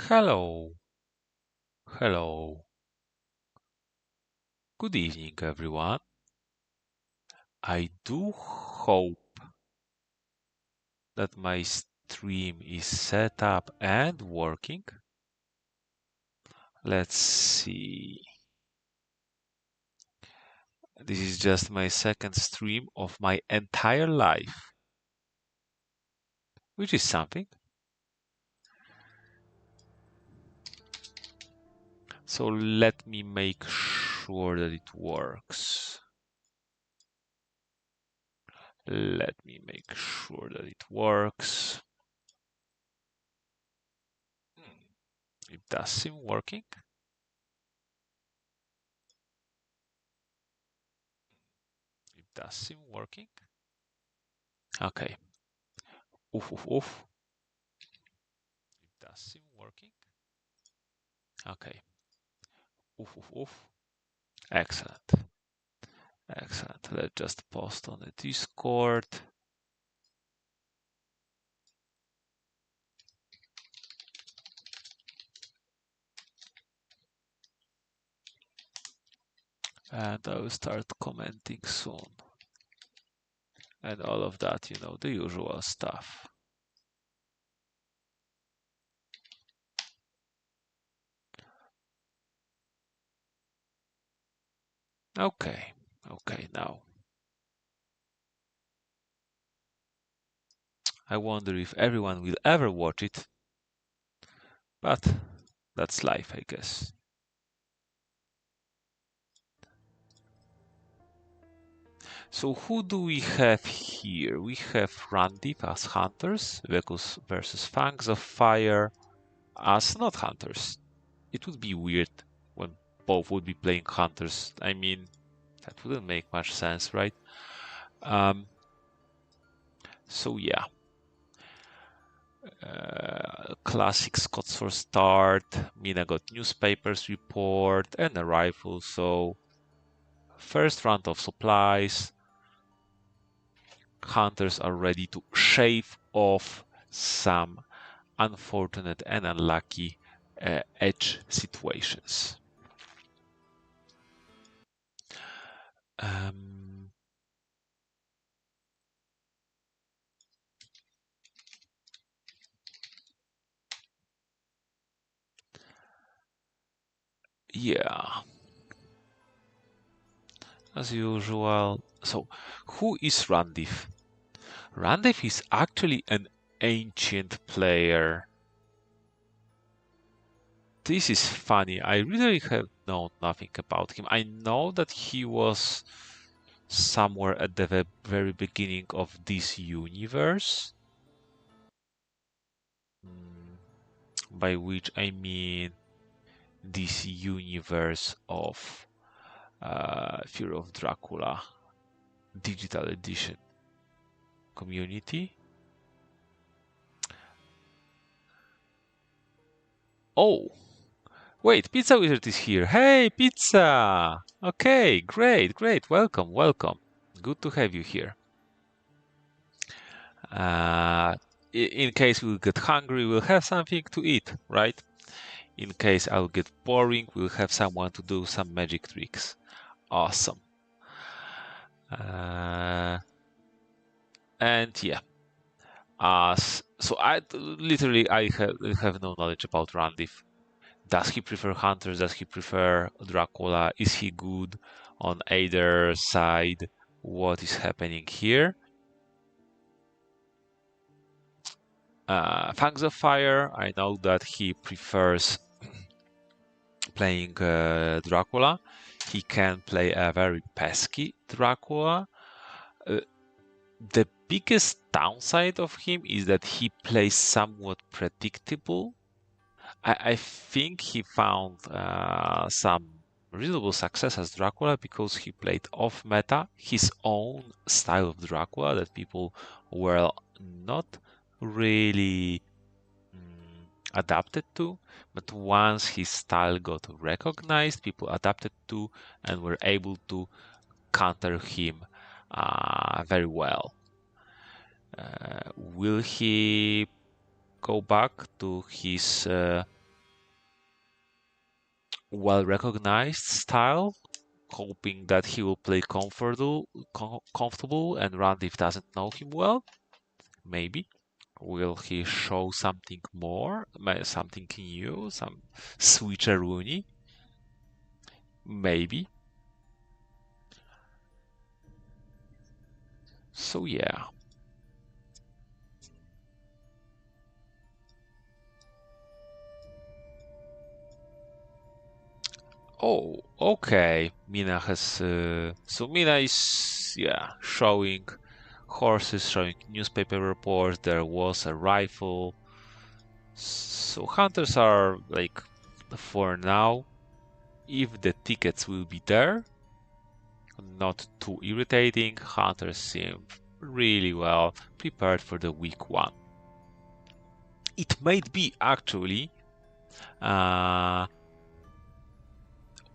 Hello, hello. Good evening, everyone. I do hope that my stream is set up and working. Let's see. This is just my second stream of my entire life, which is something. So let me make sure that it works. Let me make sure that it works. It does seem working. It does seem working. Okay. Oof, oof, oof. It does seem working. Okay. Oof, oof, oof. Excellent. Excellent. Let's just post on the Discord. And I will start commenting soon. And all of that, you know, the usual stuff. Okay. Okay, now. I wonder if everyone will ever watch it. But that's life, I guess. So who do we have here? We have Randiv as hunters versus Fangs of Fire as not hunters. It would be weird when both would be playing hunters. I mean, that wouldn't make much sense, right? So yeah. Classic Scots for start. Mina got newspapers report and a rifle, so first round of supplies. Hunters are ready to shave off some unfortunate and unlucky edge situations. Yeah, as usual. So, who is Randiv? Randiv is actually an ancient player. This is funny. I really have known nothing about him. I know that he was somewhere at the very beginning of this universe. By which I mean this universe of Fear of Dracula digital edition community. Oh, wait, Pizza Wizard is here. Hey, Pizza! Okay, great, great. Welcome, welcome. Good to have you here. In case we'll get hungry, we'll have something to eat, right? In case I'll get boring, we'll have someone to do some magic tricks. Awesome. And yeah, so I literally I have no knowledge about Randiv. Does he prefer hunters? Does he prefer Dracula? Is he good on either side? What is happening here? Fangs of Fire, I know that he prefers playing Dracula. He can play a very pesky Dracula. The biggest downside of him is that he plays somewhat predictable. I think he found some reasonable success as Dracula because he played off meta, his own style of Dracula that people were not really adapted to. But once his style got recognized, people adapted to and were able to counter him very well. Will he go back to his well-recognized style, hoping that he will play comfortable, and Randiv doesn't know him well. Maybe. Will he show something more, something new, some switcheroo? Maybe. So yeah. Oh, okay. Mina has. So Mina is, yeah, showing horses, showing newspaper reports. There was a rifle. So hunters are like, for now, if the tickets will be there, not too irritating, hunters seem really well prepared for the week one. It might be actually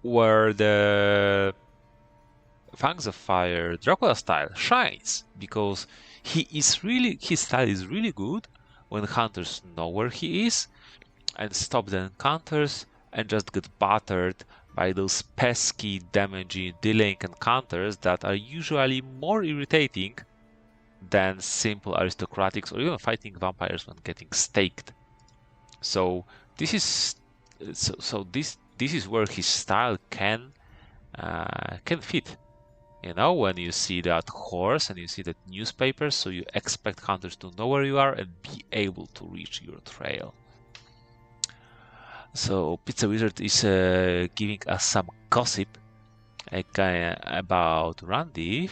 where the Fangs of Fire Dracula style shines, because his style is really good when hunters know where he is and stop the encounters and just get battered by those pesky, damaging, delaying encounters that are usually more irritating than simple aristocratics or even fighting vampires when getting staked. So this is this is where his style can fit. You know, when you see that horse and you see that newspaper, so you expect hunters to know where you are and be able to reach your trail. So Pizza Wizard is giving us some gossip about Randiv.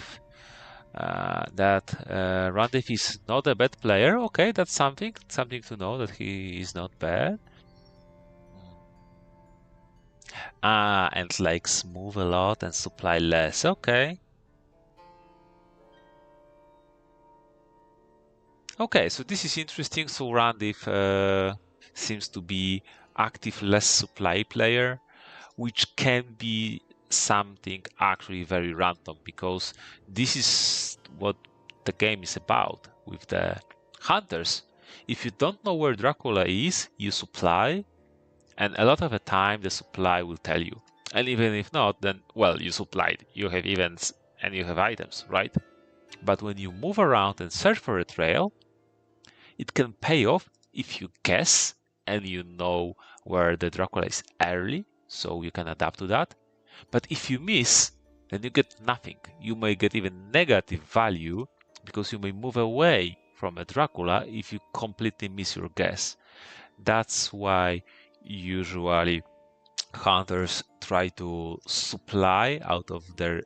That Randiv is not a bad player. Okay, that's something to know, that he is not bad. And likes move a lot and supply less. Okay. Okay, so this is interesting. So Randiv seems to be active, less supply player, which can be something actually very random, because this is what the game is about with the hunters. If you don't know where Dracula is, you supply, and a lot of the time the supply will tell you. And even if not, then, well, you supplied, you have events and you have items, right? But when you move around and search for a trail, it can pay off if you guess and you know where the Dracula is early, so you can adapt to that. But if you miss, then you get nothing. You may get even negative value because you may move away from a Dracula if you completely miss your guess. That's why usually hunters try to supply out of their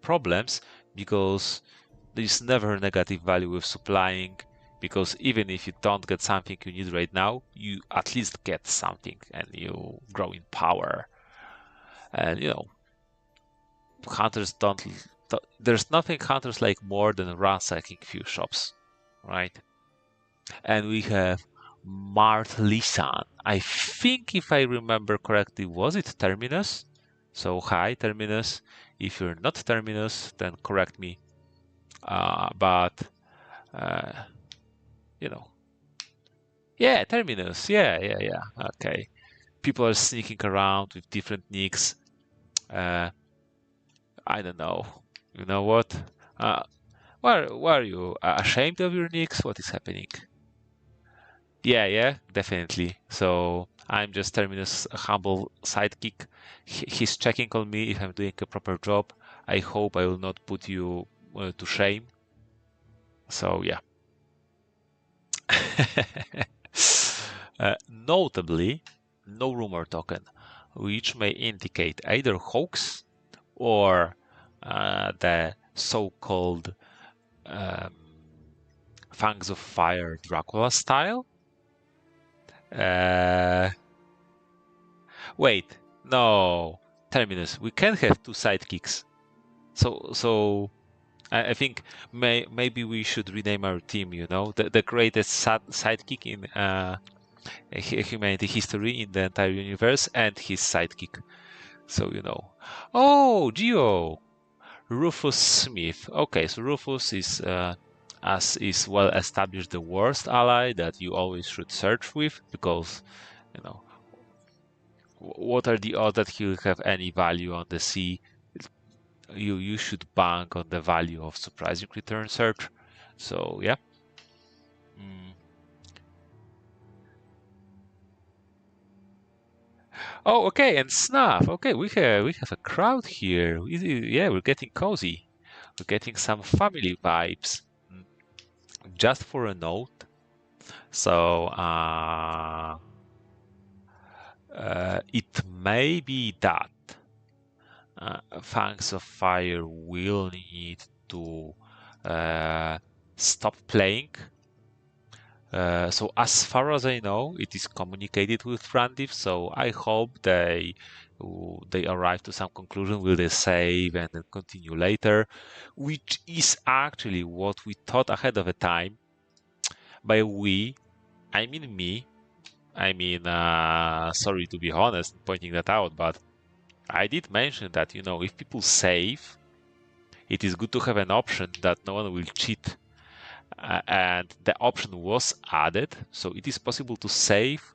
problems, because there is never negative value with supplying, because even if you don't get something you need right now, you at least get something and you grow in power. And hunters don't. There's nothing hunters like more than ransacking few shops, right? And we have Mart Lisan. I think, if I remember correctly, was it Terminus? So hi, Terminus. If you're not Terminus, then correct me. But uh, you know, yeah, Terminus. Yeah. Okay. People are sneaking around with different nicks. I don't know. You know what? Uh, why are you ashamed of your nicks? What is happening? Yeah, definitely. So I'm just Terminus' humble sidekick. He's checking on me if I'm doing a proper job. I hope I will not put you to shame. So yeah. Notably, no rumor token, which may indicate either hoax or the so-called um, Fangs of Fire Dracula style. Wait, no, Terminus. We can't have two sidekicks. So I think maybe we should rename our team. The greatest sidekick in humanity history in the entire universe, and his sidekick. So Oh, Geo, Rufus Smith. Okay, so Rufus is as is well established the worst ally that you always should search with, because you know What are the odds that he'll have any value on the C? You should bank on the value of surprising return search. So yeah. Mm. Oh, okay, and Snuff. Okay, we have a crowd here. Yeah, we're getting cozy. We're getting some family vibes. Mm. Just for a note. So it may be that Fangs of Fire will need to uh, stop playing. So as far as I know, it is communicated with Randiv. So I hope they arrive to some conclusion. Will they save and then continue later? Which is actually what we thought ahead of a time. By we, I mean me. I mean, sorry to be honest, pointing that out, but I did mention that, if people save, it is good to have an option that no one will cheat. And the option was added, so it is possible to save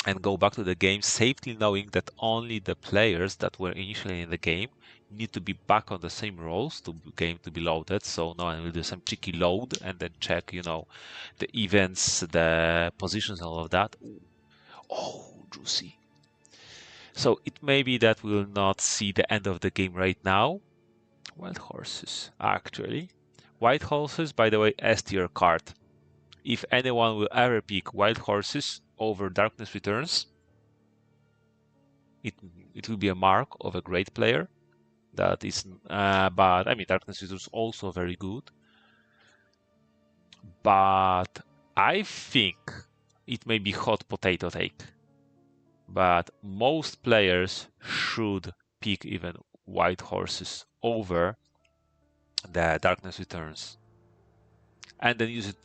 and go back to the game safely, knowing that only the players that were initially in the game need to be back on the same roles to game to be loaded. So no one will do some cheeky load and then check, the events, the positions, all of that. Oh, juicy. So it may be that we'll not see the end of the game right now. Wild horses, actually. White horses, by the way, S tier card. If anyone will ever pick wild horses over Darkness Returns, it will be a mark of a great player. That is, but I mean, Darkness Returns also very good. But I think it may be hot potato take. But most players should pick even white horses over the Darkness Returns, and then use it.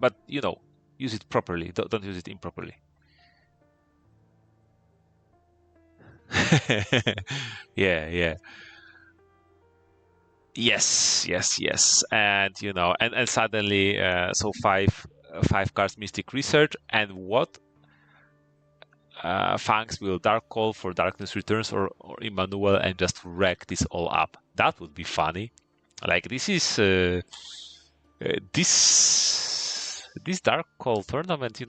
But use it properly. Don't use it improperly. Yeah. Yes. And suddenly, so five cards Mystic Research, and what? Fangs will Dark Call for Darkness Returns or Emmanuel and just wreck this all up. That would be funny. Like this is this Dark Call tournament,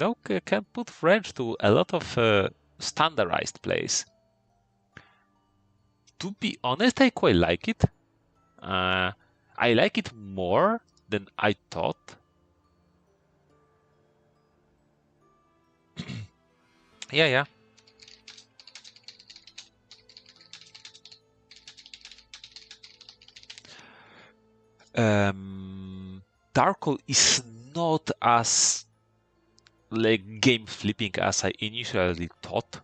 can put French to a lot of standardized plays. To be honest, I quite like it. I like it more than I thought. Yeah. Darkle is not as like game flipping as I initially thought.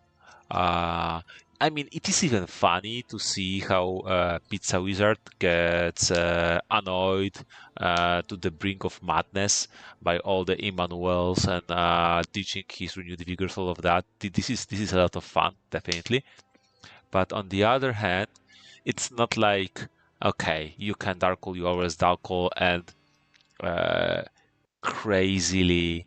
I mean, it is even funny to see how Pizza Wizard gets annoyed to the brink of madness by all the Emmanuels and teaching his renewed vigors, all of that. This is a lot of fun, definitely. But on the other hand, it's not like okay, you can Darkle, you always Darkle, and uh, crazily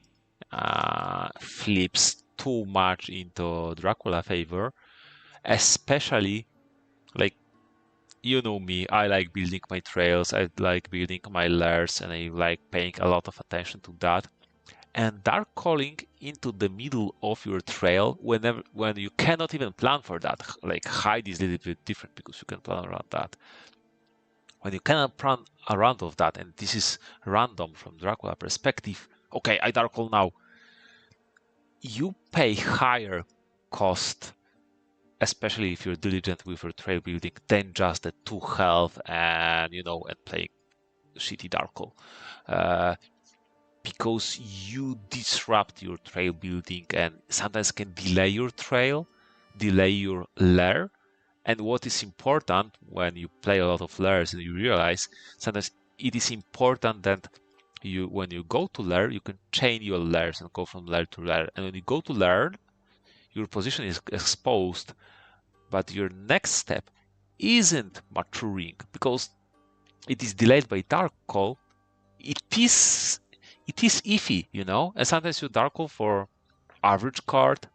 flips too much into Dracula favor, especially like you know me, I like building my trails, I like building my lairs, and I like paying a lot of attention to that. And dark calling into the middle of your trail when you cannot even plan for that. Like hide is a little bit different because you can plan around that. When you cannot plan around of that, and this is random from Dracula perspective, okay, I dark call now. You pay higher cost, especially if you're diligent with your trail building, than just the 2 health and playing shitty Darkle. Because you disrupt your trail building and sometimes can delay your trail, delay your lair. And what is important when you play a lot of lairs and you realize sometimes it is important that when you go to lair, you can chain your lairs and go from lair to lair. And when you go to lair, your position is exposed, but your next step isn't maturing because it is delayed by dark call. It is iffy, and sometimes you dark call for average card,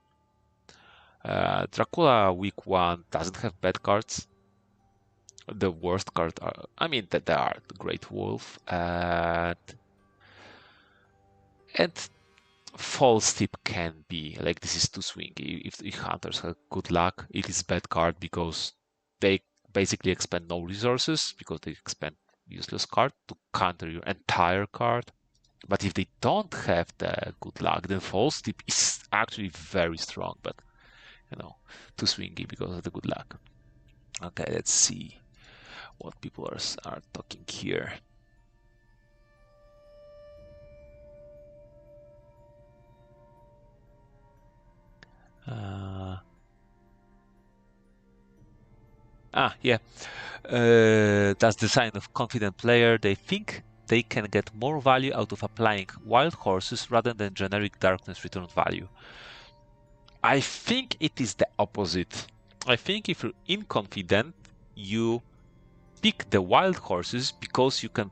Dracula week 1 doesn't have bad cards. The worst cards are, I mean, that there are the Great Wolf and False Tip can be like this is too swingy. If hunters have good luck, it is bad card because they basically expend no resources because they expend useless card to counter your entire card. But if they don't have the good luck, then False Tip is actually very strong, but you know, too swingy because of the good luck. Okay, let's see what people are talking here. Yeah. That's the sign of confident player. They think they can get more value out of applying wild horses rather than generic darkness return value. I think it is the opposite. I think if you're inconfident, you pick the wild horses because you can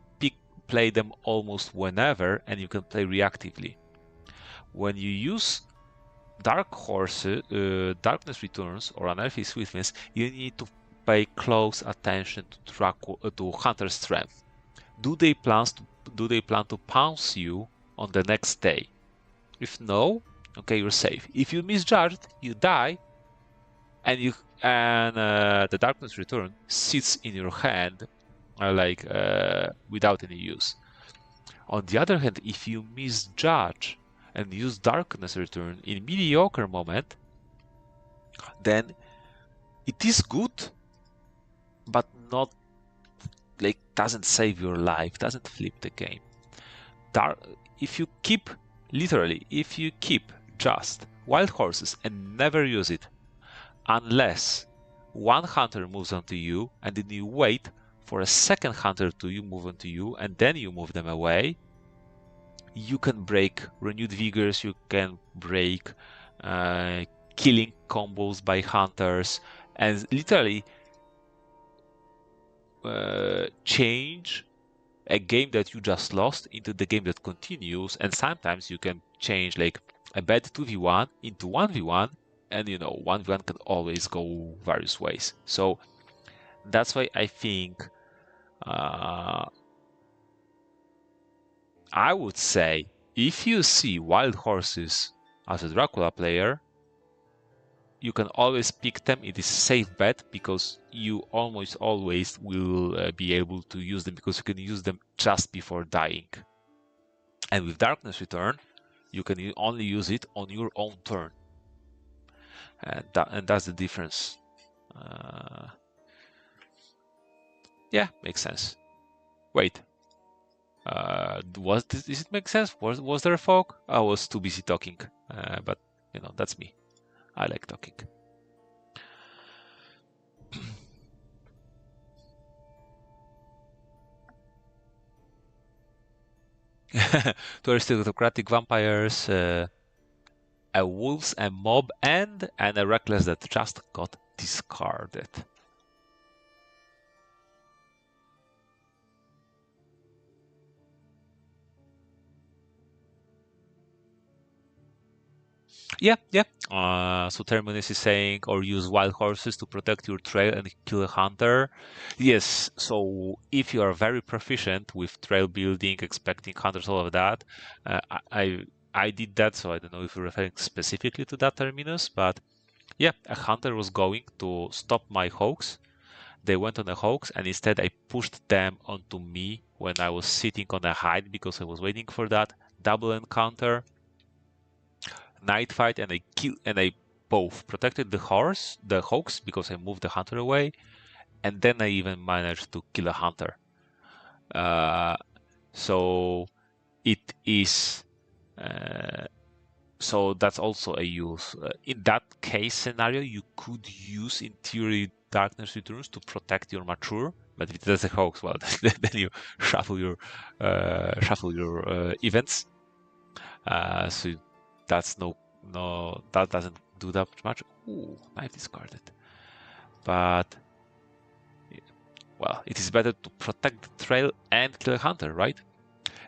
play them almost whenever and you can play reactively. When you use dark horses, darkness returns or unearthly swiftness, you need to pay close attention to hunter's strength. Do they plan to pounce you on the next day? If no, okay, you're safe. If you misjudged, you die, and the darkness return sits in your hand without any use. On the other hand, if you misjudge and use darkness return in mediocre moment, then it is good, but not like doesn't save your life, doesn't flip the game. If you keep just wild horses and never use it, unless one hunter moves onto you and then you wait for a second hunter to move onto you and then you move them away, you can break renewed vigors, you can break killing combos by hunters, and literally change a game that you just lost into the game that continues. And sometimes you can change like a bad 2v1 into 1v1, and 1v1 can always go various ways. So that's why I think I would say if you see wild horses as a Dracula player, you can always pick them. It is a safe bet because you almost always will be able to use them because you can use them just before dying. And with Darkness Return, you can only use it on your own turn. And that's the difference. Yeah, makes sense. Wait. Does it make sense? Was there a fog? I was too busy talking. But that's me. I like talking. To aristocratic vampires, a wolves, a mob, and a reckless that just got discarded. Yeah. So Terminus is saying, or use wild horses to protect your trail and kill a hunter. Yes, so if you are very proficient with trail building, expecting hunters, all of that, I did that, so I don't know if you're referring specifically to that Terminus, but yeah, a hunter was going to stop my hoax. They went on a hoax, and instead I pushed them onto me when I was sitting on a hide because I was waiting for that double encounter. Night fight, and I both protected the hoax because I moved the hunter away, and then I even managed to kill a hunter. So it is so that's also a use. In that case scenario, you could use in theory Darkness Returns to protect your mature, but if it does a hoax, well, then you shuffle your events. So that's that doesn't do that much. Ooh, knife discarded. But well, it is better to protect the trail and kill a hunter, right?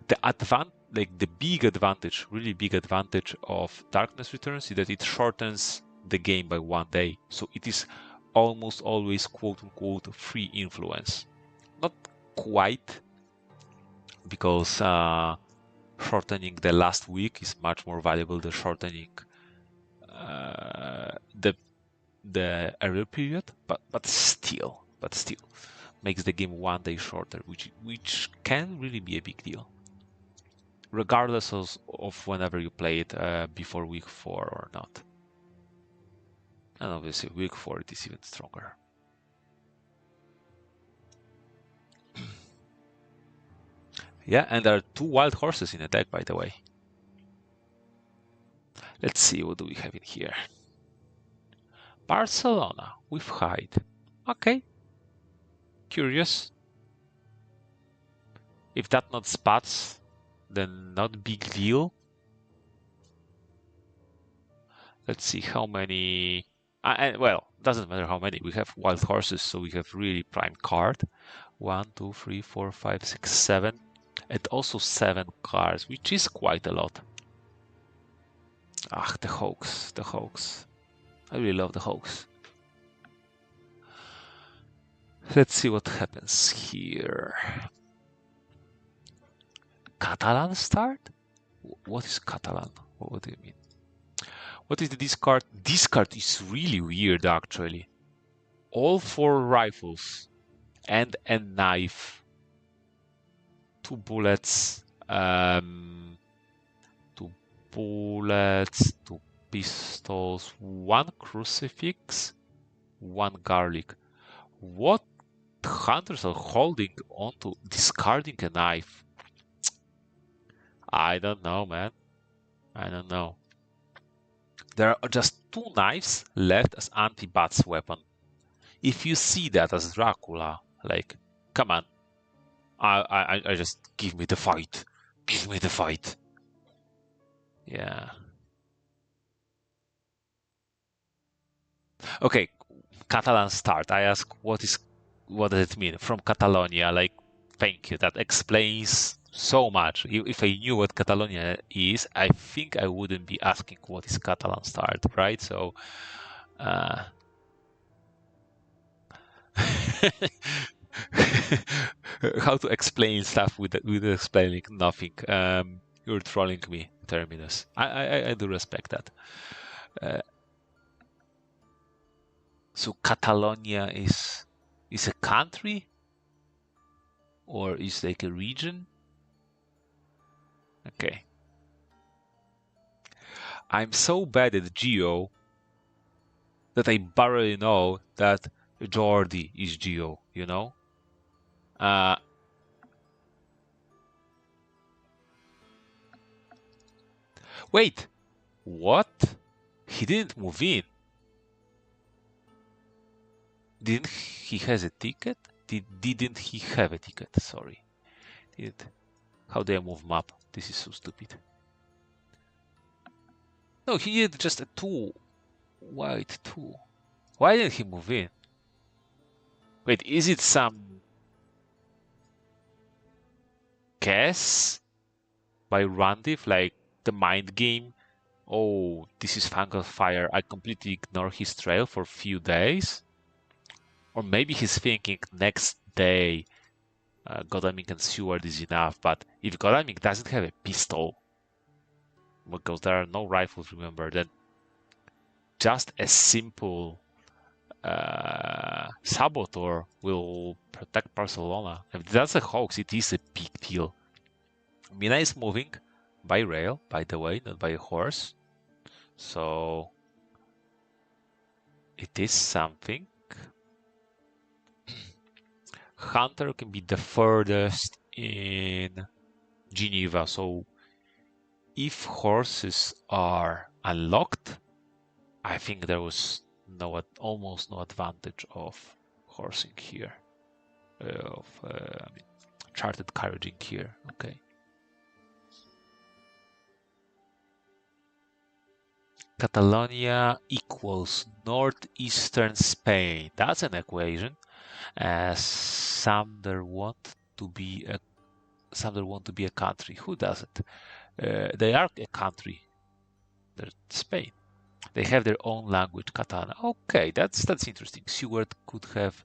The big advantage, really big advantage of Darkness Returns is that it shortens the game by 1 day. So it is almost always quote-unquote free influence. Not quite, because shortening the last week is much more valuable than shortening the earlier period, but still makes the game 1 day shorter, which can really be a big deal, regardless of whenever you play it, before week 4 or not. And obviously week 4 it is even stronger. Yeah, and there are 2 wild horses in the deck, by the way. Let's see, what do we have in here? Barcelona with Hyde. Okay. Curious. If that not spots, then not big deal. Let's see how many. Well, doesn't matter how many. We have wild horses, so we have really prime card. 1, 2, 3, 4, 5, 6, 7. And also 7 cards, which is quite a lot. Ah, the Hawks, the Hawks. I really love the Hawks. Let's see what happens here. Catalan start? What is Catalan? What do you mean? What is the discard? This card is really weird, actually. All 4 rifles and a knife. 2 bullets. 2 bullets. 2 pistols. 1 crucifix. 1 garlic. What hunters are holding onto discarding a knife? I don't know, man. I don't know. There are just 2 knives left as anti-bats weapon. If you see that as Dracula, like, come on. I just give me the fight. Give me the fight. Yeah. Okay, Catalan start. I ask what does it mean? From Catalonia, like, thank you. That explains so much. If I knew what Catalonia is, I think I wouldn't be asking what is Catalan start, right? So how to explain stuff with explaining nothing. You're trolling me, Terminus. I do respect that. So Catalonia is a country, or is like a region? Okay. I'm so bad at Geo that I barely know that Jordi is Geo, you know? Wait, what? He didn't move in. Didn't he has a ticket? Didn't he have a ticket? Sorry. How do I move map? This is so stupid. No, he did just a 2. White 2. Why didn't he move in? Wait, is it some guess by Randiv, like the mind game? Oh, this is Fangs of Fire. I completely ignore his trail for a few days. Or maybe he's thinking next day Godalming and Seward is enough, but if Godalming doesn't have a pistol, because there are no rifles, remember, then just a simple Saboteur will protect Barcelona. If that's a hoax, it is a big deal. Mina is moving by rail, by the way, not by a horse. So it is something. Hunter can be the furthest in Geneva. So if horses are unlocked, I think there was almost no advantage of horsing here, chartered carriaging here. Okay. Catalonia equals northeastern Spain. That's an equation. Some there want to be a country. Who doesn't? They are a country. They're Spain. They have their own language, Katana. Okay, that's interesting. Seward could have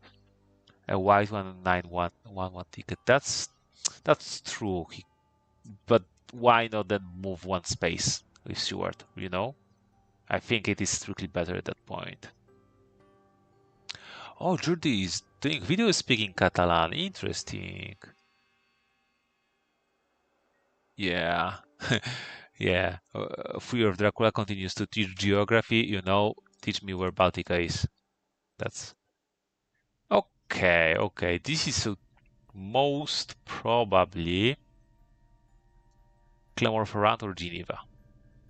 a white one and 9-1 ticket. That's true. But why not then move one space with Seward? You know, I think it is strictly better at that point. Oh, Jordi is doing video speaking Catalan. Interesting. Yeah. Yeah. Fear of Dracula continues to teach geography. You know, teach me where Baltica is. That's okay. Okay. This is most probably Clermont-Ferrand or Geneva,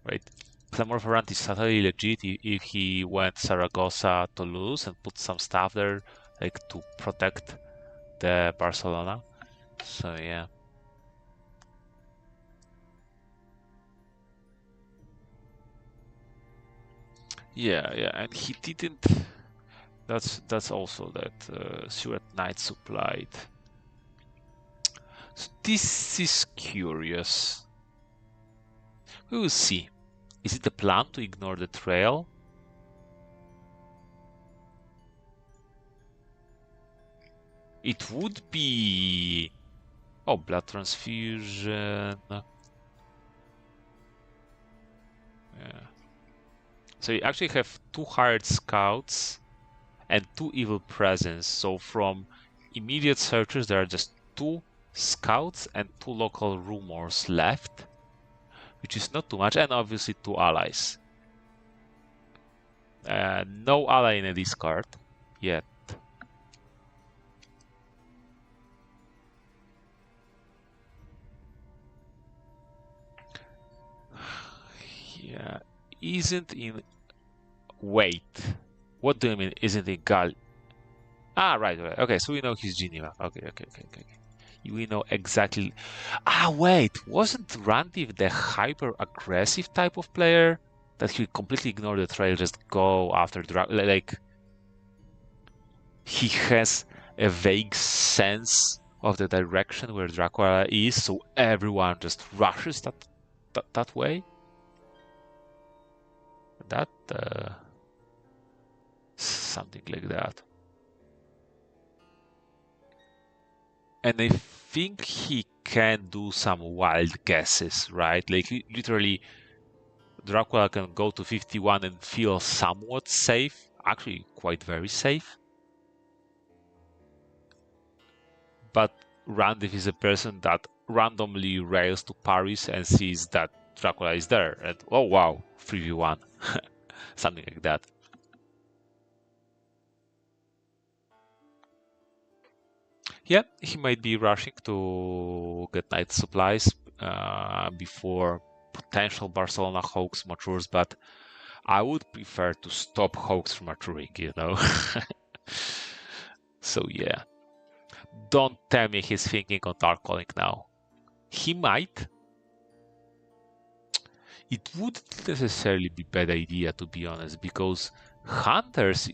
right? Clermont-Ferrand is totally legit if he went Saragossa, Toulouse, and put some stuff there, like to protect the Barcelona. So yeah. Yeah, yeah, and he didn't. That's also that Stuart Knight supplied. So this is curious. We will see. Is it the plan to ignore the trail? It would be. Oh, blood transfusion. Yeah. So you actually have 2 hired scouts and 2 evil presence. So from immediate searchers, there are just 2 scouts and 2 local rumors left, which is not too much, and obviously 2 allies. No ally in a discard yet. Yeah, isn't in. Wait, what do you mean? Isn't in Gal? Ah, right. Okay, so we know he's Geneva. Okay. We know exactly. Ah, wait, wasn't Randiv the hyper-aggressive type of player that he completely ignore the trail, just go after like he has a vague sense of the direction where Dracula is, so everyone just rushes that way. That something like that. And I think he can do some wild guesses, right? Like literally, Dracula can go to 51 and feel somewhat safe, actually quite very safe. But Randiv is a person that randomly rails to Paris and sees that Dracula is there, and oh wow, 3v1, something like that. Yeah, he might be rushing to get night supplies before potential Barcelona hoax matures, but I would prefer to stop hoax from maturing, you know? So yeah. Don't tell me he's thinking on Dark Calling now. He might. It wouldn't necessarily be a bad idea, to be honest, because hunters,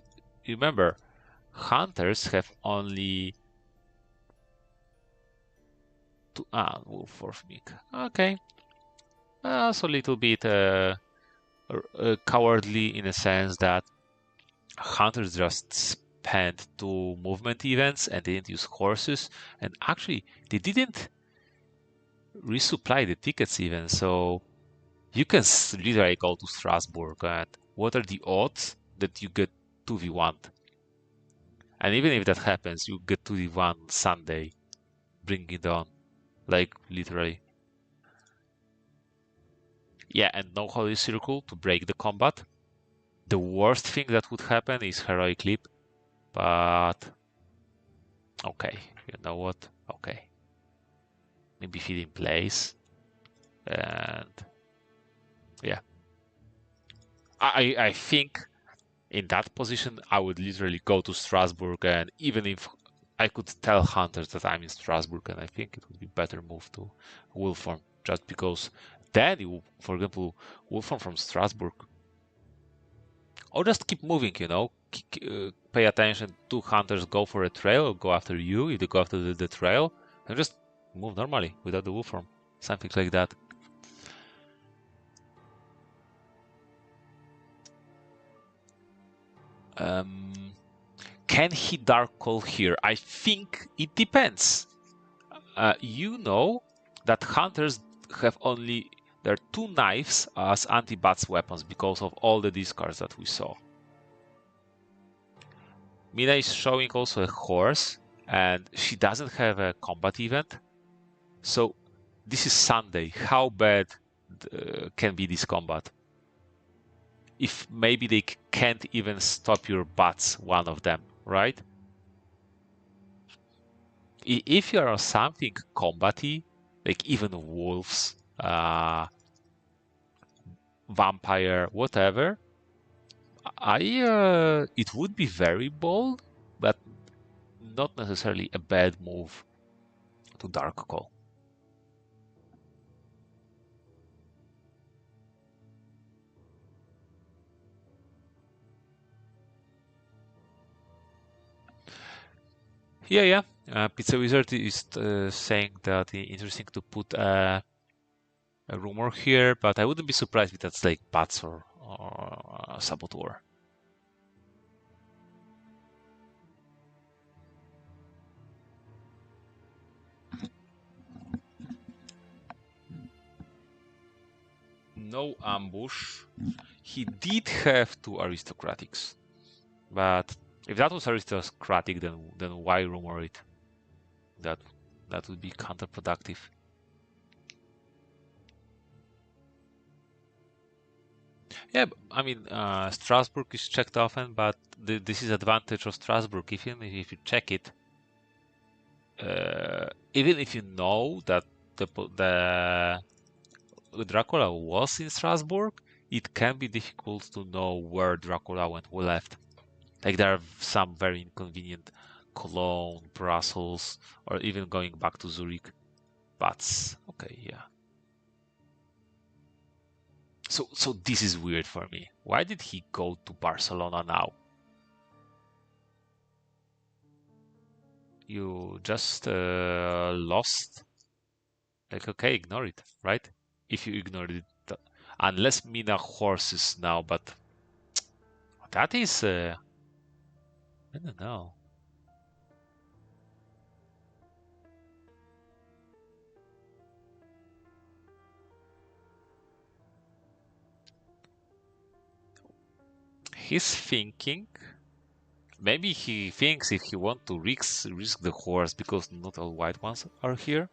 remember, hunters have only two. Wolf Fourth Meek. Okay. So a little bit cowardly in a sense that hunters just spent 2 movement events and they didn't use horses, and actually they didn't resupply the tickets even. So you can literally go to Strasbourg, and what are the odds that you get 2v1? And even if that happens, you get 2v1 Sunday. Bring it on. Like, literally. Yeah, and no Holy Circle to break the combat. The worst thing that would happen is Heroic Leap. But... okay, you know what? Okay. Maybe feed in place. And... yeah. I think in that position, I would literally go to Strasbourg, and even if I could tell hunters that I'm in Strasbourg, and I think it would be better move to Wolform, just because then you, for example, Wolform from Strasbourg, or just keep moving, you know, pay attention. 2 hunters go for a trail, or go after you, if they go after the trail, and just move normally without the Wolform, something like that. Can he Dark Call here? I think it depends. You know that hunters have only their 2 knives as anti-bats weapons because of all the discards that we saw. Mina is showing also a horse, and she doesn't have a combat event. So this is Sunday. How bad can be this combat? If maybe they can't even stop your bats, one of them, right? If you're on something combaty, like even wolves, vampire, whatever, it would be very bold, but not necessarily a bad move to Dark Call. Yeah. Pizza Wizard is saying that it's interesting to put a rumor here, but I wouldn't be surprised if that's like Bats or Saboteur. No ambush. He did have 2 aristocratics, but if that was aristocratic, then why rumor it? That would be counterproductive. Yeah, I mean, Strasbourg is checked often, but this is advantage of Strasbourg. Even if you check it, even if you know that the Dracula was in Strasbourg, it can be difficult to know where Dracula went left. Like there are some very inconvenient Cologne, Brussels, or even going back to Zurich. But okay, yeah. So this is weird for me. Why did he go to Barcelona now? You just lost. Like, okay, ignore it, right? If you ignored it, unless Mina horses now, but that is, I don't know. He's thinking. Maybe he thinks if he want to risk the horse because not all white ones are here.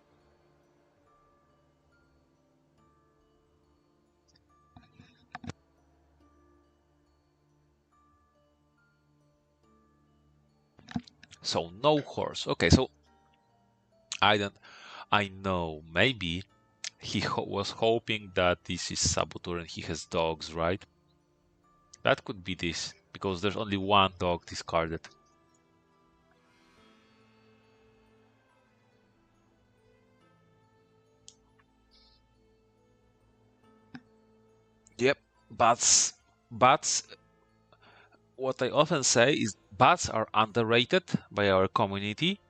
So no horse. Okay, so I know. Maybe he was hoping that this is Saboteur and he has dogs, right? That could be this because there's only 1 dog discarded. Yep, bats. What I often say is bats are underrated by our community,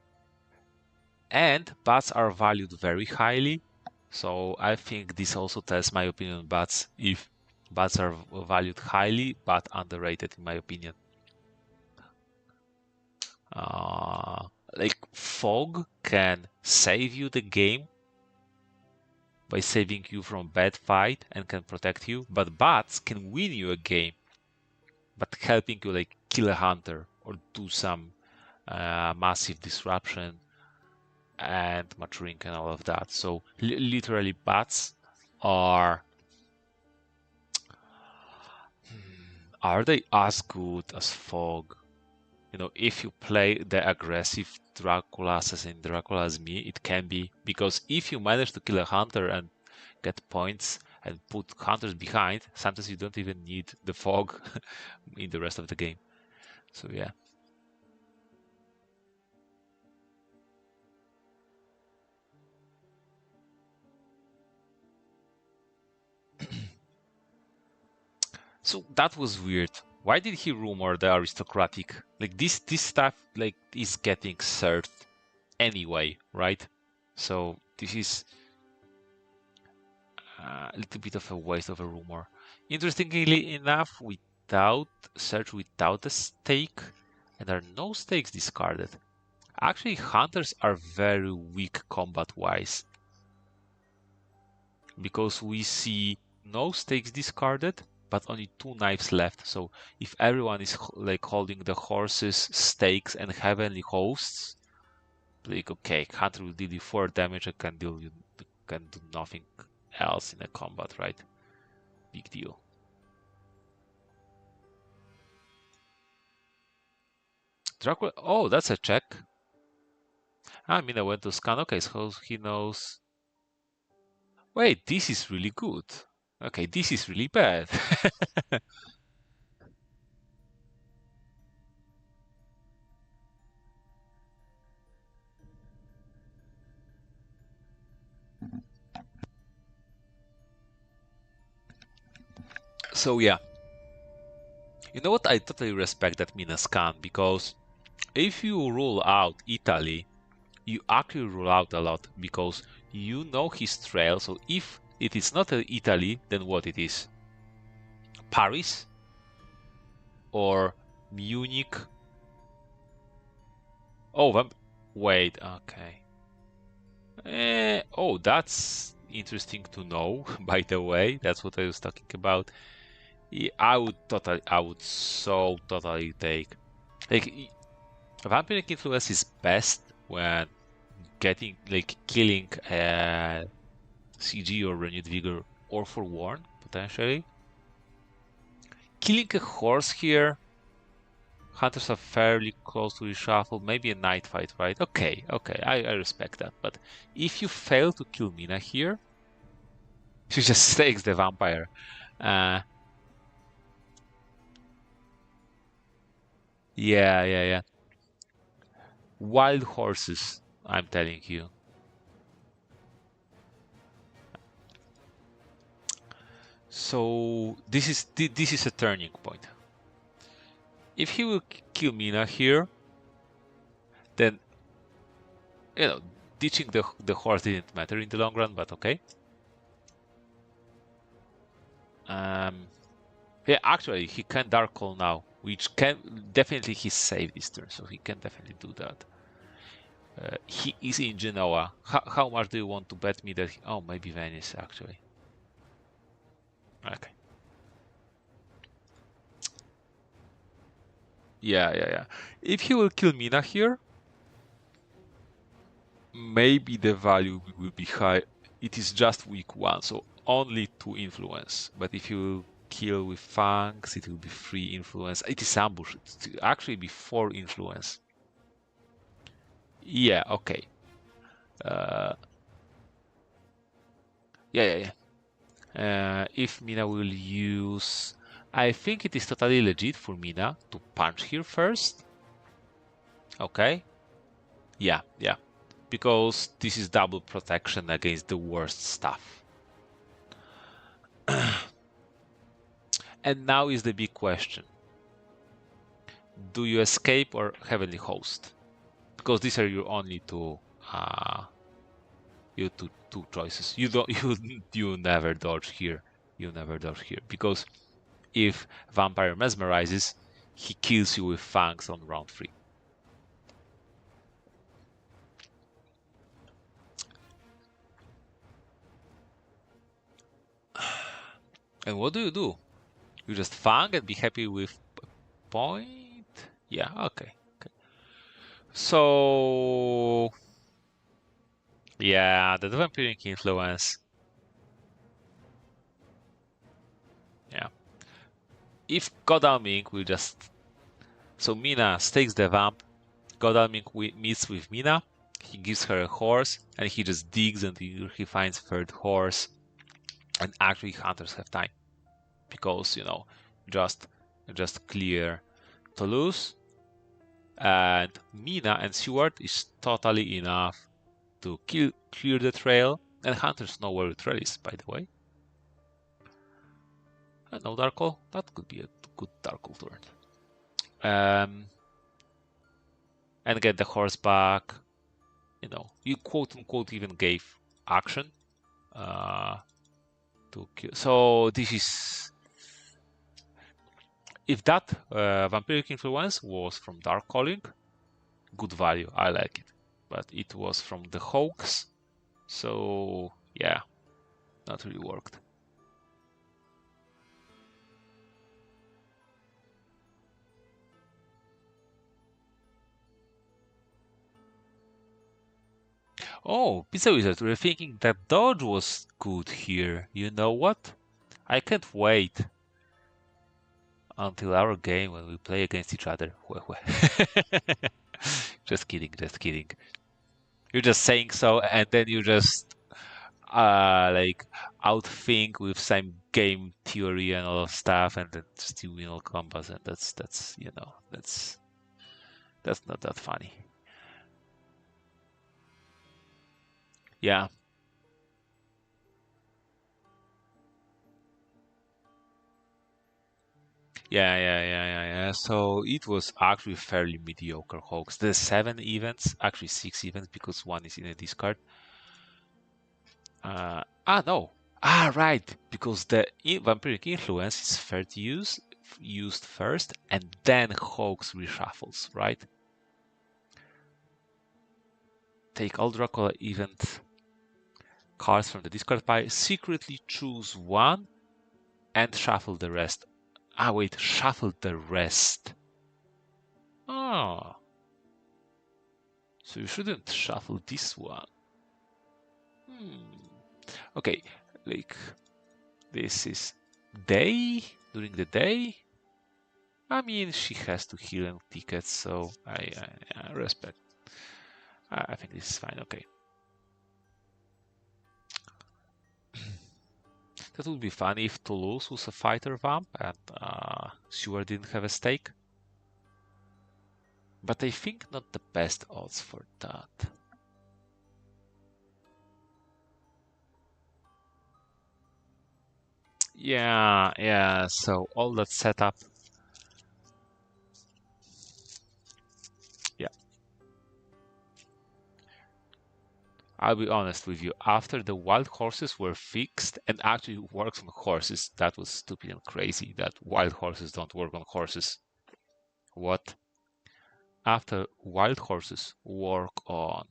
and bats are valued very highly. So I think this also tells my opinion on bats. If bats are valued highly, but underrated, in my opinion. Like fog can save you the game by saving you from bad fight and can protect you, but bats can win you a game, but helping you like kill a hunter or do some massive disruption and maturing and all of that. So literally bats are they as good as fog? You know, if you play the aggressive Dracula assassin Dracula as me, it can be, because if you manage to kill a hunter and get points and put hunters behind, sometimes you don't even need the fog in the rest of the game. So yeah. So that was weird. Why did he rumor the aristocratic? Like this stuff like is getting served anyway, right? So this is a little bit of a waste of a rumor. Interestingly enough, we without a stake, and there are no stakes discarded. Actually, hunters are very weak combat-wise, because we see no stakes discarded, but only 2 knives left. So if everyone is like holding the horses, stakes, and heavenly hosts, like okay, hunter will deal you 4 damage and can do nothing else in a combat, right? Big deal. Dracula. Oh, that's a check. I mean, I went to scan. Okay, so he knows. Wait, this is really good. Okay, this is really bad. So yeah, you know what? I totally respect that Mina scan, because if you rule out Italy, you actually rule out a lot, because you know his trail. So if it is not Italy, then what it is? Paris or Munich? Oh, wait. Okay. Oh, that's interesting to know. By the way, that's what I was talking about. Yeah, I would so totally take. Like, vampiric influence is best when killing CG or renewed vigor or forewarn potentially. Killing a horse here. Hunters are fairly close to reshuffle. Maybe a night fight, right? Okay, I respect that. But if you fail to kill Mina here, she just stakes the vampire. Yeah. Wild horses, I'm telling you. So this is a turning point. If he will kill Mina here, then ditching the horse didn't matter in the long run, but okay. Yeah, actually he can Dark Call now, which can definitely he saved this turn, so he can definitely do that. He is in Genoa. How much do you want to bet me that? Oh, maybe Venice actually. Okay. Yeah. If he will kill Mina here, maybe the value will be high. It is just week 1, so only 2 influence. But if you kill with Fangs, it will be 3 influence. It is ambush. It will actually be 4 influence. Yeah, okay. Yeah. If Mina will use... I think it is totally legit for Mina to punch here first. Okay. Yeah. Because this is double protection against the worst stuff. And now is the big question. Do you escape or Heavenly Host? Because these are your only two two choices. You never dodge here. Because if Vampire mesmerizes, he kills you with Fangs on round 3. And what do? You just Fang and be happy with point? Yeah, okay. So yeah, the vampiric influence. Yeah. If Godalming will just... So Mina stakes the vamp, Godalming meets with Mina, he gives her a horse, and he just digs until he finds third horse. And actually hunters have time. Because, just clear Toulouse. And Mina and Seward is totally enough to clear the trail. And hunters know where the trail is, by the way. And no Darkle, that could be a good Darkle turn. And get the horse back. You quote unquote even gave action to kill. So this is... If that vampiric influence was from Dark Calling, good value, I like it. But it was from the Hoax, so yeah, not really worked. Oh, Pizza Wizard, we're thinking that dodge was good here. You know what? I can't wait until our game when we play against each other. Just kidding, just kidding. You're just saying so, and then you just like outthink with some game theory and all of stuff, and then just you win all combos, and that's you know that's not that funny. Yeah. Yeah. So it was actually fairly mediocre hoax. The 7 events, actually 6 events, because one is in a discard. No. Right, because the vampiric influence is third used first, and then hoax reshuffles, right? Take all Dracula event cards from the discard pile, secretly choose one, and shuffle the rest. Wait, shuffle the rest. Oh. So you shouldn't shuffle this one. Okay, like this is day during the day. I mean, she has to heal and tickets, so I respect. I think this is fine. Okay, that would be fun if Toulouse was a fighter vamp and Sewer didn't have a stake. But I think not the best odds for that. Yeah. So all that setup. Yeah. I'll be honest with you. After the wild horses were fixed and actually works on horses, that was stupid and crazy. That wild horses don't work on horses. What? After wild horses work on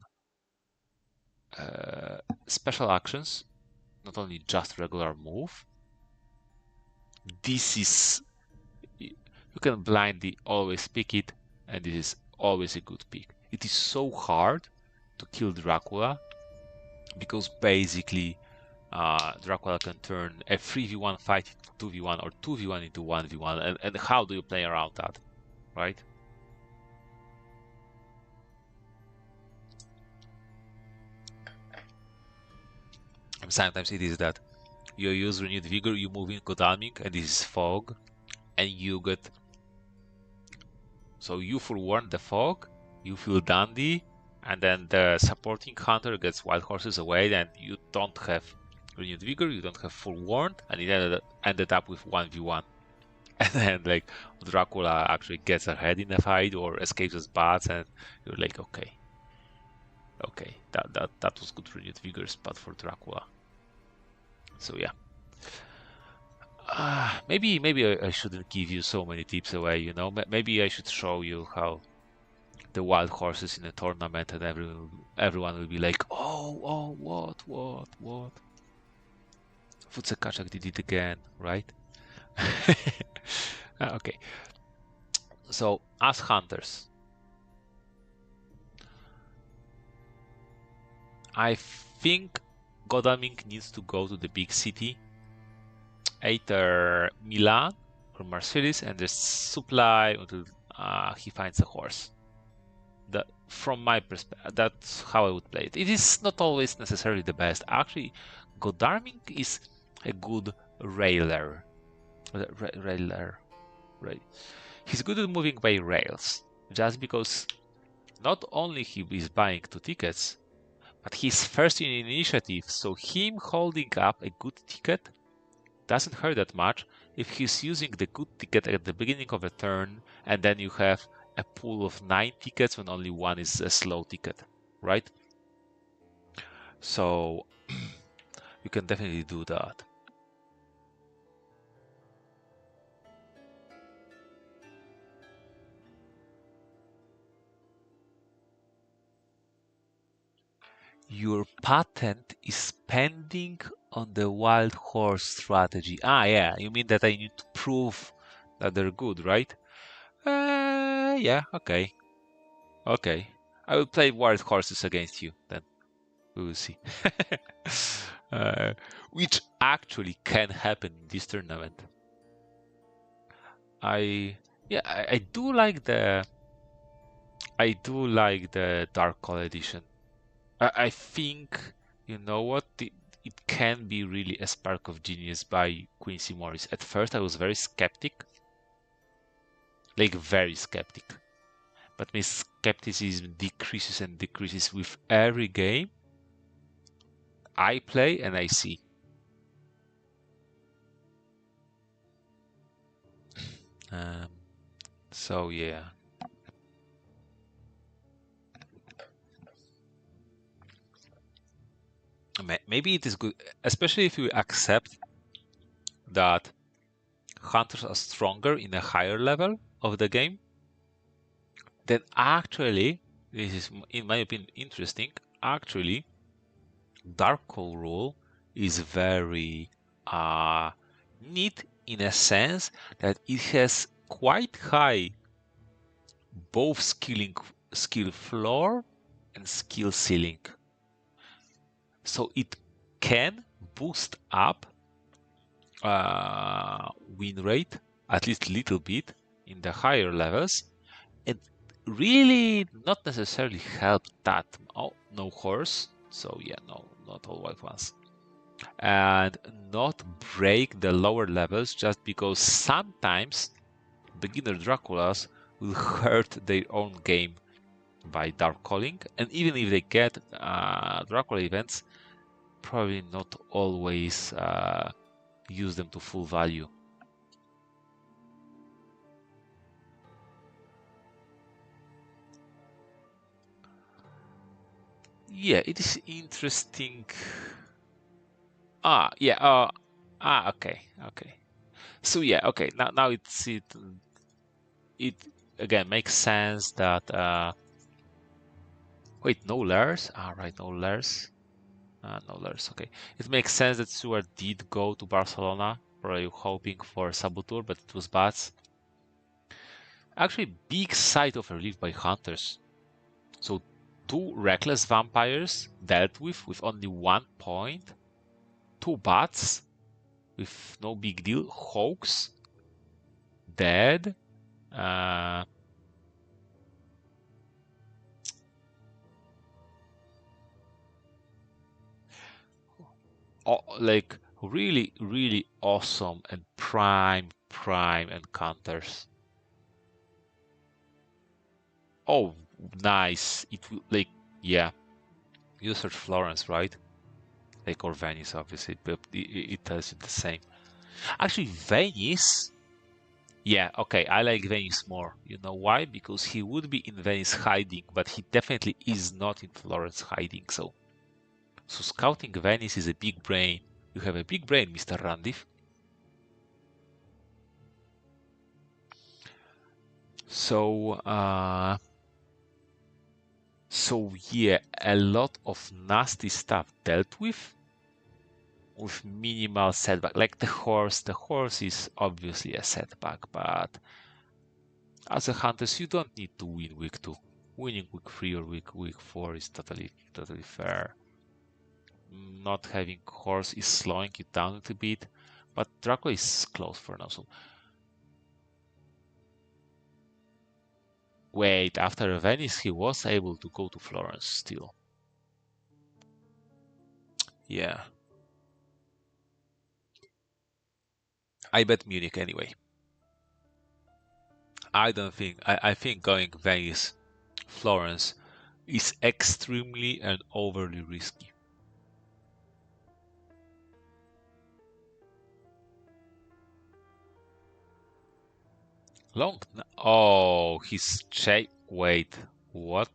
special actions, not only just regular move. This is you can blindly always pick it, and this is always a good pick. It is so hard to kill Dracula because basically Dracula can turn a 3v1 fight into 2v1 or 2v1 into 1v1, and how do you play around that, right? And sometimes it is that you use Renewed Vigor, you move in Godalming, and this is Fog, and you get. So you forewarn the Fog, you feel Dandy, and then the supporting hunter gets Wild Horses away, and you don't have Renewed Vigor, you don't have forewarned, and it ended up with 1v1. And then like Dracula actually gets ahead in the fight or escapes as bats, and you're like, okay, that was good Renewed Vigor spot for Dracula. So yeah. Maybe I shouldn't give you so many tips away, you know. Maybe I should show you how the wild horses in a tournament, and everyone will be like, oh, what? Futsekachak did it again, right? Okay. So, as hunters, I think Godalming needs to go to the big city, either Milan or Marseilles, and there's supply until he finds a horse. That, from my perspective, that's how I would play it. It is not always necessarily the best. Actually, Godalming is a good railer. Right? He's good at moving by rails, just because not only he is buying 2 tickets, but he's first in initiative, so him holding up a good ticket doesn't hurt that much if he's using the good ticket at the beginning of a turn, and then you have a pool of 9 tickets when only one is a slow ticket, right? So you can definitely do that. Your patent is pending on the wild horse strategy. Ah, yeah, you mean that I need to prove that they're good, right? Yeah, okay. Okay. I will play wild horses against you then. We will see. Which actually can happen in this tournament. I do like the Dark Call edition. I think you know what it can be really a spark of genius by Quincy Morris. At first, I was very skeptic, like very skeptic, but my skepticism decreases and decreases with every game I play and I see. Um, so yeah. Maybe it is good, especially if you accept that hunters are stronger in a higher level of the game. Then actually, this is, in my opinion, interesting. Actually, Dark Call rule is very neat in a sense that it has quite high both skill floor and skill ceiling. So it can boost up win rate at least a little bit in the higher levels, and really not necessarily help that. Oh, no horse, so yeah, no, not all white ones, and not break the lower levels just because sometimes beginner Draculas will hurt their own game by dark calling, and even if they get Dracula events, probably not always use them to full value. Yeah, it is interesting. Yeah. Okay. Okay. So yeah. Okay. Now it again makes sense that wait, no lairs. Right, no lairs. No lairs. Okay, it makes sense that Stewart did go to Barcelona, probably hoping for Saboteur, but it was Bats. Actually, big site of relief by hunters. So two reckless vampires dealt with only 1 point, two bats with no big deal, Hawks dead. Uh, like really, really awesome and prime encounters. Oh, nice. It will like yeah. You search Florence, right? Like or Venice, obviously, but it tells you the same. Actually, Venice. Yeah, okay, I like Venice more. You know why? Because he would be in Venice hiding, but he definitely is not in Florence hiding. So scouting Venice is a big brain. You have a big brain, Mr. Randiv. So, yeah, a lot of nasty stuff dealt with minimal setback. Like the horse is obviously a setback, but as a hunter, you don't need to win week 2. Winning week 3 or week 4 is totally fair. Not having horse is slowing you down a little bit, but Draco is close for now. So wait, after Venice, he was able to go to Florence still. Yeah, I bet Munich anyway. I don't think. I think going Venice, Florence is extremely and overly risky. Long. Oh, he's Wait, what?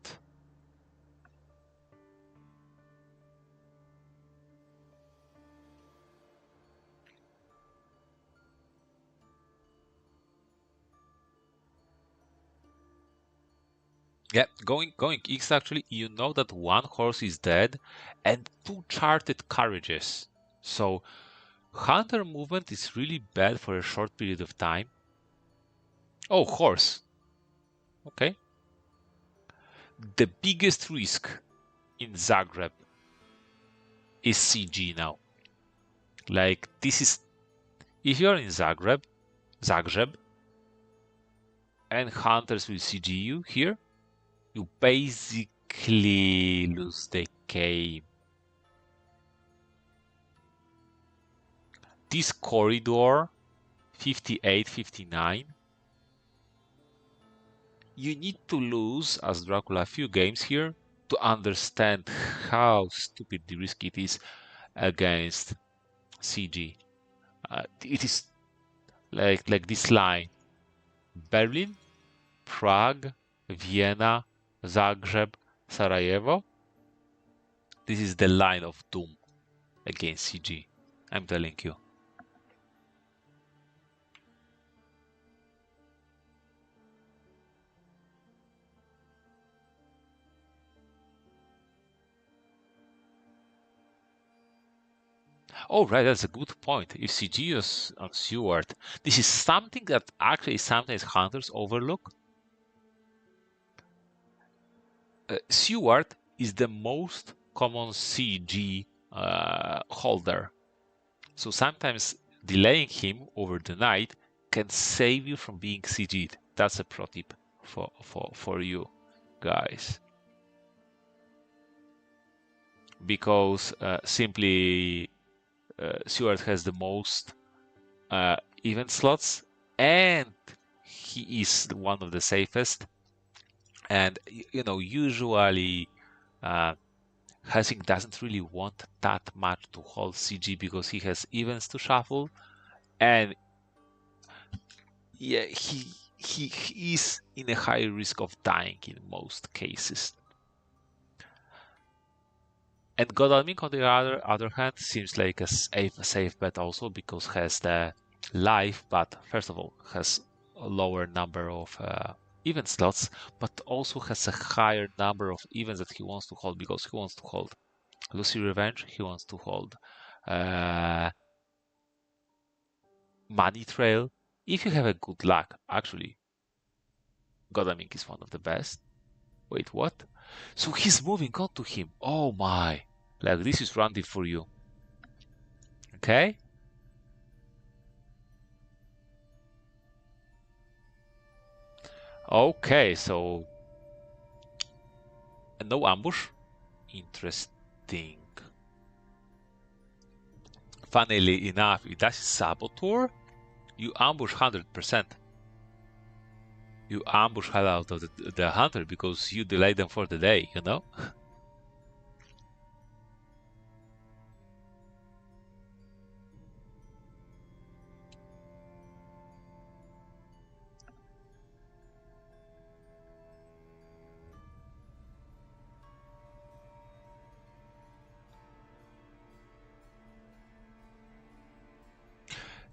Yeah, going east actually, you know that one horse is dead and two charted carriages. So hunter movement is really bad for a short period of time. Oh, horse. Okay. The biggest risk in Zagreb is CG now. Like this is if you're in Zagreb, and hunters will CG you here, you basically lose the game. This corridor 58, 59, you need to lose as Dracula a few games here to understand how stupidly risky it is against CG. It is like this line: Berlin, Prague, Vienna, Zagreb, Sarajevo. This is the line of doom against CG. I'm telling you. Oh, right, that's a good point. If CG is on Seward, this is something that actually sometimes hunters overlook. Seward is the most common CG holder. So sometimes delaying him over the night can save you from being CG'd. That's a pro tip for you guys. Because simply Seward has the most event slots and he is one of the safest. And usually Helsing doesn't really want that much to hold CG because he has events to shuffle, and yeah, he is in a high risk of dying in most cases. And Godalming, on the other hand, seems like a safe bet also because has the life, but first of all has a lower number of event slots, but also has a higher number of events that he wants to hold because he wants to hold Lucy Revenge, he wants to hold uh, Money Trail. If you have a good luck, actually, Godalming is one of the best. Wait, what? So he's moving on to him. Oh my! Like this is Randiv for you. Okay? Okay, so no ambush. Interesting. Funnily enough, if that's Saboteur, you ambush 100%. You ambush hell out of the hunter because you delay them for the day, you know?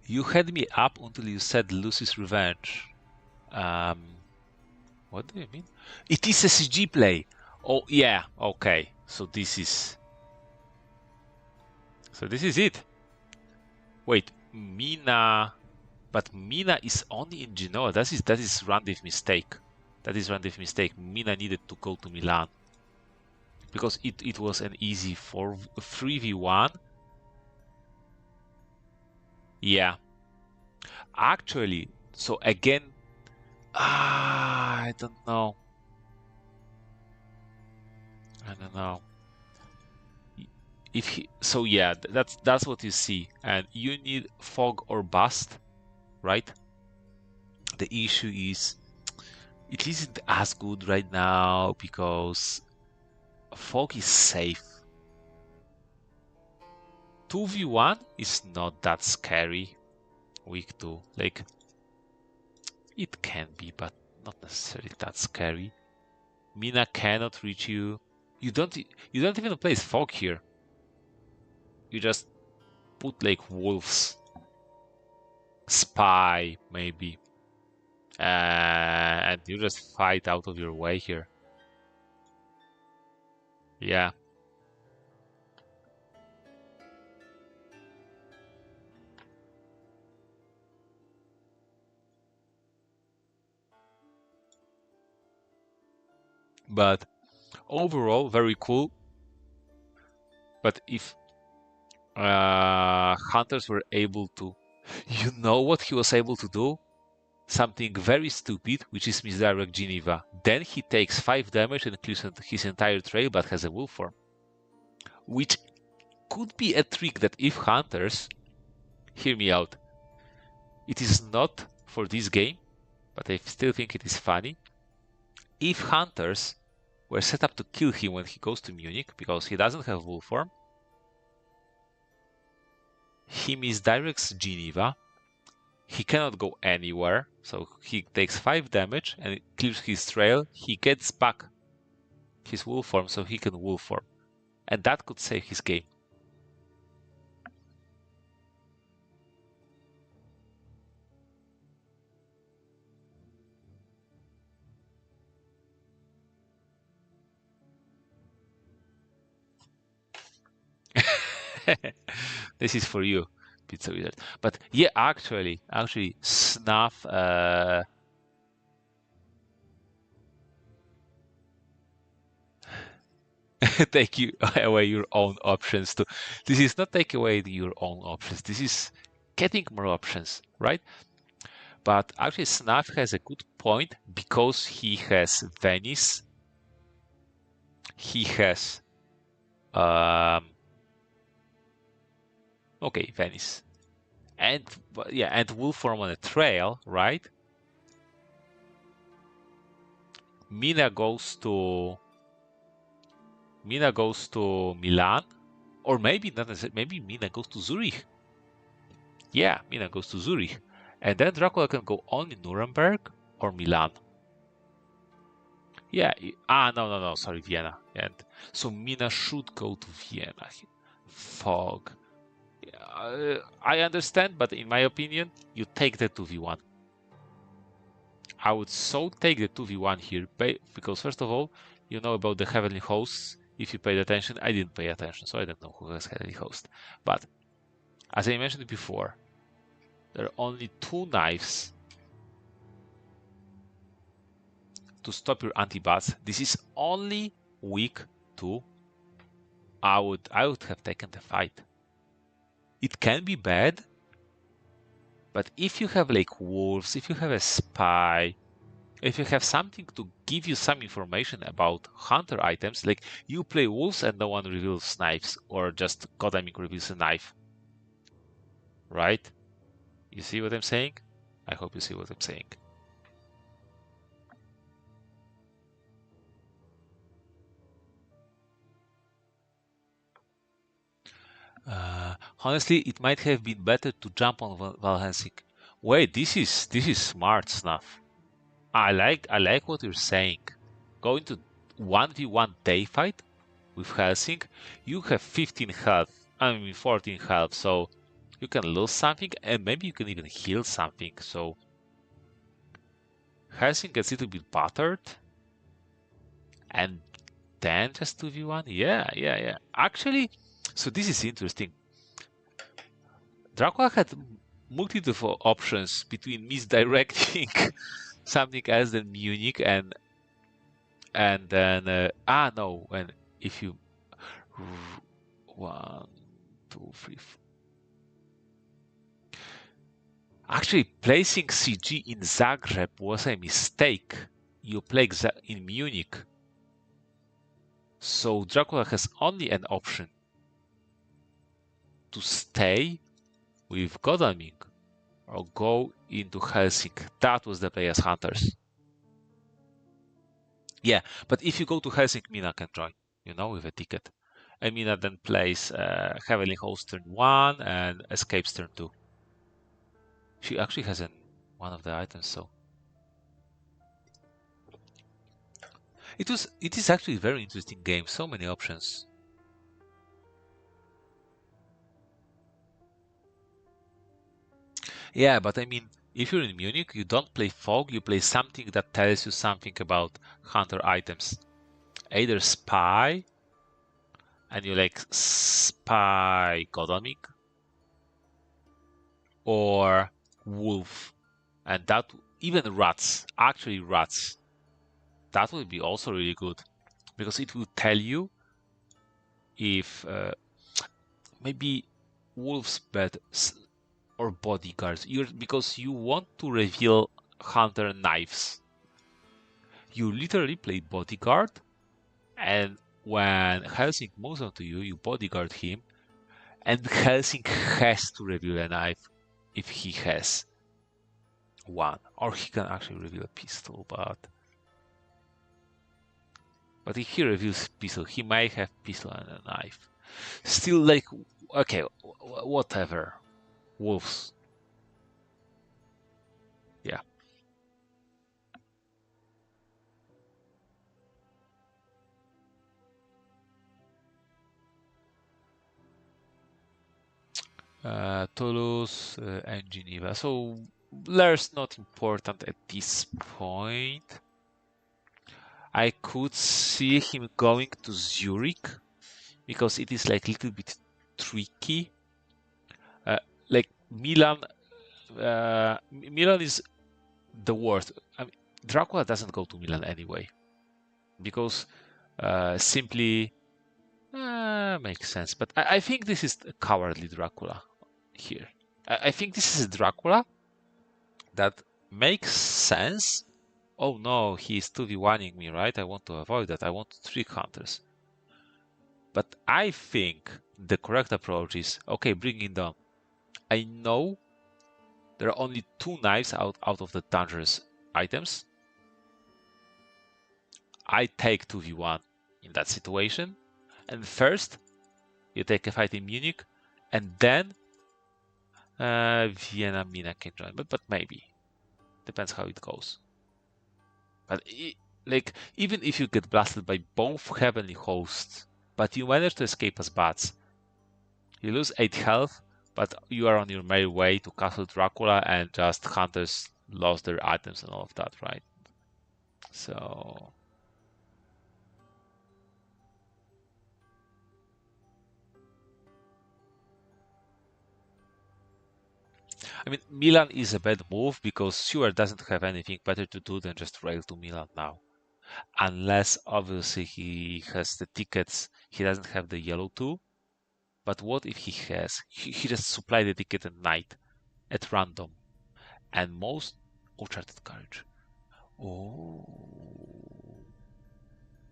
You had me up until you said Lucy's Revenge. Um, what do you mean? It is a CG play. Oh yeah, okay. So this is it. Wait, Mina, but Mina is only in Genoa. That is Randiv mistake. That is Randiv mistake. Mina needed to go to Milan because it was an easy 3v1. Yeah, actually. So again, I don't know. I don't know. If he, so yeah, that's what you see, and you need fog or bust, right? The issue is it isn't as good right now because fog is safe. 2v1 is not that scary. Week 2, like it can be, but not necessarily that scary. Mina cannot reach you. You don't even place fog here. You just put like wolves, spy maybe, and you just fight out of your way here. Yeah. But overall, very cool. But if hunters were able to, you know what he was able to do? Something very stupid, which is misdirect Geneva. Then he takes 5 damage and clears his entire trail, but has a wolf form. Which could be a trick that if hunters, hear me out, it is not for this game, but I still think it is funny. If hunters were set up to kill him when he goes to Munich, because he doesn't have wolf form, he misdirects Geneva, he cannot go anywhere, so he takes 5 damage and clears his trail, he gets back his wolf form so he can wolf form. And that could save his game. This is for you, Pizza Wizard. But yeah, actually, Snuff. Take you away your own options too. This is not take away your own options. This is getting more options, right? But actually, Snuff has a good point because he has Venice. He has okay, Venice. And yeah, and wolf form on a trail, right? Mina goes to Milan, or maybe not necessarily, maybe Mina goes to Zurich. Yeah, Mina goes to Zurich, and then Dracula can go only Nuremberg or Milan. Yeah, no, sorry, Vienna. And so Mina should go to Vienna. Fog. I understand, but in my opinion, you take the 2v1. I would so take the 2v1 here, because first of all, you know about the Heavenly Hosts. If you paid attention, I didn't pay attention, so I don't know who has Heavenly Host. But, as I mentioned before, there are only 2 knives to stop your anti-bats. This is only weak 2. I would have taken the fight. It can be bad, but if you have like wolves, if you have a spy, if you have something to give you some information about hunter items, like you play wolves and no one reveals knives, or just Godamik reveals a knife. Right? You see what I'm saying? I hope you see what I'm saying. Honestly, it might have been better to jump on Valhensing. Wait, this is smart stuff. I like what you're saying. Going to 1v1 day fight with Helsing, you have 15 health, 14 health, so you can lose something and maybe you can even heal something. So Helsing gets a little bit battered and then just 2v1. Yeah. Actually, so this is interesting. Dracula had multiple options between misdirecting something else than Munich and then no, and if you 1, 2, 3, 4. Actually, placing CG in Zagreb was a mistake. You play in Munich, so Dracula has only an option to stay with Godalming or go into Helsinki. That was the play as hunters. Yeah, but if you go to Helsinki, Mina can join, with a ticket. And Mina then plays Heavenly Host turn 1 and escapes turn 2. She actually has one of the items, so. It is actually a very interesting game, so many options. Yeah, but I mean, if you're in Munich, you don't play Fog, you play something that tells you something about hunter items. Either Spy and you like spy Godalming or wolf, and that even rats, actually rats, that would be also really good because it will tell you if maybe wolves bed or bodyguards. Because you want to reveal hunter knives. You literally play bodyguard, and when Helsing moves onto you, you bodyguard him, and Helsing has to reveal a knife if he has one, or he can actually reveal a pistol. But if he reveals pistol, he might have pistol and a knife. Still, like, okay, whatever. Wolves. Yeah. Toulouse and Geneva. So there's not important at this point. I could see him going to Zurich because it is like a little bit tricky. Like Milan, Milan is the worst. I mean, Dracula doesn't go to Milan anyway because simply makes sense. But I think this is a cowardly Dracula here. I think this is a Dracula that makes sense. Oh no, he's 2v1ing me, right? I want to avoid that. I want 3 counters. But I think the correct approach is, okay, bring it down. I know there are only 2 knives out of the dangerous items. I take 2v1 in that situation. And first, you take a fight in Munich, and then Vienna Mina can join. But maybe. Depends how it goes. But like, even if you get blasted by both heavenly hosts, but you manage to escape as bats, you lose 8 health, but you are on your merry way to Castle Dracula, and just hunters lost their items and all of that, right? So I mean, Milan is a bad move because Stewart doesn't have anything better to do than just rail to Milan now. Unless, obviously, he has the tickets. He doesn't have the yellow too. But what if he has? He just supply the ticket at night, at random. And most... Oh, Charted Courage. Oh...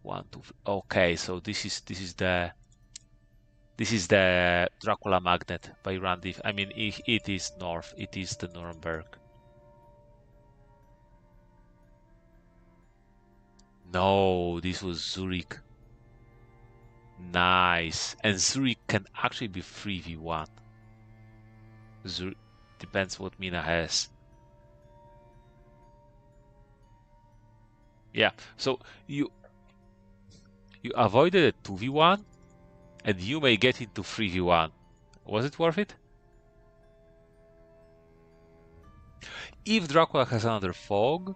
1, 2, 3. Okay, so this is the Dracula Magnet by Randiv. I mean, it is north. It is the Nuremberg. No, this was Zurich. Nice. And Zurich can actually be 3v1. Zurich depends what Mina has. Yeah, so you avoided a 2v1 and you may get into 3v1. Was it worth it? If Dracula has another fog,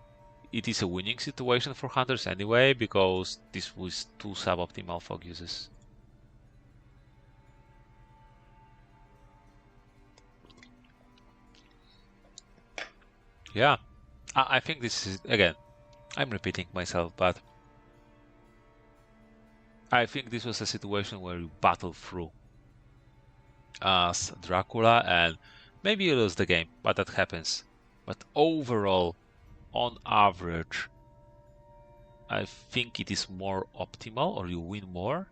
it is a winning situation for hunters anyway, because this was 2 suboptimal fog uses. Yeah, I think this is, again, I'm repeating myself, but I think this was a situation where you battle through as Dracula and maybe you lose the game, but that happens. But overall, on average, I think it is more optimal, or you win more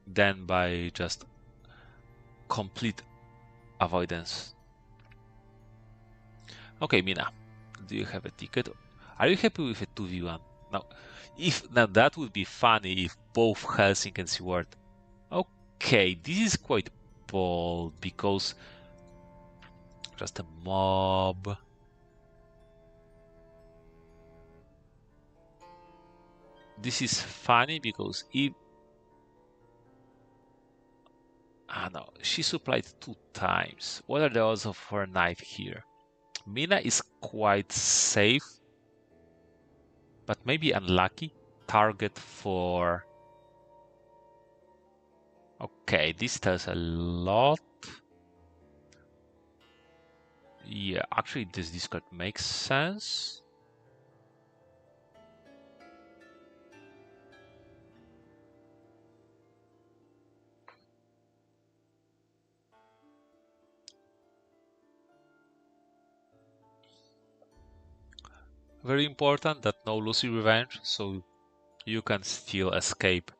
than by just complete avoidance. Okay, Mina, do you have a ticket? Are you happy with a 2v1? Now that would be funny if both Helsing and Seward. Okay, this is quite bold because just a mob. This is funny because if no, she supplied 2 times. What are the odds of her knife here? Mina is quite safe, but maybe unlucky. Target for Okay, this tells a lot. Yeah, actually, this discard makes sense. Very important that no Lucy Revenge, so you can still escape,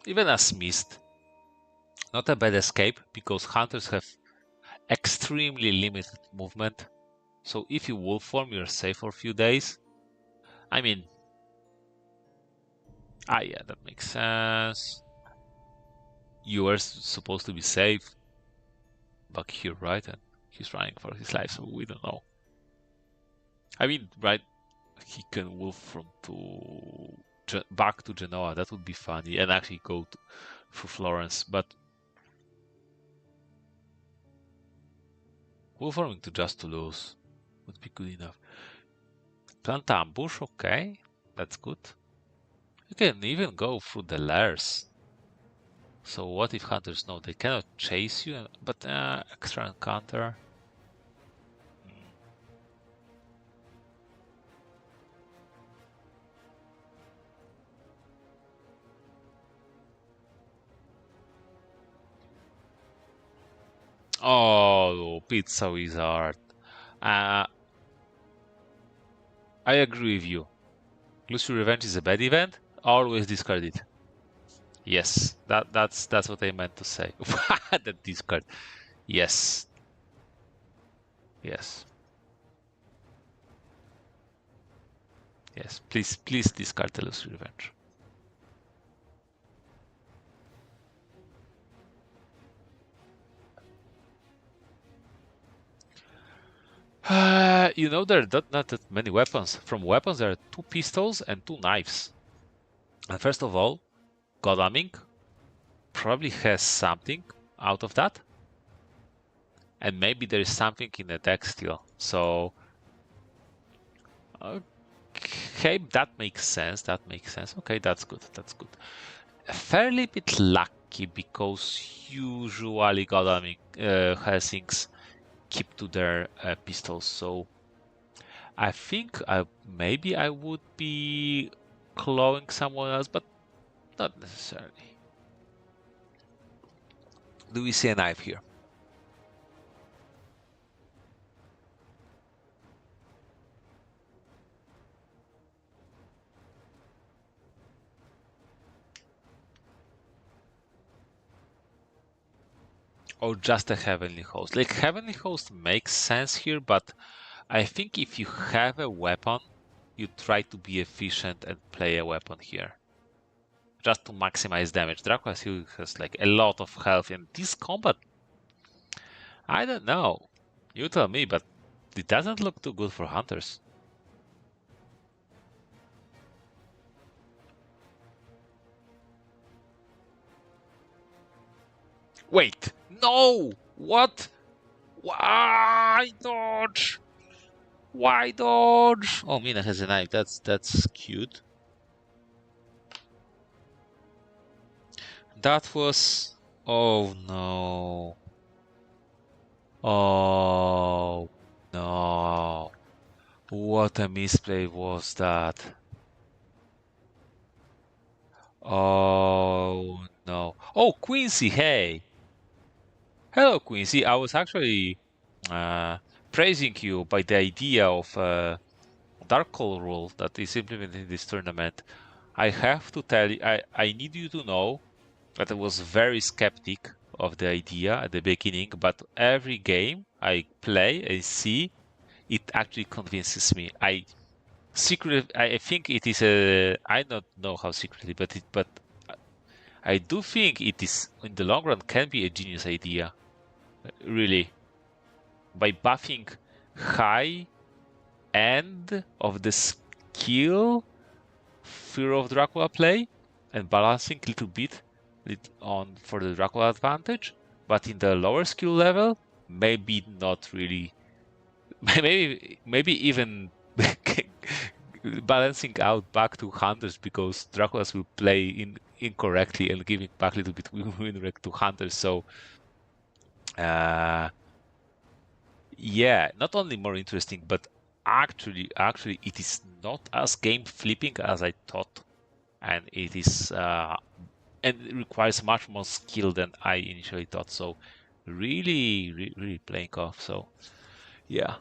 even as missed. Not a bad escape, because hunters have extremely limited movement. So if you wolf form, you're safe for a few days. I mean, yeah, that makes sense. You are supposed to be safe back here, right? And he's running for his life, so we don't know. I mean, right? He can wolf from back to Genoa. That would be funny, and actually go through Florence. But wolf farming to just Toulouse would be good enough. Plant ambush, okay, that's good. You can even go through the lairs. So what if hunters know they cannot chase you, but extra encounter? Oh, Pizza Wizard. I agree with you. Lucy Revenge is a bad event. Always discard it. Yes, that's what I meant to say. The discard. Yes. Yes. Yes. Please discard the Lucy Revenge. You know, there are not that many weapons. From weapons, there are 2 pistols and 2 knives. And first of all, Godaming probably has something out of that. And maybe there is something in the deck still. So, okay, that makes sense. That makes sense. Okay, that's good. That's good. Fairly bit lucky because usually Godaming Helsings keep to their pistols. So I think maybe I would be clawing someone else, but not necessarily. Do we see a knife here? Or just a Heavenly Host? Like, Heavenly Host makes sense here, but I think if you have a weapon, you try to be efficient and play a weapon here. Just to maximize damage. Dracula still has like a lot of health in this combat. I don't know. You tell me, but it doesn't look too good for hunters. Wait, no! What? Why dodge? Why dodge? Oh, Mina has a knife. That's cute. That was. Oh no. Oh no. What a misplay was that? Oh no. Oh, Quincy, hey. Hello, Quincy. I was actually uh, praising you by the idea of Dark Call rule that is implemented in this tournament. I have to tell you, I need you to know that I was very skeptic of the idea at the beginning, but every game I play, I see, it actually convinces me. I think it is I don't know how secretly, but I do think it is in the long run can be a genius idea, really. By buffing high end of the skill Fear of Dracula play and balancing a little bit on for the Dracula advantage, but in the lower skill level, maybe not really. Maybe even balancing out back to hunters because Draculas will play incorrectly and giving back a little bit win rate to hunters. So yeah, not only more interesting, but actually it is not as game flipping as I thought, and it is and it requires much more skill than I initially thought. So really playing off. So yeah.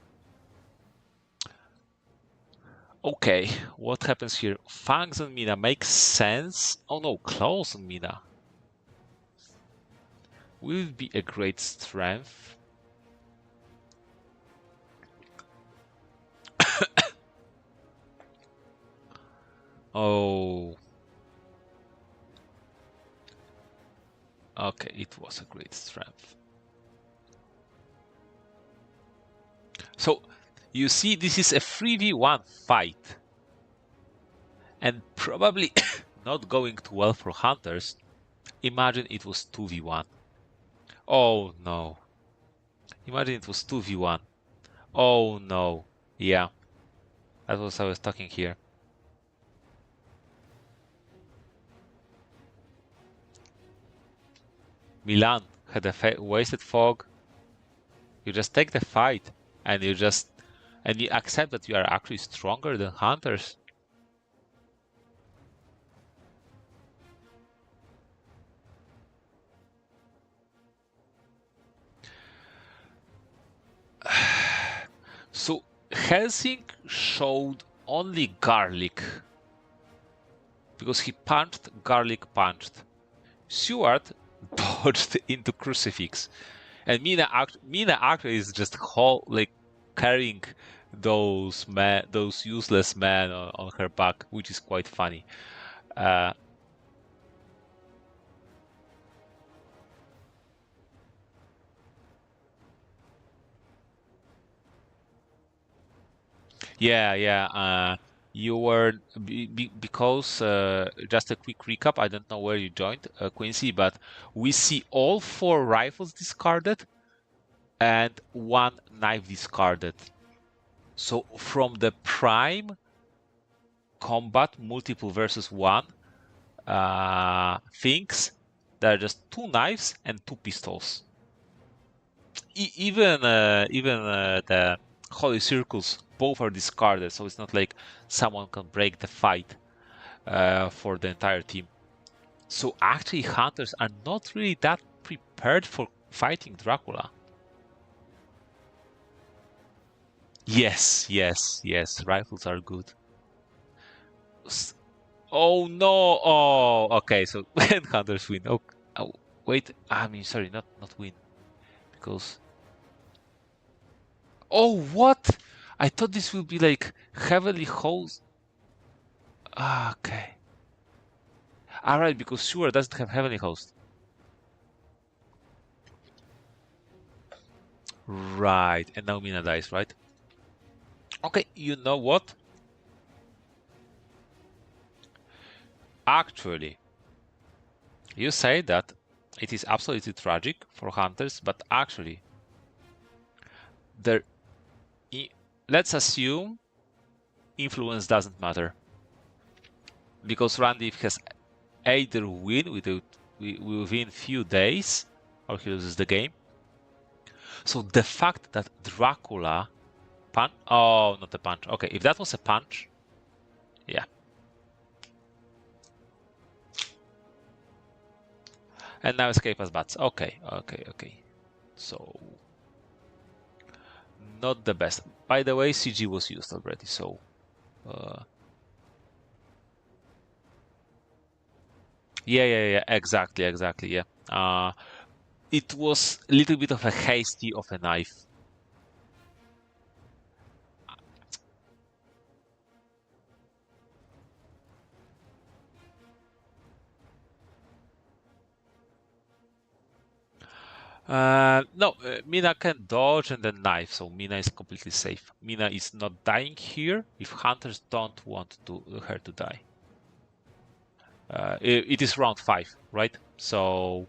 Okay, what happens here? Fangs on Mina makes sense. Oh no, Claws on Mina will be a great strength. Oh, okay, it was a great strength. So you see, this is a 3v1 fight, and probably not going too well for hunters. Imagine it was 2v1. Oh no. Imagine it was 2v1. Oh no. Yeah, that was I was talking here. Milan had a wasted fog. You just take the fight and you accept that you are actually stronger than hunters. So Helsing showed only garlic because he garlic punched. Stewart dodged into crucifix, and Mina actually is just carrying those useless men on her back, which is quite funny. Uh, yeah. You were because just a quick recap. I don't know where you joined, Quincy, but we see all 4 rifles discarded and 1 knife discarded. So from the prime combat multiple versus 1 things, there are just 2 knives and 2 pistols. Even the holy circles both are discarded, so it's not like someone can break the fight for the entire team. So actually, hunters are not really that prepared for fighting Dracula. Yes. Rifles are good. Oh no! Oh, okay. So when hunters win. Oh, wait. I mean, sorry, not win, because. Oh, what? I thought this would be like heavily hosed. Okay. Alright, because Sure doesn't have Heavenly Host. Right, and now Mina dies, right? Okay, you know what? Actually, you say that it is absolutely tragic for hunters, but actually, there. Let's assume influence doesn't matter, because Randiv has either win within few days, or he loses the game. So the fact that Dracula punch. Oh, not a punch. Okay, if that was a punch, yeah. And now escape as bats. Okay. So not the best. By the way, CG was used already, so yeah, exactly, yeah. It was a little bit of a hasty of a knife. No, Mina can dodge and then knife, so Mina is completely safe. Mina is not dying here if hunters don't want her to die. It is round 5, right? So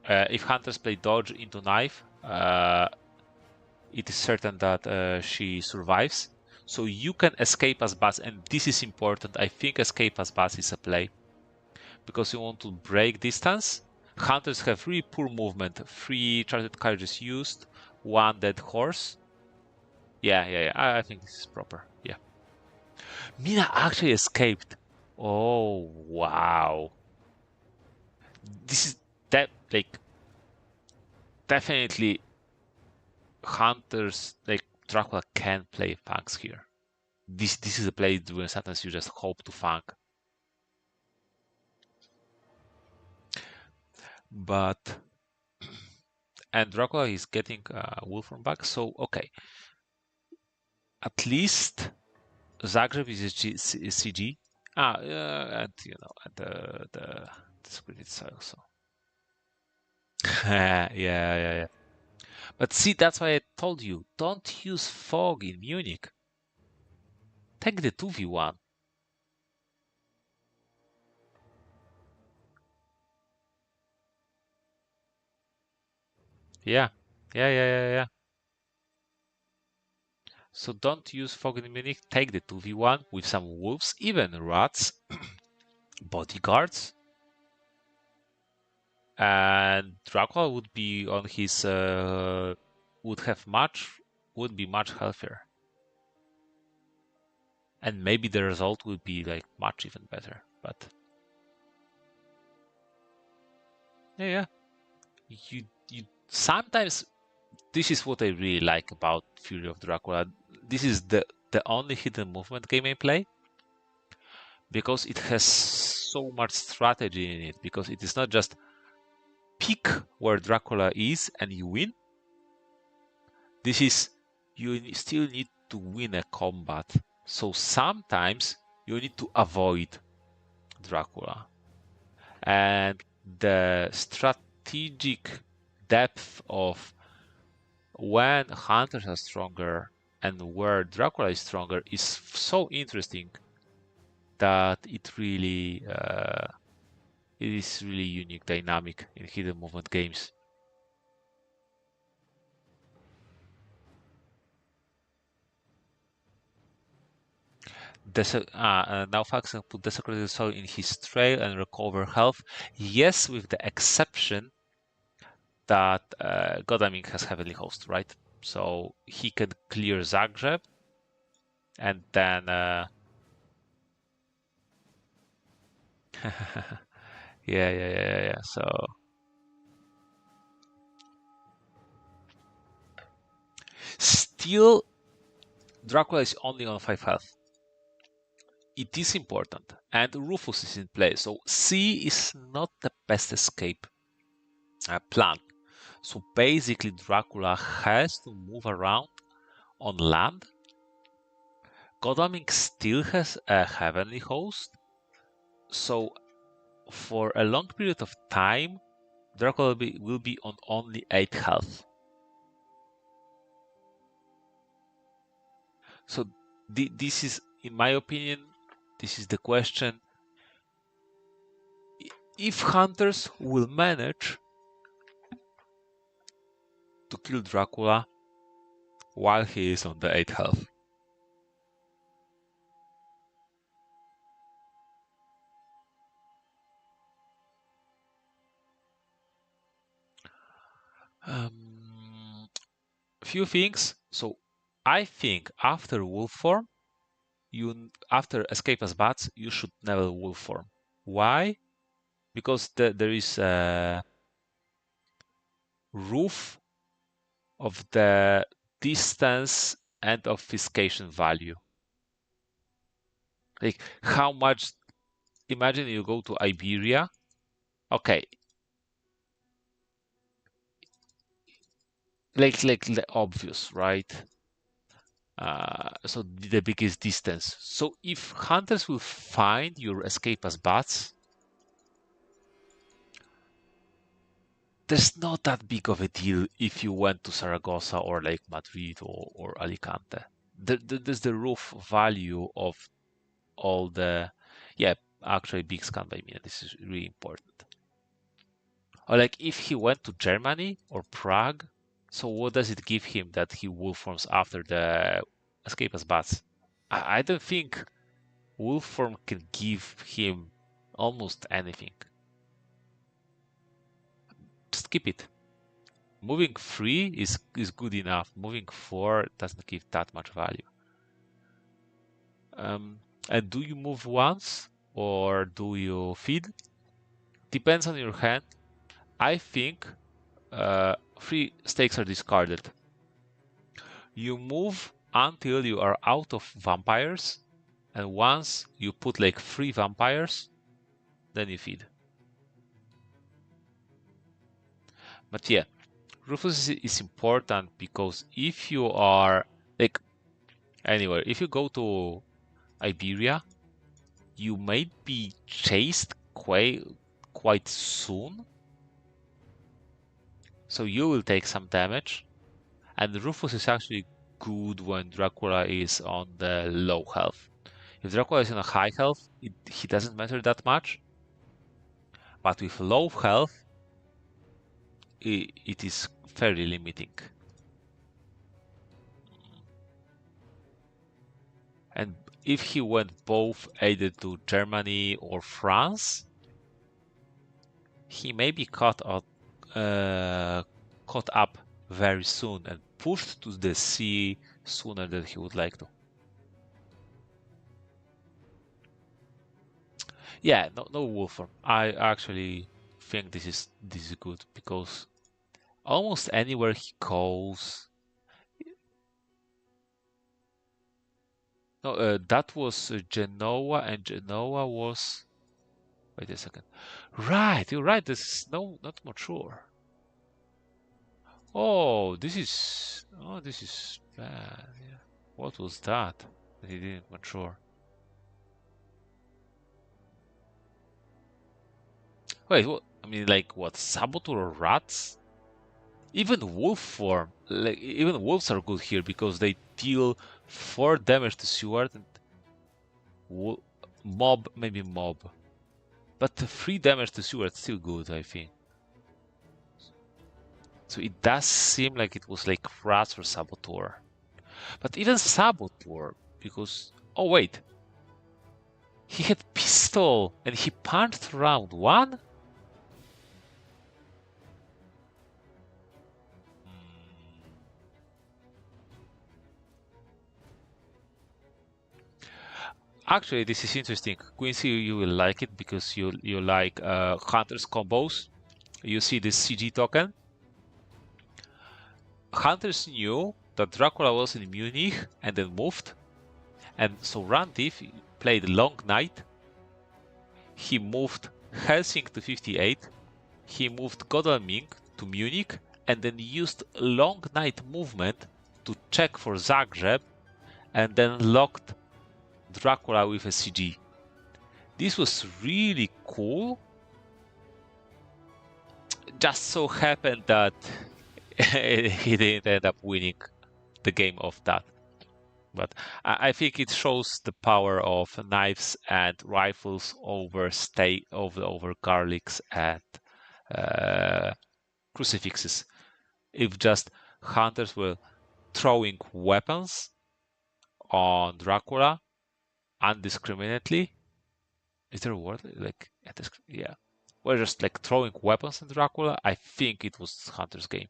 if hunters play dodge into knife, it is certain that she survives. So you can escape as bats, and this is important. I think escape as bats is a play because you want to break distance. Hunters have really poor movement. 3 charged carriages used, 1 dead horse. Yeah. I think this is proper. Yeah. Mina actually escaped. Oh wow. This is that like definitely hunters like Dracula can play Fangs here. This is a play during sometimes you just hope to fang. But and Dracula is getting Wolfram back, so okay. At least Zagreb is a CG. And you know, and the script itself. So yeah. But see, that's why I told you, don't use fog in Munich. Take the 2v1. Yeah. So don't use fog in Munich. Take the 2v1 with some wolves, even rats, bodyguards, and Dracula would be on his would be much healthier, and maybe the result would be like much even better. But yeah, you sometimes this is what I really like about Fury of Dracula. This is the only hidden movement game I play because it has so much strategy in it. Because it is not just pick where Dracula is and you win. This is you still need to win a combat. So sometimes you need to avoid Dracula. And the strategic depth of when hunters are stronger and where Dracula is stronger is so interesting that it is really unique dynamic in hidden movement games. Now Fax can put Desecrated Soul in his trail and recover health. Yes, with the exception that Godaming has Heavenly Host, right? So he can clear Zagreb and then yeah. So still Dracula is only on 5 health. It is important. And Rufus is in play. So C is not the best escape plan. So basically Dracula has to move around on land. Godalming still has a heavenly host. So for a long period of time, Dracula will be on only 8 health. So this is, in my opinion, this is the question. If hunters will manage to kill Dracula while he is on the 8 health. Few things. So I think after wolf form, after escape as bats, you should never wolf form. Why? Because there is a roof of the distance and obfuscation value. Like how much? Imagine you go to Iberia. Okay, like the obvious, right? So the biggest distance. So if hunters will find your escape as bats, there's not that big of a deal if you went to Saragossa or like Madrid or Alicante. There's the roof value of all the, yeah, actually big scan by minute. This is really important. Or like if he went to Germany or Prague, so what does it give him that he wolf forms after the escape as bats? I don't think wolf form can give him almost anything. Just keep it. Moving 3 is good enough. Moving 4 doesn't give that much value. And do you move once or do you feed? Depends on your hand. I think 3 stakes are discarded. You move until you are out of vampires, and once you put like 3 vampires, then you feed. But yeah, Rufus is important because if you are like anywhere, if you go to Iberia, you might be chased quite soon, so you will take some damage. And Rufus is actually good when Dracula is on the low health. If Dracula is on a high health, he doesn't matter that much. But with low health, it is fairly limiting. And if he went both either to Germany or France, he may be caught up very soon and pushed to the sea sooner than he would like to. Yeah, no Wolfram. I actually think this is good because almost anywhere he goes. No, that was Genoa, and Genoa was. Wait a second. Right, you're right. This is not mature. Oh, this is bad. Yeah. What was that? He didn't mature. Wait, what? I mean, like what? Saboteur or rats? Even wolf form, like even wolves are good here because they deal 4 damage to Steward and mob, maybe mob, but 3 damage to Steward still good, I think. So it does seem like it was like rats or saboteur, but even saboteur because wait, he had pistol and he punched round 1. Actually, this is interesting. Quincy, you will like it because you like Hunter's combos. You see this CG token. Hunters knew that Dracula was in Munich and then moved. And so Randiv played Long Night. He moved Helsing to 58. He moved Godalming to Munich and then used Long Night movement to check for Zagreb and then locked Dracula with a CG. This was really cool. Just so happened that he didn't end up winning the game of that. But I think it shows the power of knives and rifles over garlics and crucifixes. If just hunters were throwing weapons on Dracula indiscriminately, is there a word like yeah? We're just like throwing weapons on Dracula. I think it was Hunter's game.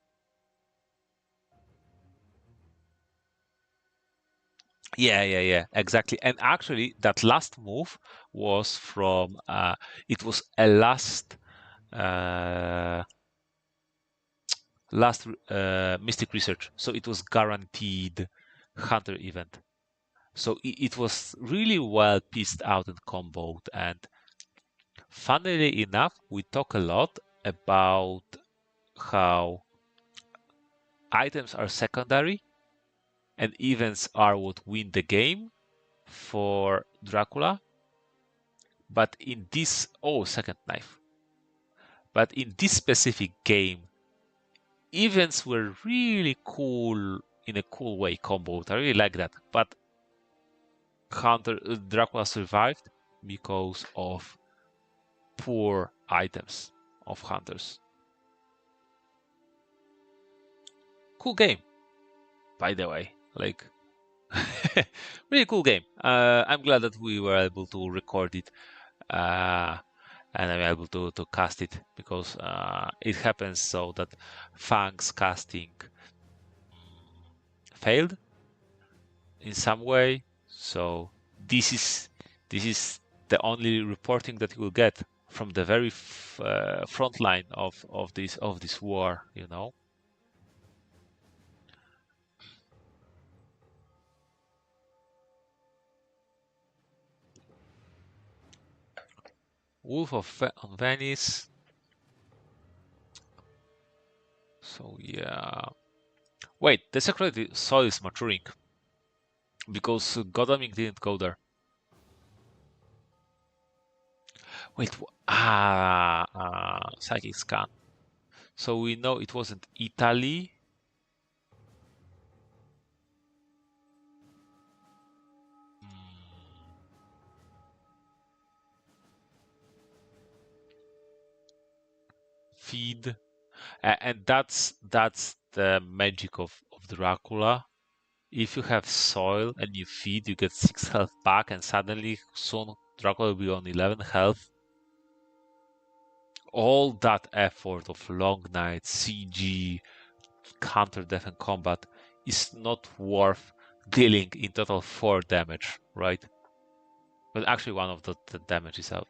Yeah, exactly. And actually, that last move was from it was a uh, last Mystic Research, so it was guaranteed Hunter event. So it was really well pieced out and comboed. And funnily enough, we talk a lot about how items are secondary and events are what win the game for Dracula. But in this, second knife. But in this specific game, events were really cool in a cool way comboed. I really like that. But Dracula survived because of poor items of hunters. Cool game, by the way. Like, really cool game. I'm glad that we were able to record it. and I'm able to cast it because it happens so that Fangs casting failed in some way. So this is the only reporting that you will get from the very front line of this war. Wolf on Venice. So yeah. Wait, the secret soil is maturing because Godalming didn't go there. Wait, psychic scan. So we know it wasn't Italy. Feed, and that's the magic of Dracula. If you have soil and you feed, you get 6 health back, and suddenly soon Dracula will be on 11 health. All that effort of long nights, CG, counter death and combat is not worth dealing in total 4 damage, right? But actually one of the damage is out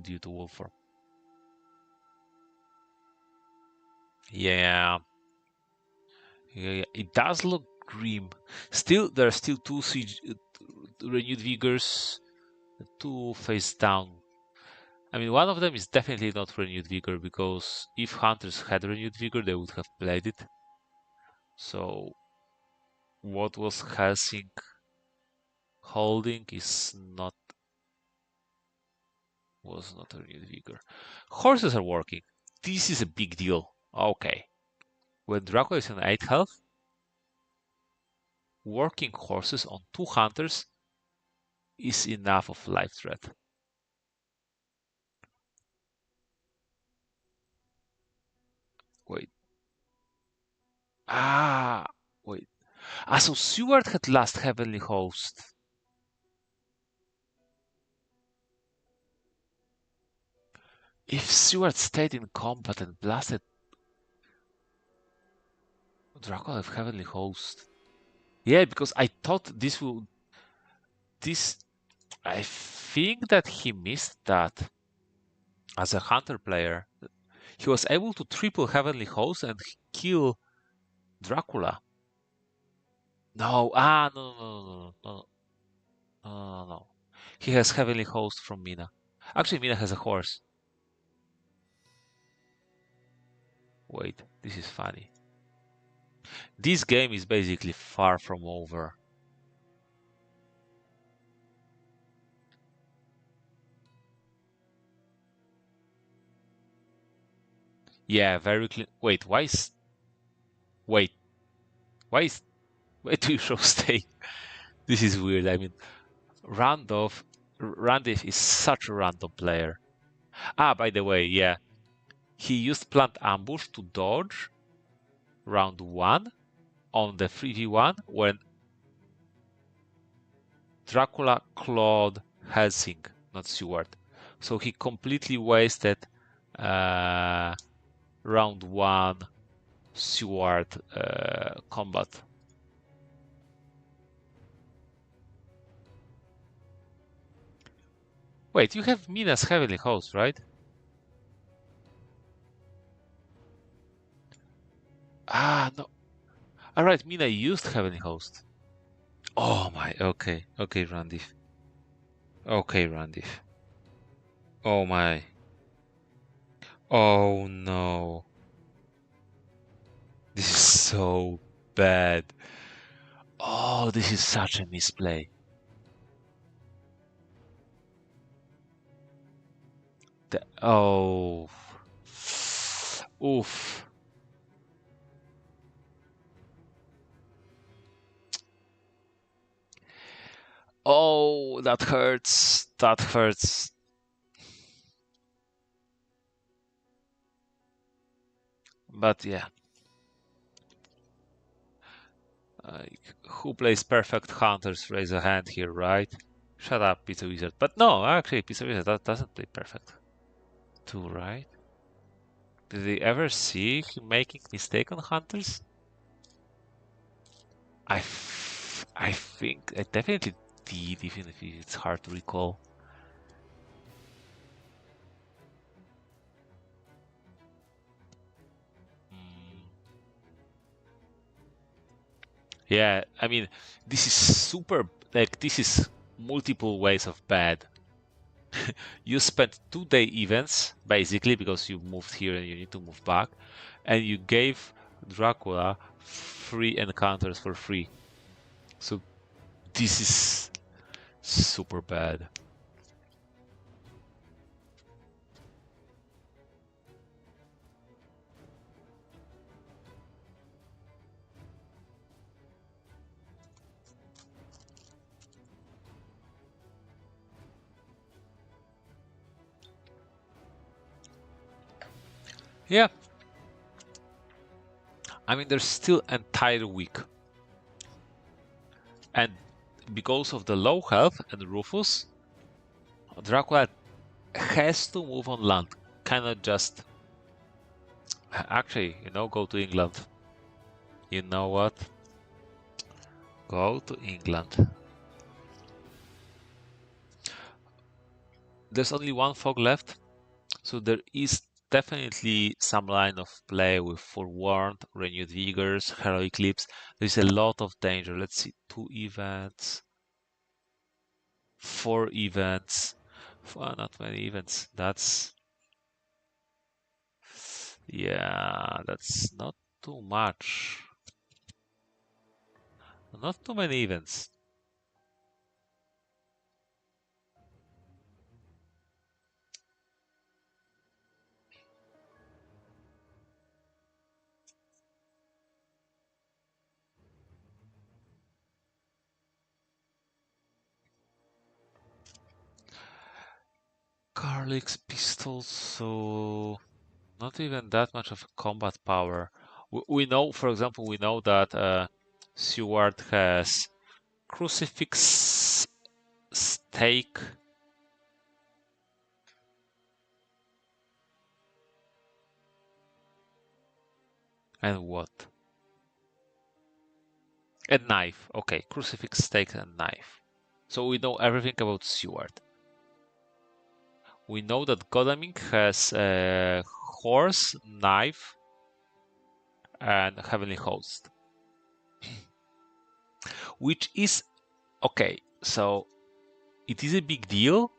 due to wolf form. Yeah. Yeah, it does look grim. Still, there are still 2 siege, renewed vigors, 2 face down. I mean, one of them is definitely not renewed vigor because if hunters had renewed vigor, they would have played it. So, what was Helsing holding was not a renewed vigor. Horses are working. This is a big deal. Okay, when Dracula is on 8 health, working horses on 2 hunters is enough of life threat. Wait. Ah, wait. So Seward had last Heavenly Host. If Seward stayed in combat and blasted Dracula of Heavenly Host. Yeah, because I thought this will. This. I think that he missed that as a hunter player. He was able to triple Heavenly Host and kill Dracula. No, no. He has Heavenly Host from Mina. Actually, Mina has a horse. Wait, this is funny. This game is basically far from over. Yeah, very clean. Wait, why is. Wait, why is. Why do you show stay? This is weird. I mean, Randiv is such a random player. By the way, yeah, he used plant ambush to dodge round 1 on the 3v1 when Dracula clawed Helsing, not Seward. So he completely wasted round 1 Seward combat. Wait, you have Mina's Heavenly Host, right? No. Alright, Mina used Heavenly Host. Oh my, okay, Randiv. Okay, Randiv. Oh my. Oh no. This is so bad. Oh, this is such a misplay. Oh. Oof. Oh, that hurts. That hurts. But yeah. Who plays perfect hunters? Raise a hand here, right? Shut up, Pizza Wizard. But no, actually, Pizza Wizard that doesn't play perfect. 2, right? Did they ever see him making mistake on hunters? I think I definitely did, even if it's hard to recall. Mm. Yeah, I mean, this is super, like, this is multiple ways of bad. You spent 2-day events, basically, because you moved here and you need to move back, and you gave Dracula free encounters for free. So this is super bad. Yeah, I mean, there's still entire week. And because of the low health and Rufus, Dracula has to move on land. Cannot just actually, go to England. You know what? Go to England. There's only one fog left, so there is definitely some line of play with Forewarned, Renewed Vigors, Heroic Eclipse. There's a lot of danger. Let's see, 2 events, 4 events. Well, not many events. Yeah, that's not too much. Not too many events. Garlic's pistols, so not even that much of a combat power. We know, for example, we know that Seward has crucifix, stake, and what? And knife. Okay, crucifix, stake, and knife. So we know everything about Seward. We know that Godalming has a horse, knife, and heavenly host, which is okay. So it is a big deal.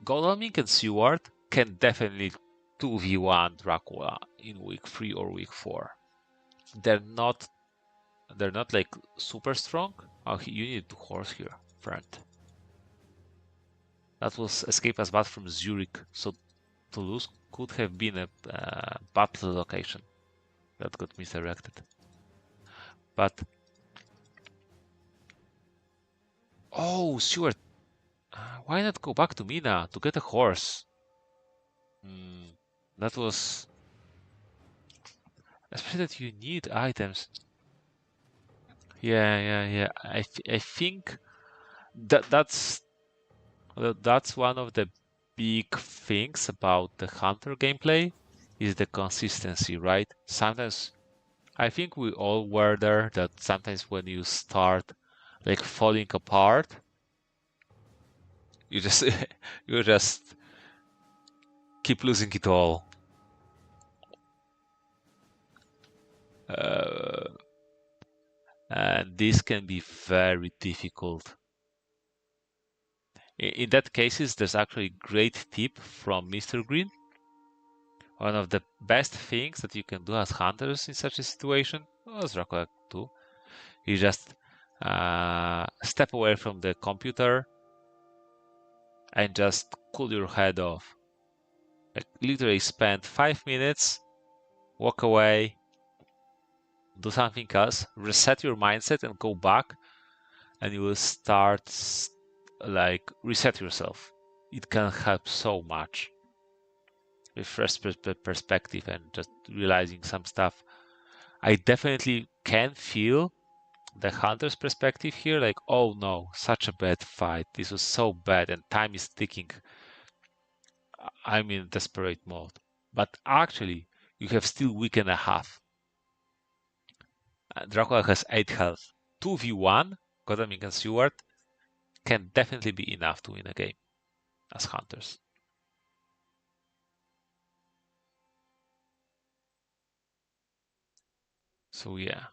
Godalming and Seward can definitely 2v1 Dracula in week 3 or week 4. They're not like super strong. Oh, you need to horse here, friend. That was escape as bad from Zurich, so Toulouse could have been a battle location that got misdirected. But oh, Stuart, why not go back to Mina to get a horse? Hmm, that was especially that you need items. Yeah. I think that's one of the big things about the Hunter gameplay is the consistency, right? Sometimes I think we all were there that sometimes when you start like falling apart, you just you just keep losing it all. Uh, and this can be very difficult. In that cases, there's actually a great tip from Mr. Green. One of the best things that you can do as hunters in such a situation, as Dracula too, is just step away from the computer and just cool your head off. Like literally spend 5 minutes, walk away, do something else, reset your mindset, and go back, and you will start like reset yourself. It can help so much with fresh perspective and just realizing some stuff. I definitely can feel the hunter's perspective here, like, oh no, such a bad fight. This was so bad, and time is ticking. I'm in desperate mode. But actually, you have still week and a half. Dracula has 8 health. 2v1, Gotham against Stewart, can definitely be enough to win a game as hunters. So yeah.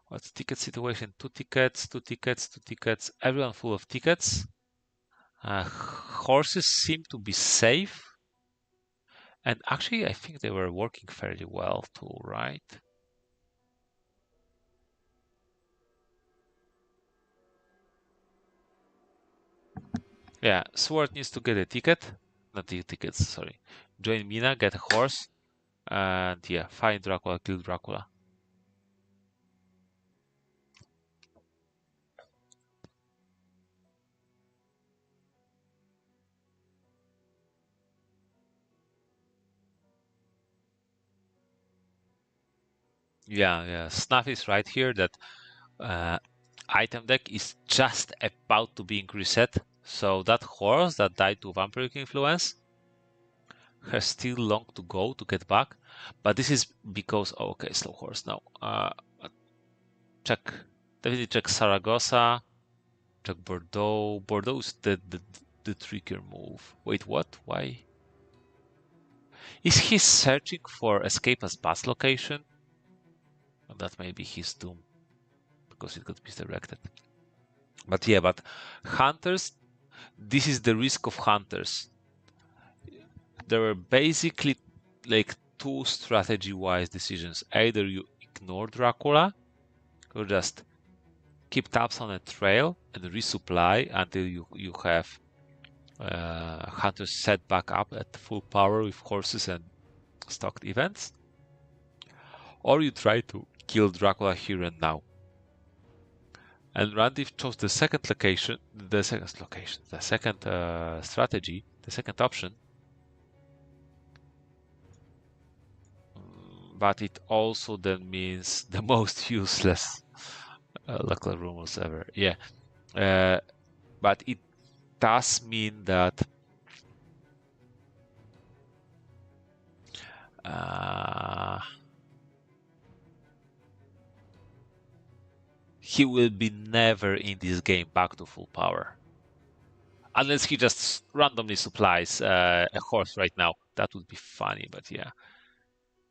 What's ticket situation? 2 tickets, 2 tickets, 2 tickets. Everyone full of tickets. Horses seem to be safe. And actually, I think they were working fairly well too, right? Yeah, Sword needs to get a ticket. Not the tickets, sorry. Join Mina, get a horse. And yeah, find Dracula, kill Dracula. Yeah. Snuff is right here that item deck is just about to be reset. So that horse that died to vampiric influence has still long to go to get back. But this is because okay, slow horse now. Check definitely check Saragossa, check Bordeaux. Bordeaux is the trickier move. Wait, what? Why? Is he searching for escape as bus location? And that may be his doom because it got misdirected. But yeah, but hunters, this is the risk of hunters. There were basically like two strategy-wise decisions. Either you ignore Dracula or just keep tabs on a trail and resupply until you have hunters set back up at full power with horses and stocked events, or you try to kill Dracula here and now. And Randiv chose the second strategy, the second option. But it also then means the most useless local rumors ever. Yeah, but it does mean that he will be never in this game back to full power. Unless he just randomly supplies a horse right now. That would be funny, but yeah.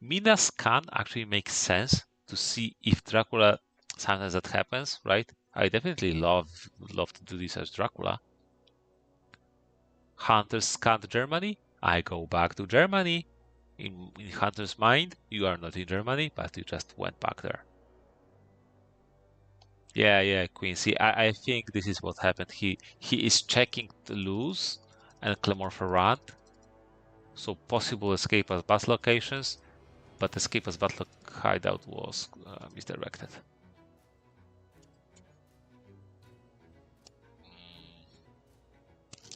Mina's scan actually makes sense to see if Dracula, sometimes that happens, right? I definitely love to do this as Dracula. Hunters scanned Germany, I go back to Germany. In Hunter's mind, you are not in Germany, but you just went back there. Yeah, Quincy. I think this is what happened. He is checking Toulouse and Clermont-Ferrand, so possible escape as bus locations, but escape as battle hideout was misdirected.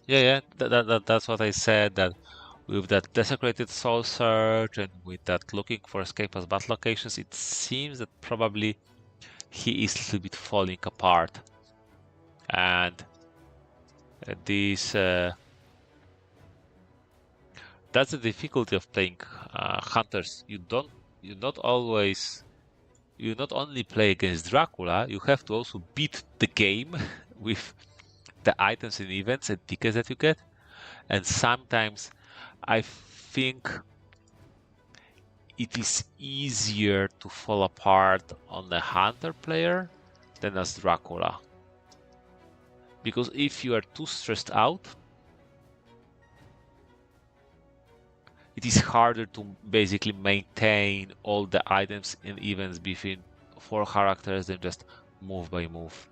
Yeah, that's what I said. That with that desecrated soul search and with that looking for escape as battle locations, it seems that probably he is a little bit falling apart, and this that's the difficulty of playing hunters. You not always you not only play against Dracula, you have to also beat the game with the items and events and tickets that you get. And sometimes I think it is easier to fall apart on the hunter player than as Dracula. Because if you are too stressed out, it is harder to basically maintain all the items and events between four characters than just move by move.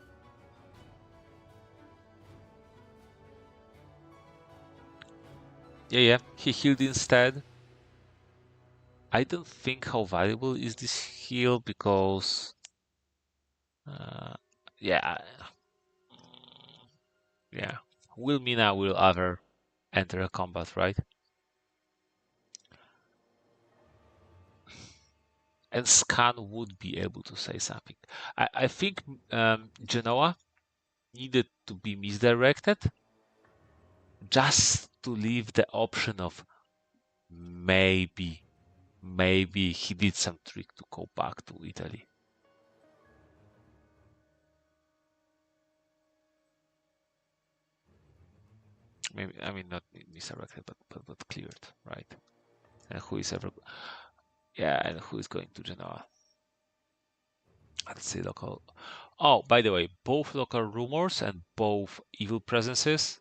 Yeah, he healed instead. I don't think how valuable is this heal because, uh, yeah, yeah. Will Mina will ever enter a combat, right? And Scan would be able to say something. I think Genoa needed to be misdirected just to leave the option of maybe he did some trick to go back to Italy. Maybe, I mean, not misdirected, but cleared, right? And who is ever, yeah, and who is going to Genoa? Let's see, local. Oh, by the way, both local rumors and both evil presences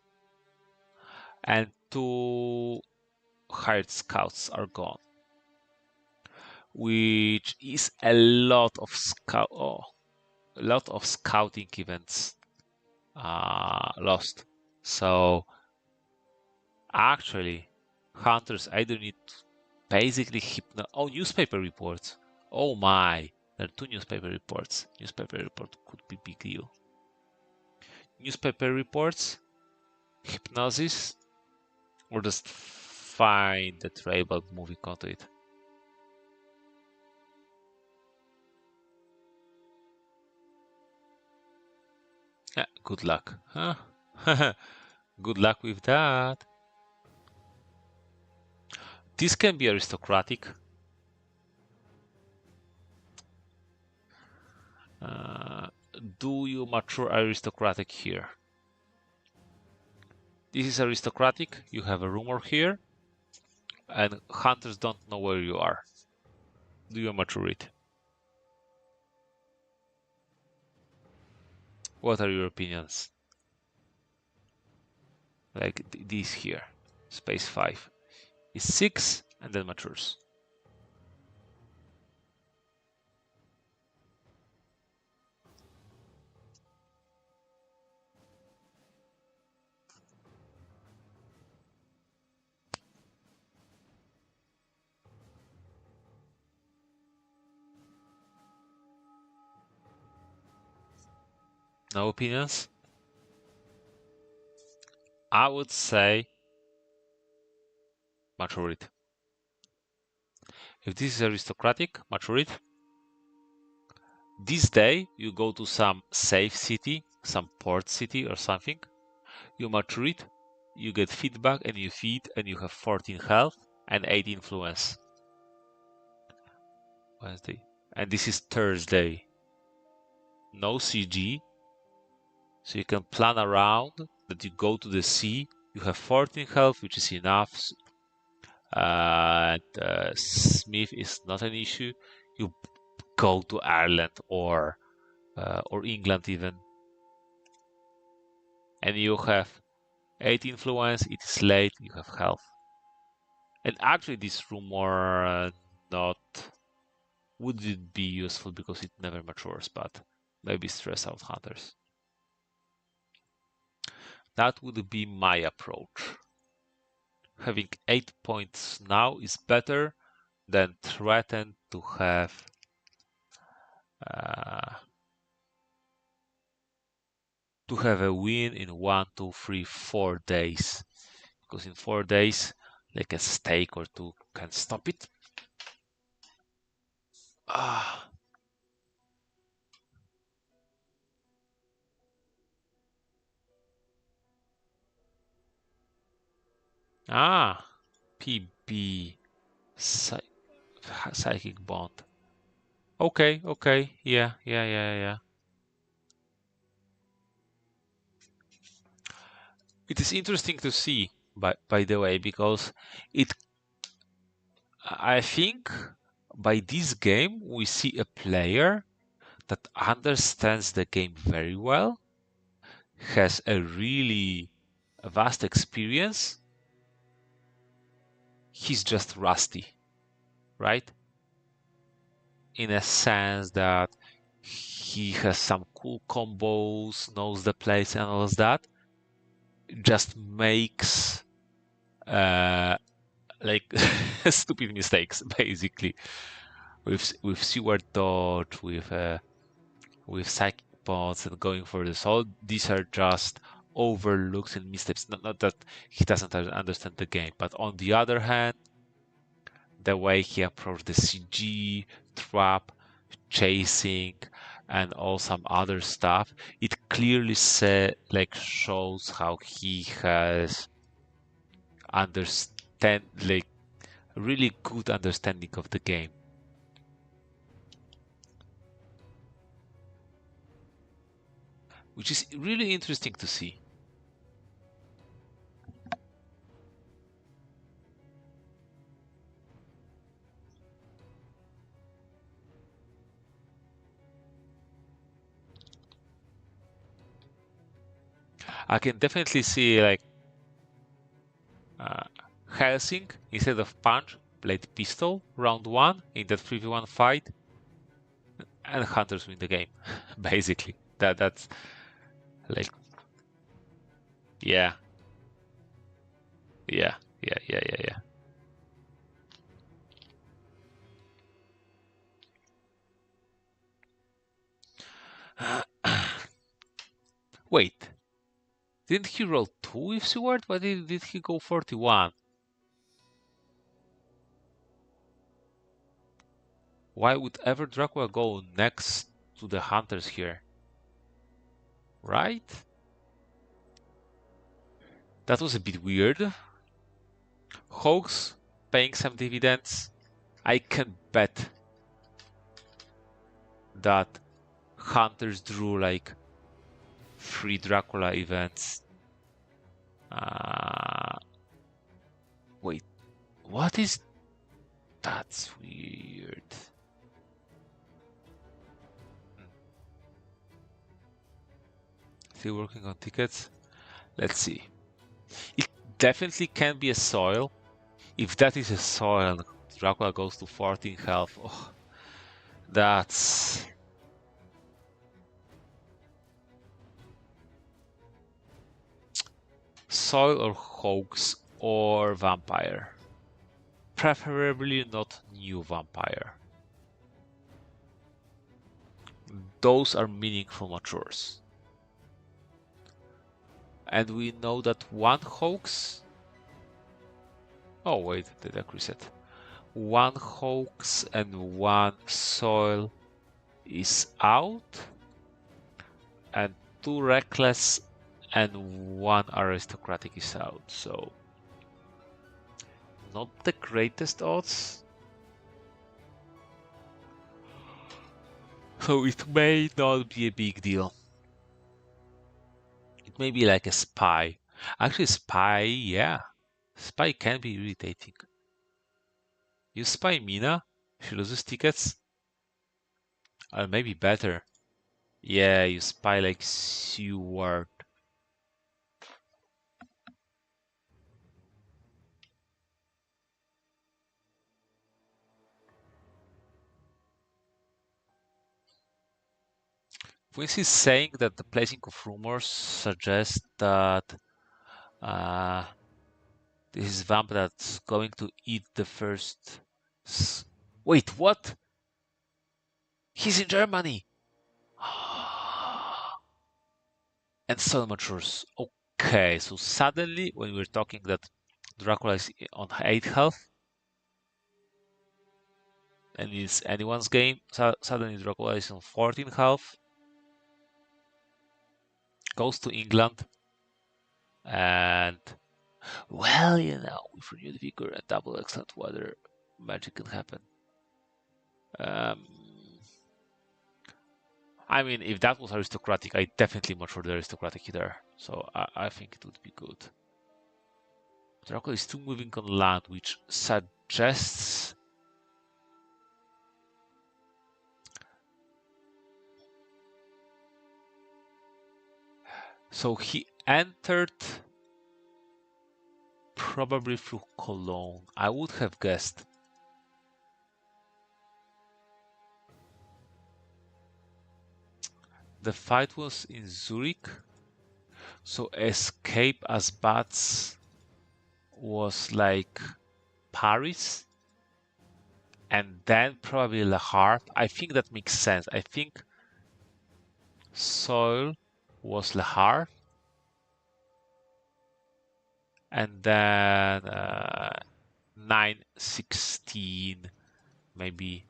and 2 hired scouts are gone, which is a lot of scouting events lost. So actually, hunters either need basically newspaper reports. Oh my, there are 2 newspaper reports. Newspaper report could be big deal. Newspaper reports, hypnosis, or just find the tribal moving onto it. Yeah, good luck. Huh? Good luck with that. This can be aristocratic. Do you mature aristocratic here? This is aristocratic. You have a rumor here, and hunters don't know where you are. Do you mature it? What are your opinions? Like this here, space 5 is 6 and then matures. No opinions? I would say mature it. If this is aristocratic, mature it. This day you go to some safe city, some port city or something. You mature it, you get feedback and you feed and you have 14 health and 8 influence. Wednesday. And this is Thursday. No CG. So you can plan around that you go to the sea. You have 14 health, which is enough. And Smith is not an issue. You go to Ireland or England even. And you have 8 influence. It is late. You have health. And actually, this rumor not would it be useful because it never matures, but maybe stress out hunters. That would be my approach. Having 8 points now is better than threaten to have a win in 1, 2, 3, 4 days. Because in 4 days, like a stake or 2 can stop it. Ah. PB psychic bond. Okay, yeah. It is interesting to see, by the way, because I think by this game we see a player that understands the game very well, has a really vast experience. He's just rusty, right? In a sense that he has some cool combos, knows the plays and all of that. Just makes like stupid mistakes basically with Seward dodge, with psychic pods and going for this. All these are just overlooks and missteps. Not that he doesn't understand the game, but on the other hand, the way he approached the CG trap, chasing, and all some other stuff, it clearly shows how he has understand, like really good understanding of the game. Which is really interesting to see. I can definitely see like Helsing, instead of punch, played pistol round 1 in that 3v1 fight, and Hunters win the game. Basically, that's like yeah, yeah, yeah, yeah, yeah, yeah. Wait, didn't he roll 2 with Seward? Why did he go 41? Why would ever Dracula go next to the Hunters here? Right? That was a bit weird. Hoax paying some dividends. I can bet that Hunters drew like 3 Dracula events. Wait, what is... That's weird. Still working on tickets? Let's see. It definitely can be a soil. If that is a soil and Dracula goes to 14 health, oh, that's... Soil or hoax or vampire. Preferably not new vampire. Those are meaningful matures. And we know that one hoax... Oh wait, the deck reset. One hoax and one soil is out. And 2 reckless and 1 aristocratic is out. So not the greatest odds. So it may not be a big deal. It may be like a spy. Actually, spy, yeah. Spy can be irritating. You spy Mina, she loses tickets. Or maybe better. Yeah, you spy like Seward. Quincy is saying that the placing of rumors suggests that this is vamp that's going to eat the first. Wait, what? He's in Germany! And soil matures. Okay, so suddenly, when we're talking that Dracula is on 8 health, and it's anyone's game, suddenly Dracula is on 14 health, goes to England, and well, you know, with renewed vigor and double excellent weather, magic can happen. I mean, if that was aristocratic, I definitely mature the aristocratic there. So I think it would be good. Dracula is still moving on land, which suggests... So he entered probably through Cologne. I would have guessed. The fight was in Zurich. So escape as bats was like Paris. And then probably Le Havre. I think that makes sense. I think Soil was Le Havre. And then 916 maybe.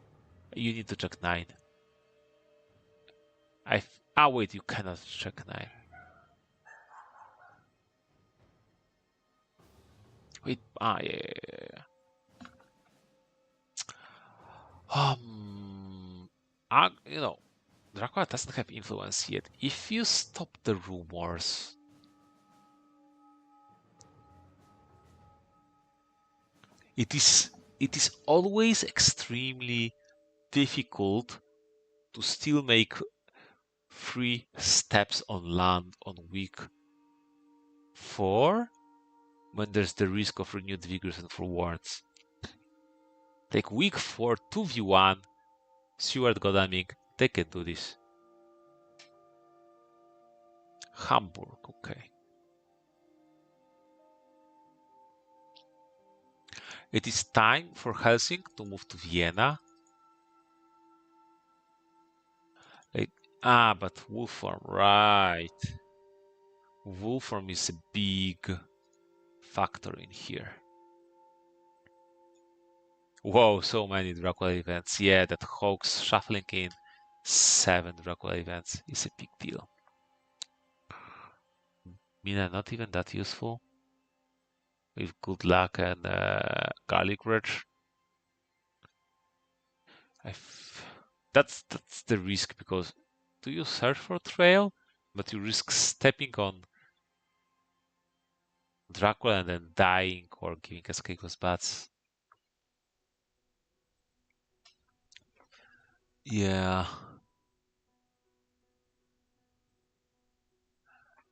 You need to check 9. Wait, you cannot check 9. Wait, yeah. You know, Dracula doesn't have influence yet. If you stop the rumors, it is always extremely difficult to still make 3 steps on land on week 4 when there's the risk of renewed vigors and forwards. Like week 4, 2v1, Stewart Godalming, they can do this. Hamburg, okay. It is time for Helsing to move to Vienna. Like, but Wolfram, right. Wolfram is a big factor in here. Whoa, so many Dracula events. Yeah, that Hawks shuffling in 7 Dracula events is a big deal. Mina not even that useful. With good luck and garlic rich. That's the risk, because do you search for trail, but you risk stepping on Dracula and then dying or giving escapeless bats. Yeah.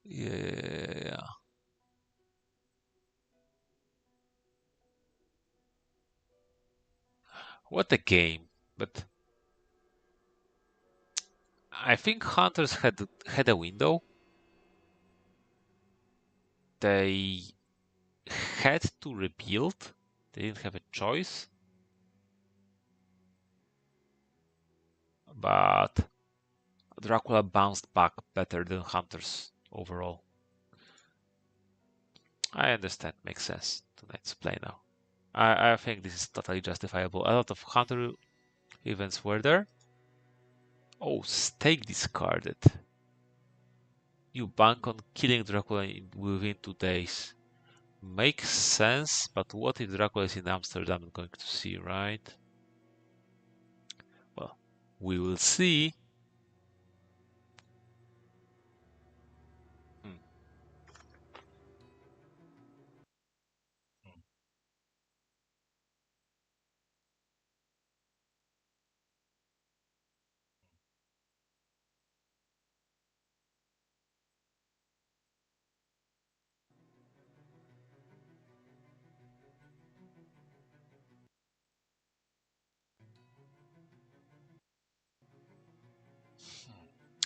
Yeah. What a game. But I think Hunters had a window. They had to rebuild. They didn't have a choice. But Dracula bounced back better than Hunters overall. I understand. Makes sense. Tonight's play now. I think this is totally justifiable. A lot of Hunter events were there. Oh, stake discarded. You bank on killing Dracula within 2 days. Makes sense, but what if Dracula is in Amsterdam and going to see, right? Well, we will see. Hmm.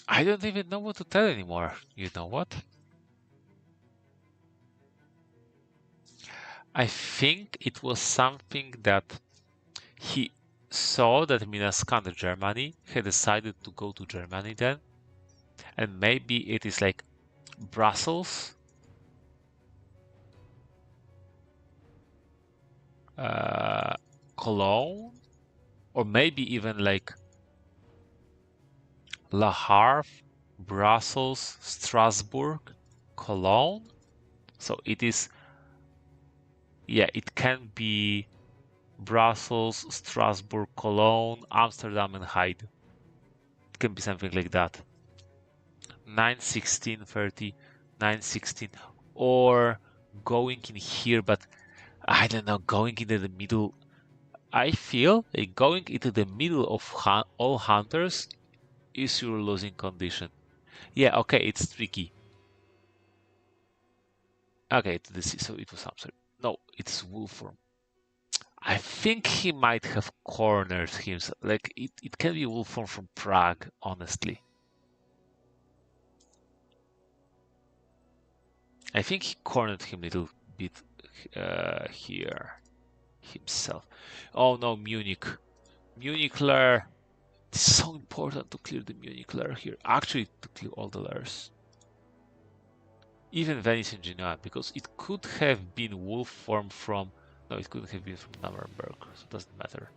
I don't even know what to tell anymore. You know what? I think it was something that he saw that Mina scanned Germany. He decided to go to Germany then. And maybe it is like Brussels, Cologne, or maybe even like La Havre, Brussels, Strasbourg, Cologne. So it is, yeah, it can be Brussels, Strasbourg, Cologne, Amsterdam, and Hyde. It can be something like that. 916, 30, 916, or going in here, but I don't know, going into the middle. I feel like going into the middle of all hunters is your losing condition. Yeah, okay, it's tricky. Okay, so it was Amsterdam. No, it's Wolfram. I think he might have cornered himself. Like it can be Wolfram from Prague, honestly. I think he cornered him a little bit here himself. Oh no, Munich. Munich lair. It's so important to clear the Munich lair here. Actually, to clear all the lairs. Even Venice and Genoa, because it could have been Wolfram from... No, it couldn't have been from Nuremberg, so it doesn't matter.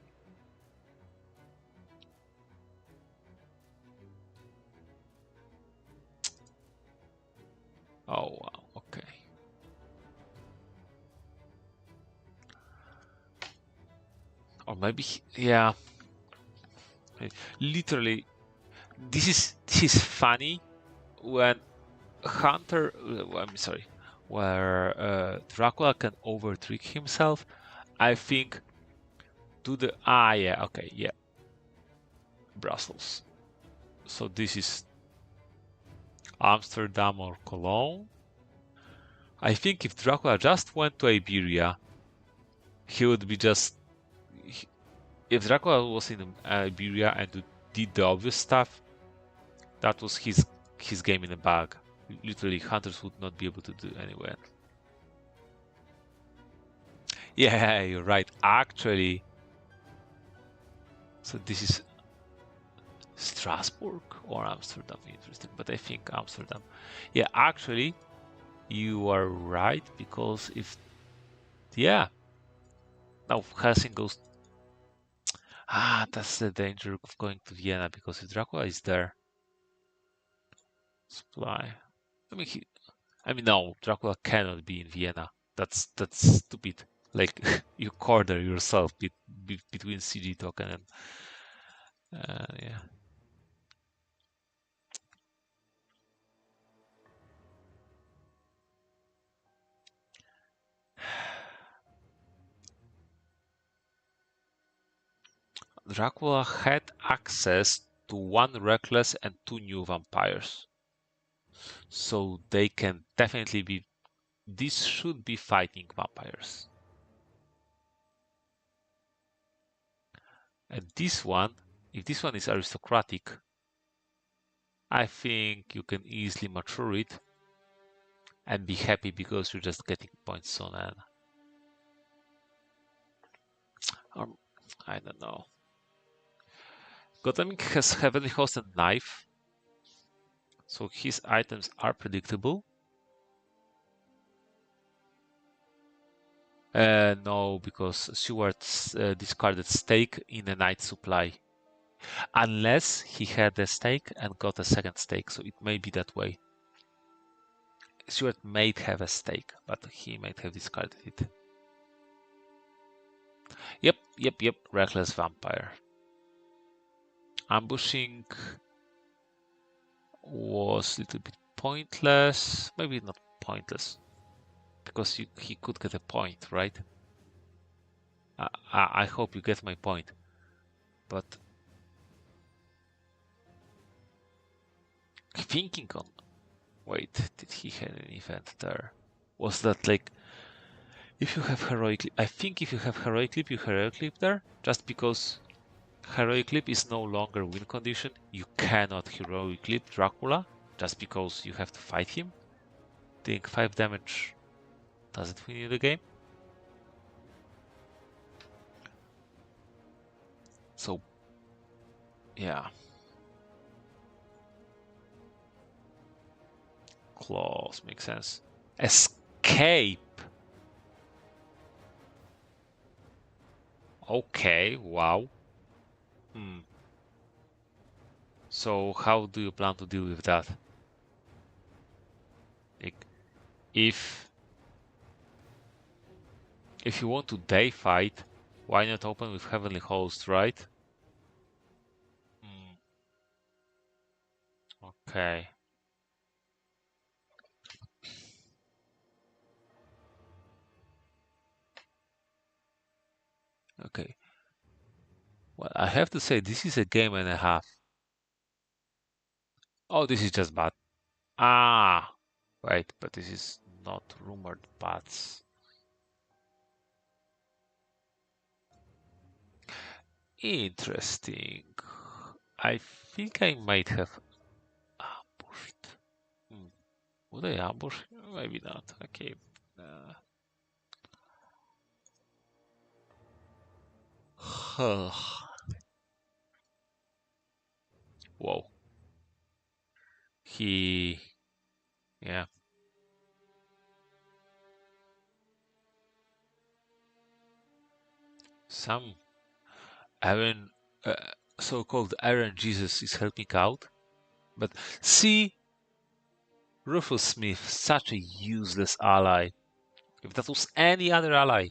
Oh, wow, okay. Or maybe, yeah. Literally, this is funny when Hunter, I'm sorry, where Dracula can overtrick himself. I think to the yeah, okay, yeah, Brussels. So this is Amsterdam or Cologne. I think if Dracula just went to Iberia, he would be just. If Dracula was in Iberia and did the obvious stuff, that was his game in a bag. Literally, hunters would not be able to do anywhere. Yeah, you're right. Actually, so this is Strasbourg or Amsterdam. Interesting, but I think Amsterdam. Yeah, actually, you are right because if yeah, now Helsing goes. That's the danger of going to Vienna because if Dracula is there, supply. I mean, no, Dracula cannot be in Vienna. That's stupid. Like you corner yourself between CG token and yeah. Dracula had access to one reckless and two new vampires, so they can definitely be. This should be fighting vampires. And this one, if this one is aristocratic, I think you can easily mature it and be happy because you're just getting points on an. I don't know. Gothamic has Heavenly Host and Knife, so his items are predictable. No, because Stewart discarded stake in a night supply. Unless he had a stake and got a second stake, so it may be that way. Stewart might have a stake, but he might have discarded it. Yep. Reckless Vampire. Ambushing was a little bit pointless. Maybe not pointless, because he could get a point, right? I hope you get my point. But thinking on, wait, did he have an event there? Was that like, if you have heroic leap, I think if you have heroic leap, you heroic leap there, just because heroic leap is no longer win condition. You cannot heroic leap Dracula just because you have to fight him. Think 5 damage doesn't win you the game. So, yeah. Claws makes sense. Escape. Okay, wow. So how do you plan to deal with that? Like, if you want to day fight, why not open with Heavenly Host, right? Okay. Okay. Well, I have to say, this is a game and a half. Oh, this is just bad. Wait, but this is not rumored bats. Interesting. I think I might have ambushed. Would I ambush? Maybe not. Okay. Whoa. Yeah. Some Aaron, so-called Aaron Jesus is helping out. But see, Rufus Smith, such a useless ally. If that was any other ally,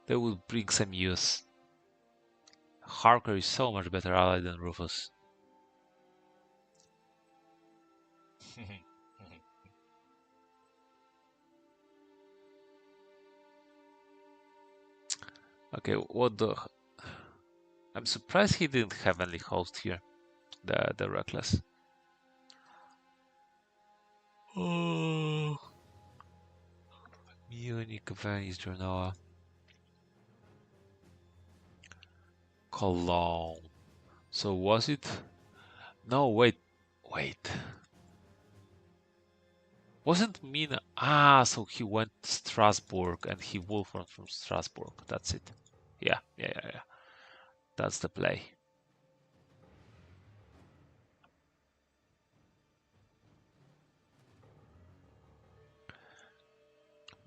They would bring some use. Harker is so much better ally than Rufus. Okay, what the... I'm surprised he didn't Heavenly Host here, the Reckless. Oh. Munich, Venice, Genoa. Cologne. So was it? No, wait. Wasn't Mina? Ah, so he went to Strasbourg and he Wolfram from Strasbourg. That's it. Yeah. That's the play.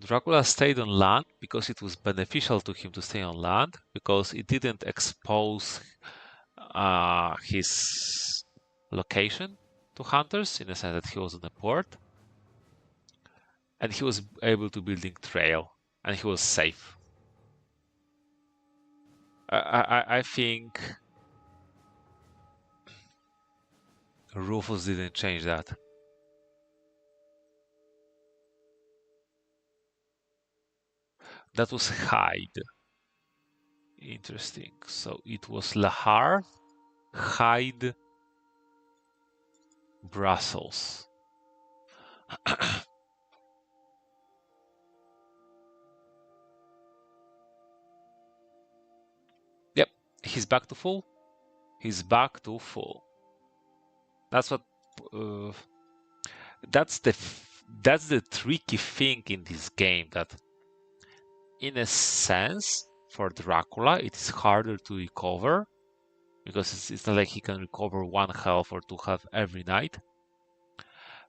Dracula stayed on land because it was beneficial to him to stay on land, because it didn't expose his location to hunters, in the sense that he was on the port, and he was able to building trail, and he was safe. I think Rufus didn't change that. That was hide. Interesting. So it was Lahar, Hyde, Brussels. Yep, he's back to full. He's back to full. That's what. That's the tricky thing in this game. That, in a sense, for Dracula, it is harder to recover, because it's not like he can recover 1 health or 2 health every night.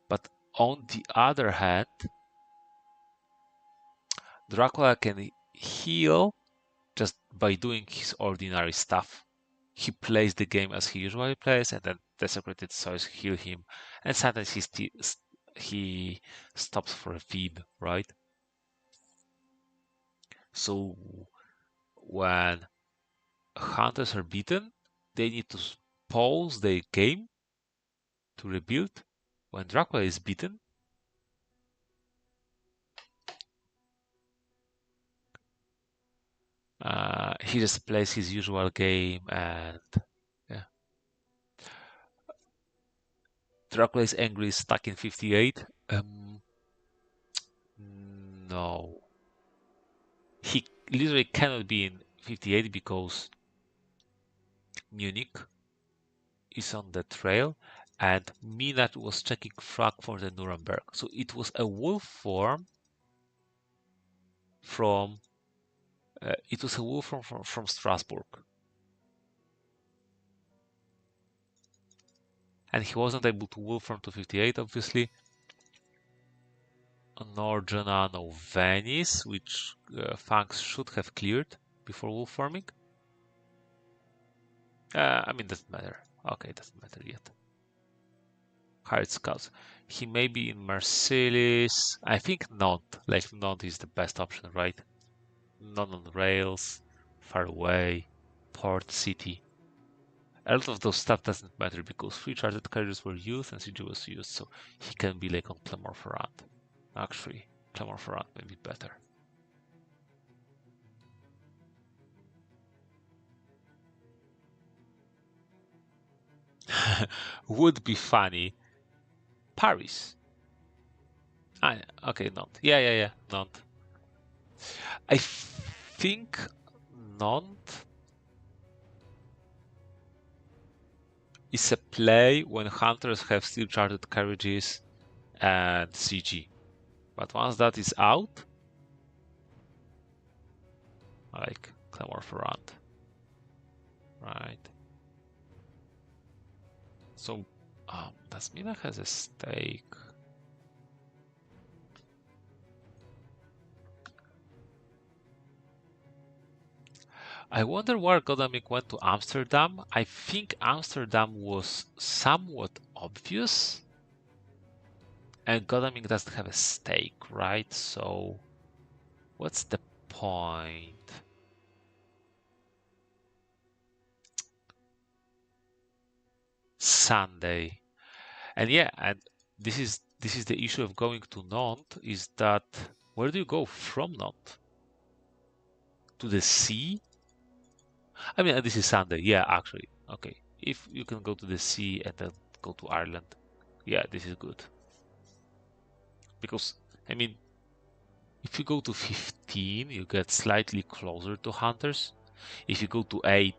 But on the other hand, Dracula can heal just by doing his ordinary stuff. He plays the game as he usually plays, and then Desecrated Souls heal him, and sometimes he stops for a feed, right? So when hunters are beaten, they need to pause the game to rebuild. When Dracula is beaten, he just plays his usual game, and yeah. Dracula is angry, stuck in 58. No. He literally cannot be in 58 because Munich is on the trail, and Minat was checking Frankfurt and Nuremberg. So it was a wolf form from from Strasbourg, and he wasn't able to wolf from to 58, obviously. Nor Genoa, no Venice, which Fangs should have cleared before wolf forming. I mean, doesn't matter. Okay, doesn't matter yet. Hired scouts. He may be in Marseilles. I think Nantes. Like, Nantes is the best option, right? Not on rails, far away, port city. A lot of those stuff doesn't matter because 3 charted carriages were used and CG was used, so he can be like on Clermont-Ferrand. Actually, Clermont-Ferrand may be better. Would be funny. Paris. Okay, Nantes. Yeah, Nantes. I think Nantes is a play when hunters have steel charted carriages and CG. But once that is out, like Clermont-Ferrand, right? So, does Mina has a stake? I wonder where Godamic went to Amsterdam. I think Amsterdam was somewhat obvious, and Godamic doesn't have a stake, right? So, what's the point? Sunday. And yeah, and this is the issue of going to Nantes, is that where do you go from Nantes? To the sea? I mean, this is Sunday. Yeah, actually. Okay. If you can go to the sea and then go to Ireland. Yeah, this is good. Because, I mean, if you go to 15, you get slightly closer to hunters. If you go to 8,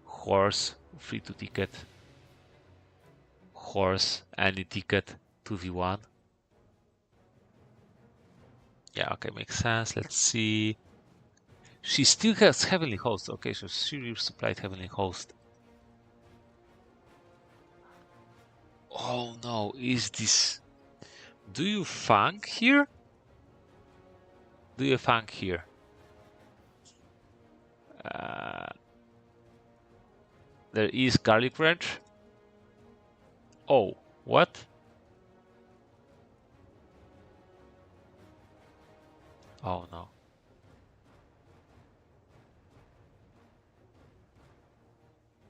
horse, free to ticket. Horse, any ticket, 2v1. Yeah, okay, makes sense. Let's see. She still has Heavenly Host. Okay, so she supplied Heavenly Host. Oh no, is this... Do you fang here? Do you fang here? There is garlic ranch. Oh, what? Oh no.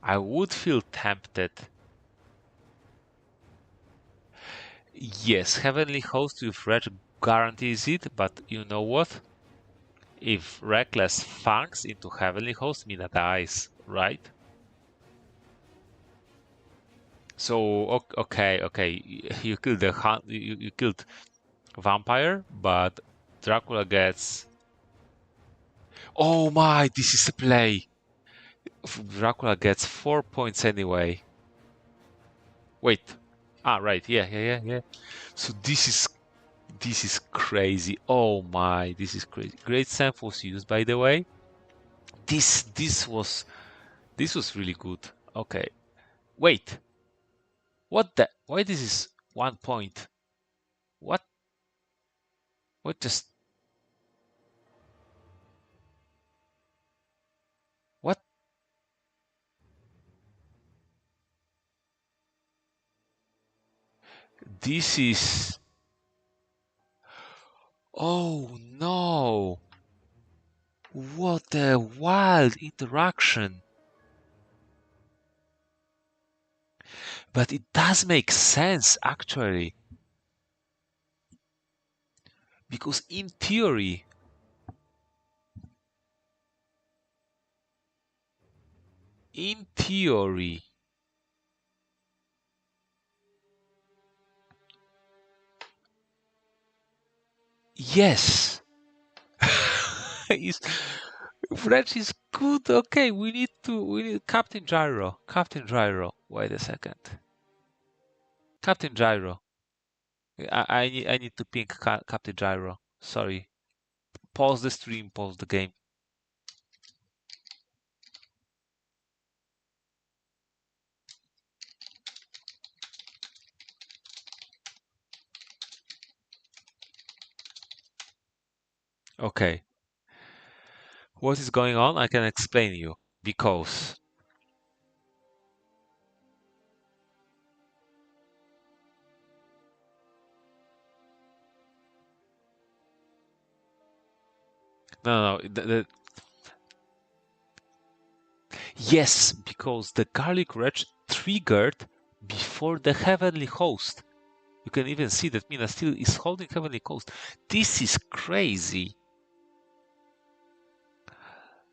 I would feel tempted. Yes, Heavenly Host with Reg guarantees it, but you know what? If Reckless fangs into Heavenly Host, Mina dies, right? So okay, you killed the you killed Vampire, but Dracula gets... Oh my, this is a play. Dracula gets 4 points anyway. Wait. Ah, right. Yeah. So this is crazy. Oh my, this is crazy. Great Senf was used, by the way. This was really good. Okay. Wait. What the? Why this is 1 point? What? What just? What? This is... Oh no! What a wild interaction! But it does make sense, actually. Because in theory, yes. French is good. Okay, we need Captain Gyro. Captain Gyro. Wait a second. Captain Gyro. I need to ping Captain Gyro. Sorry. Pause the stream, pause the game. Okay. What is going on? I can explain you. Because... No. Yes, because the Garlic Wretch triggered before the Heavenly Host. You can even see that Mina still is holding Heavenly Host. This is crazy.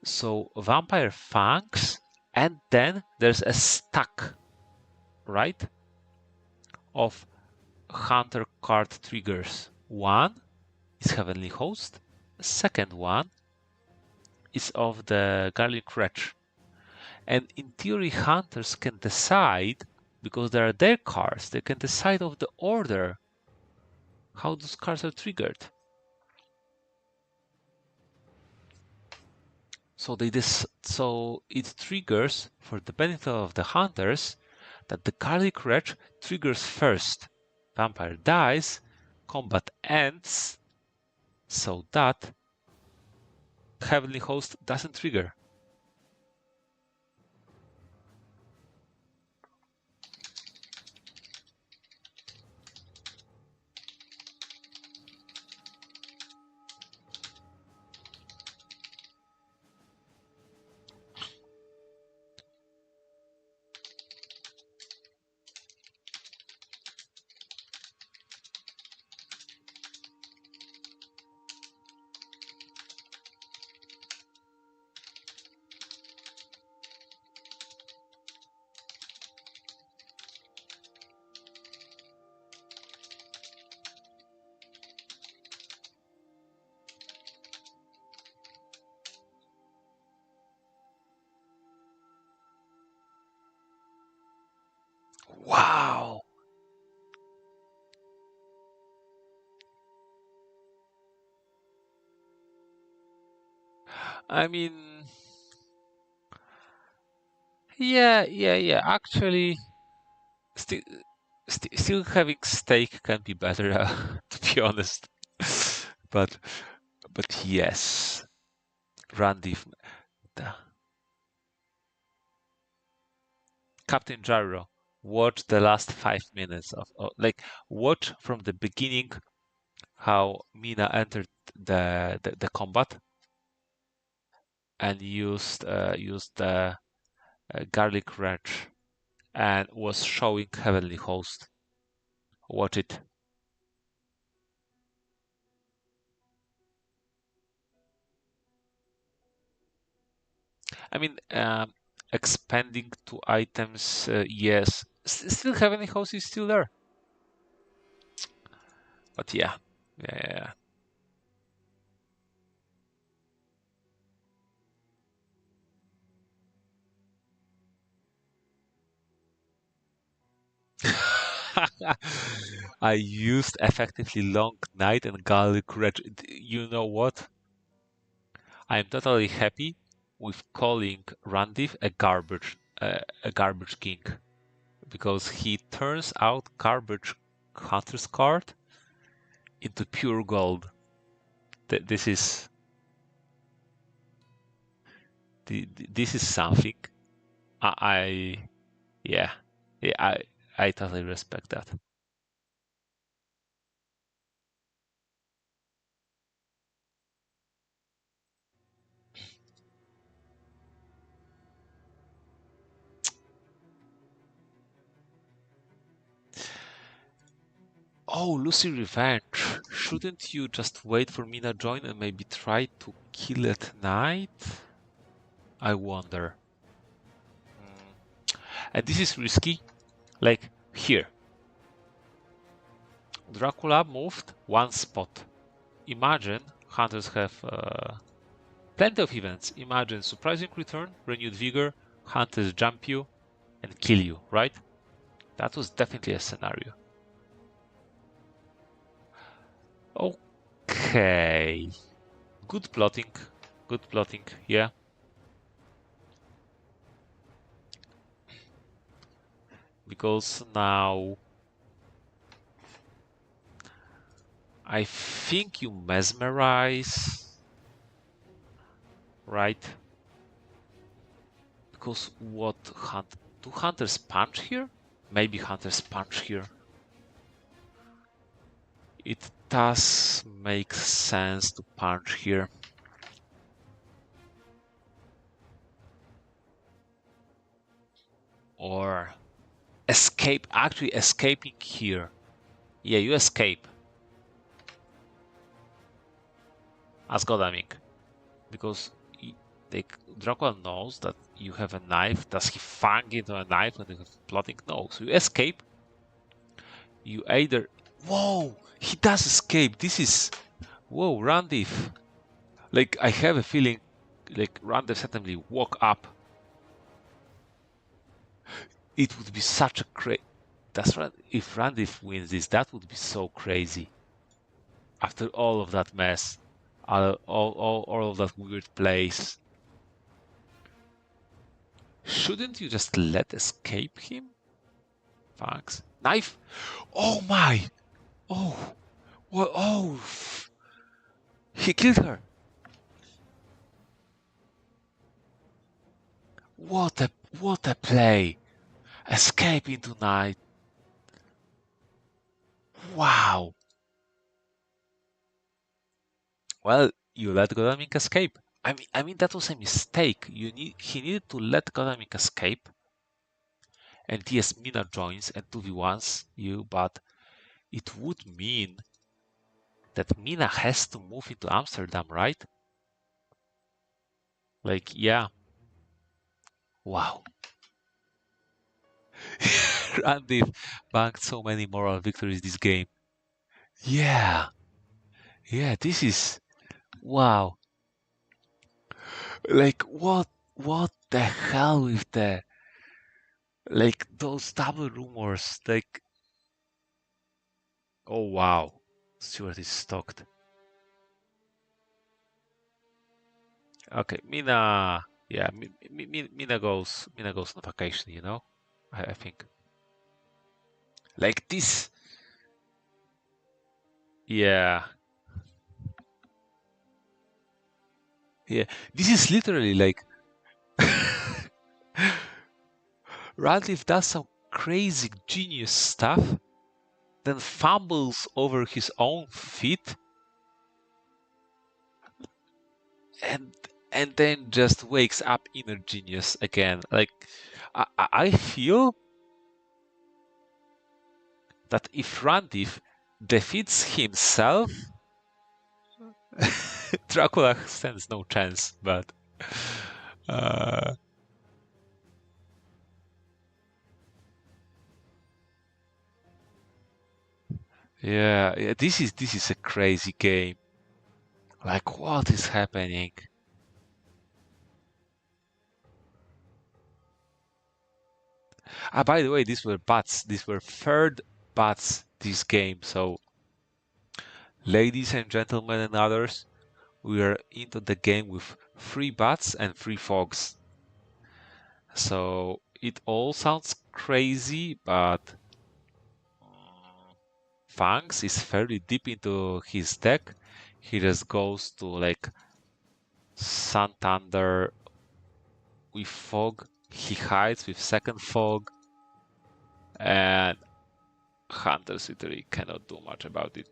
So Vampire Fangs, and then there's a stack, right, of Hunter card triggers. One is Heavenly Host. Second one is of the Garlic Wretch. And in theory, Hunters can decide, because they are their cards, they can decide of the order how those cards are triggered. So it triggers, for the benefit of the Hunters, that the Garlic Wretch triggers first. Vampire dies, combat ends, so that Heavenly Host doesn't trigger. I mean, yeah. Actually, still, still having steak can be better, to be honest. but, but yes, Randiv, the- Captain Gyro. Watch the last 5 minutes of like watch from the beginning how Mina entered the combat and used the garlic ranch and was showing Heavenly Host. Watch it. I mean, expanding to items, yes. Still Heavenly Host is still there, but yeah. I used effectively Long Night and Garlic Red. You know what? I'm totally happy with calling Randiv a garbage king, because he turns out garbage hunter's card into pure gold. This is this is something. I yeah, yeah. I totally respect that. Oh, Lucy Revenge. Shouldn't you just wait for Mina join and maybe try to kill at night? I wonder. And this is risky. Like here, Dracula moved one spot. Imagine hunters have plenty of events. Imagine surprising return, renewed vigor, hunters jump you and kill you, right? That was definitely a scenario. Okay. Good plotting. Good plotting, yeah. Because now I think you mesmerize, right? Because what do hunters punch here? Maybe hunters punch here. It does make sense to punch here. Or escape, actually escaping here. Yeah, you escape as Godaming. Because like Dracula knows that you have a knife. Does he fang into a knife when you have plotting? No. So you escape. You either whoa, he does escape. This is whoa, Randiv. Like I have a feeling like Randiv suddenly woke up. It would be such a that's right. If Randiv wins this, that would be so crazy. After all of that mess, all of that weird place. Shouldn't you just let escape him? Fangs. Knife? Oh my! Oh! What? Oh! He killed her! What a play! Escape into night. Wow! Well, you let Godamik escape. I mean that was a mistake. He needed to let Godamik escape, and yes, Mina joins and 2v1s you, but it would mean that Mina has to move into Amsterdam, right? Like, yeah. Wow. Randy banked so many moral victories this game. Yeah. Yeah, this is wow. Like what the hell with the like those double rumors? Like oh wow. Stuart is stocked. Okay, Mina. Yeah, Mina goes. Mina goes on vacation. You know, I think. Like this. Yeah, yeah. This is literally like Randiv does some crazy genius stuff, then fumbles over his own feet, and and then just wakes up inner genius again. Like I feel that if Randiv defeats himself, Dracula stands no chance. But uh, yeah, this is a crazy game. Like what is happening? Ah, by the way, these were bots. These were third bots this game. So, ladies and gentlemen and others, we are into the game with 3 bots and 3 fogs. So it all sounds crazy, but Fangs is fairly deep into his deck. He just goes to like Santander with fog. He hides with second fog, and Hunters literally cannot do much about it.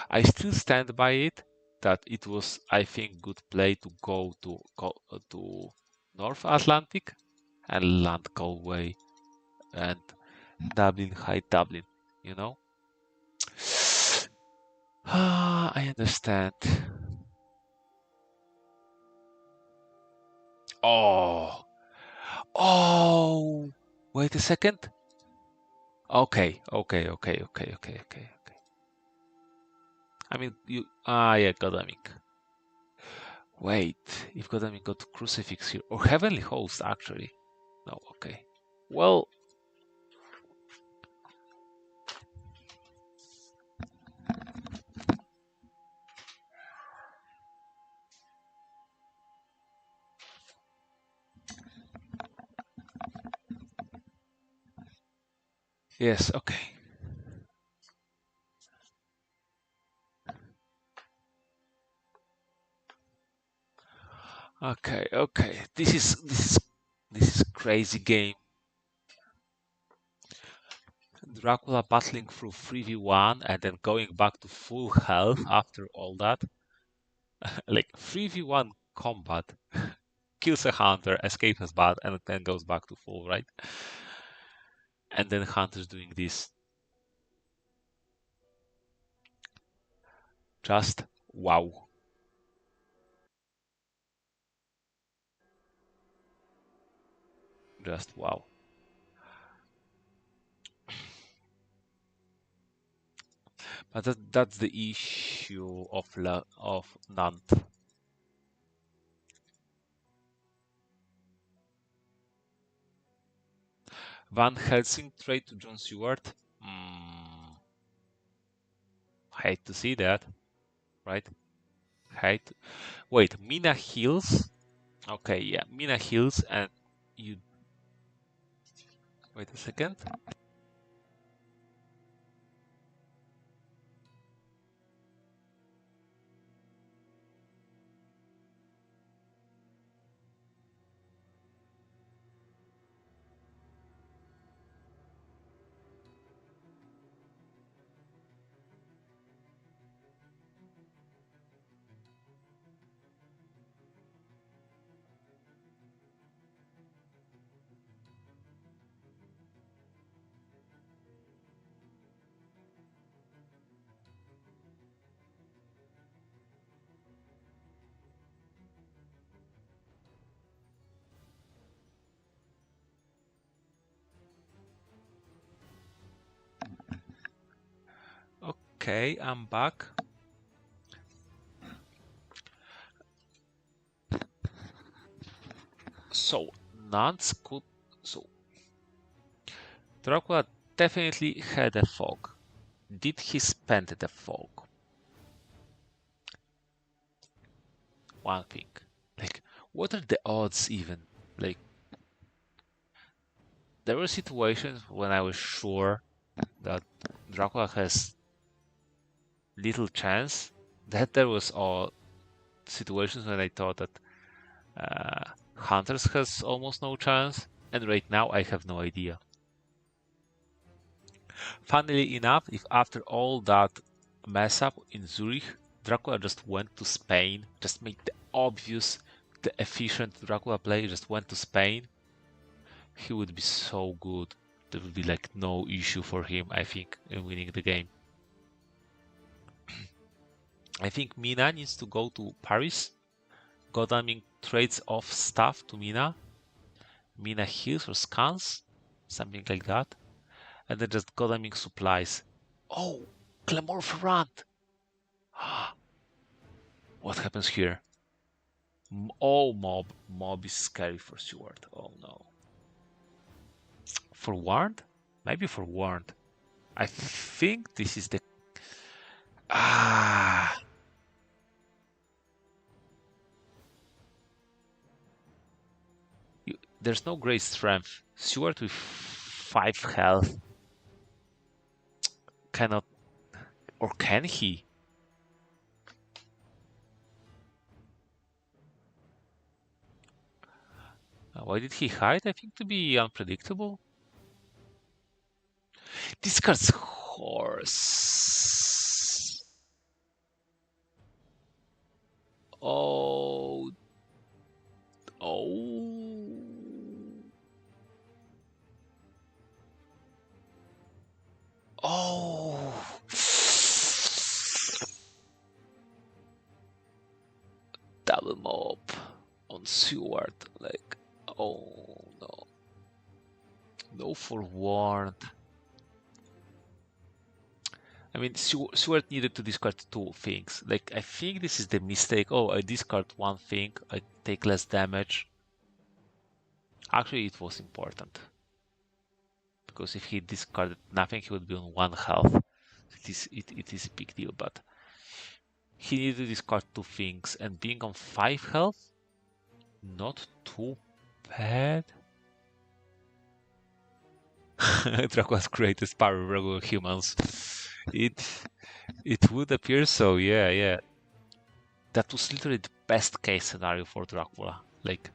I still stand by it that it was, I think, good play to go to North Atlantic and land Galway and Dublin, High Dublin. You know. Ah, I understand. Oh, oh. Wait a second. Okay. I mean, you. Ah, yeah, Godamic. Wait, if Godamic got Crucifix here. Or Heavenly Host, actually. No, okay. Well, yes, okay. Okay. This is crazy game. Dracula battling through 3v1 and then going back to full health after all that. Like 3v1 combat. Kills a hunter, escapes as bad, and then goes back to full, right? And then hunter's doing this. Just wow. Just wow. But that's the issue of Nantes. Van Helsing trade to John Stewart. Mm, hate to see that, right? Hate. Wait, Mina heals. Okay, yeah, Mina heals, and you. Wait a second. Okay, I'm back. So Nantes could. So Dracula definitely had a fog. Did he spend the fog? One thing. What are the odds even? Like, there were situations when I was sure that Dracula has little chance. That there was all situations when I thought that Hunters has almost no chance, and right now I have no idea. Funnily enough, if after all that mess up in Zurich, Dracula just went to Spain, just made the obvious, the efficient Dracula play, just went to Spain, he would be so good. There would be like no issue for him, I think, in winning the game. I think Mina needs to go to Paris. Godalming trades off stuff to Mina. Mina heals or scans, something like that. And then just Godalming supplies. Oh, Clamor Ferrand! What happens here? Oh, Mob. Mob is scary for Stewart. Oh no. For Warned? Maybe for Warned. I think this is the... There's no great strength. Stewart with 5 health cannot... Or can he? Why did he hide? I think to be unpredictable. Discards horse. Oh. Oh. Oh. Double mob on Seward. Like, oh no. No forewarned. I mean, Seward needed to discard 2 things. Like, I think this is the mistake. Oh, I discard 1 thing, I take less damage. Actually, it was important. Because if he discarded nothing, he would be on 1 health. It is a big deal, but he needed to discard 2 things, and being on 5 health, not too bad. Dracula's greatest power, regular humans. It would appear so, yeah. That was literally the best case scenario for Dracula. Like,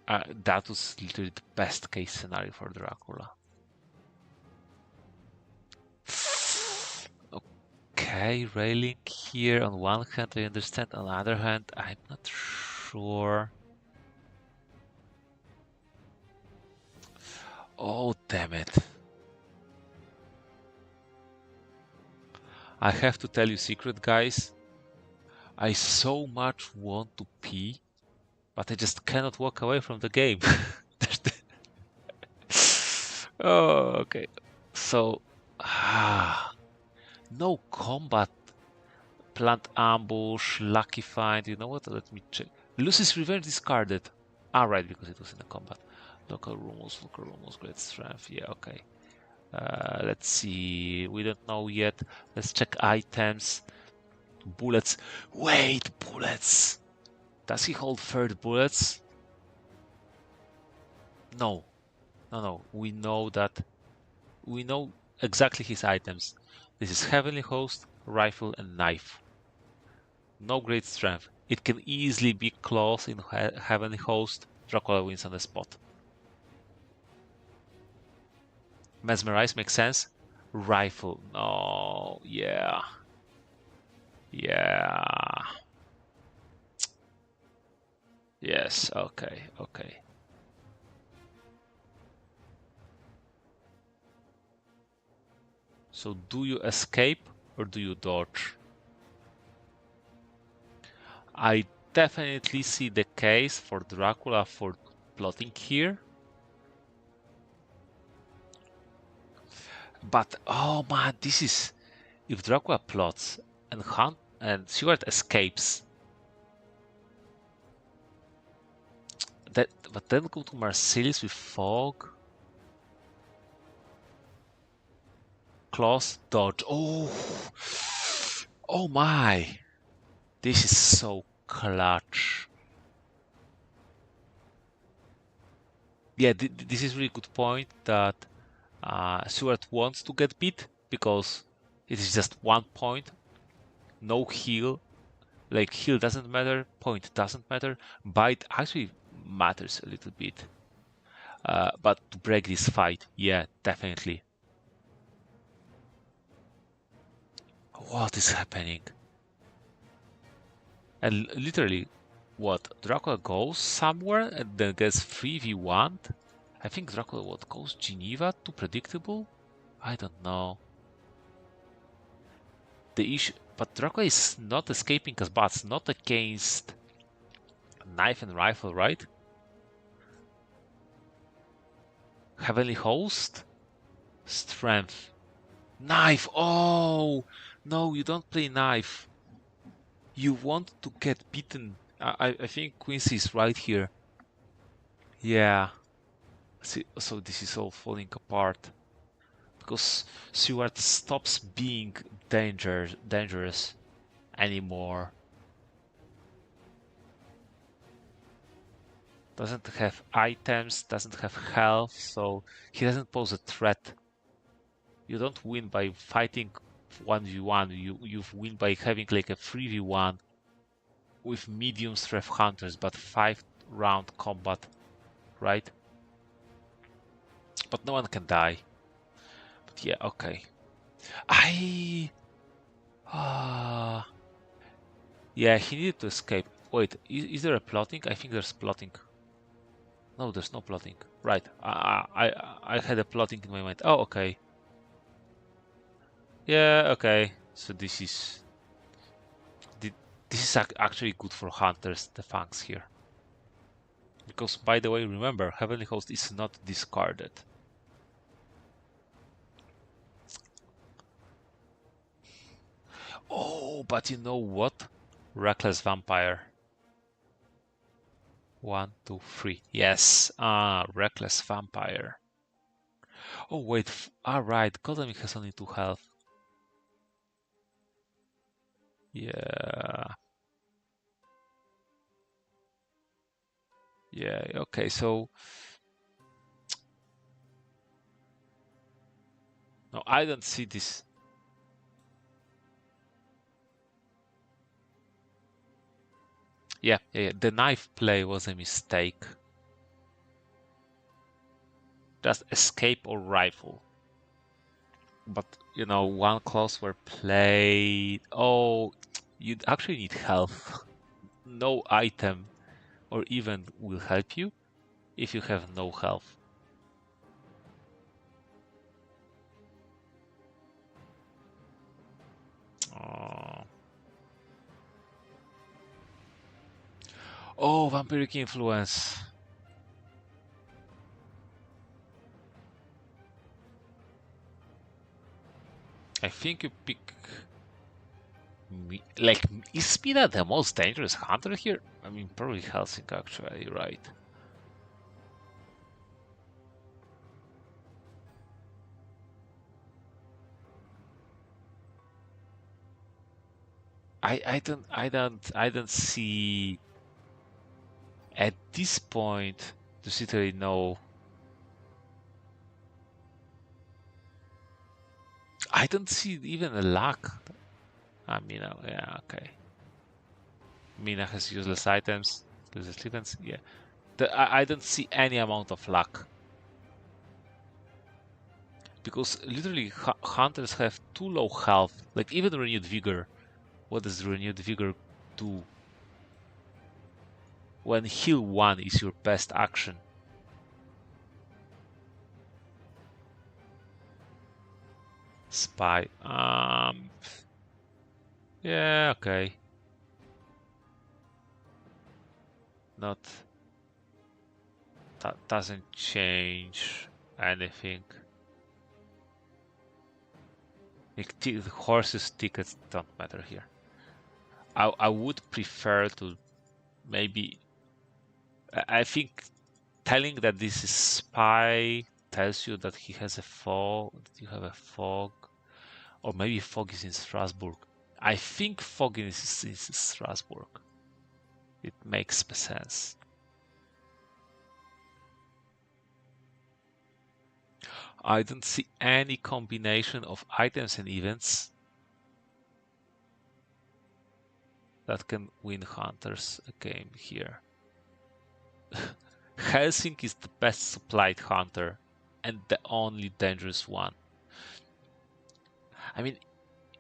that was literally the best case scenario for Dracula. Okay, railing here on one hand, I understand. On the other hand, I'm not sure. Oh, damn it. I have to tell you secret, guys. I so much want to pee, but I just cannot walk away from the game. Oh, okay. So, no combat. Plant ambush, lucky find. You know what? Let me check. Lucy's revenge discarded. Right, because it was in the combat. Local rumors, great strength. Yeah, okay. Let's see. We don't know yet. Let's check items. Bullets. Wait, bullets. Does he hold 3rd bullets? No. We know that. We know exactly his items. This is Heavenly Host, Rifle, and Knife. No great strength. It can easily be close in Heavenly Host. Dracula wins on the spot. Mesmerize makes sense. Rifle. No. Yeah. Yes. Okay. So do you escape or do you dodge? I definitely see the case for Dracula for plotting here. But oh man, this is if Dracula plots and Hunt and Stewart escapes. But then go to Marcellus with Fog. Claws, dodge. Oh, Oh my! This is so clutch. Yeah, this is really good point that Stuart wants to get beat because it is just 1 point, no heal. Like heal doesn't matter, point doesn't matter, bite actually matters a little bit. But to break this fight, yeah, definitely. What is happening? And literally, what? Dracula goes somewhere and then gets 3v1? I think Dracula what goes Geneva? Too predictable? I don't know. The issue, but Dracula is not escaping as bats, not against knife and rifle, right? Heavenly Host? Strength. Knife! Oh! No, you don't play knife. You want to get beaten. I think Quincy is right here. Yeah. See, so this is all falling apart. Because Stewart stops being dangerous anymore. Doesn't have items, doesn't have health, so he doesn't pose a threat. You don't win by fighting 1v1, you win by having like a 3v1 with medium strength hunters, but 5-round combat, right? But no one can die. But yeah, okay. Yeah, he needed to escape. Wait, is there a plotting? I think there's plotting. No, there's no plotting. Right, I had a plotting in my mind. Oh, okay. Yeah, okay. So this is actually good for hunters, the Fangs here. Because, by the way, remember, Heavenly Host is not discarded. Oh, but you know what? Reckless Vampire. 1, 2, 3. Yes. Reckless Vampire. Oh, wait. Right. Godemic has only 2 health. Yeah. Yeah, okay, so... No, I don't see this. Yeah, the knife play was a mistake. Just escape or rifle. But, you know, one close were played... Oh, you actually need health. No item or event will help you if you have no health. Oh, vampiric influence. I think you pick me. Like, is Mina the most dangerous hunter here? I mean, probably Helsing, actually, right? I don't see at this point to literally know. I don't see even a luck. I mean, yeah, okay. Mina has useless items, useless weapons. Yeah, I don't see any amount of luck because literally hunters have too low health. Like even renewed vigor. What does renewed vigor do? When heal 1 is your best action. Spy. Yeah, okay. Not that doesn't change anything. Like, horses tickets don't matter here. I would prefer to maybe. I think telling that this is spy tells you that he has a fog. That you have a fog, or maybe fog is in Strasbourg. I think Fog is Strasbourg. It makes sense. I don't see any combination of items and events that can win hunters a game here. Helsing is the best supplied hunter and the only dangerous one. I mean,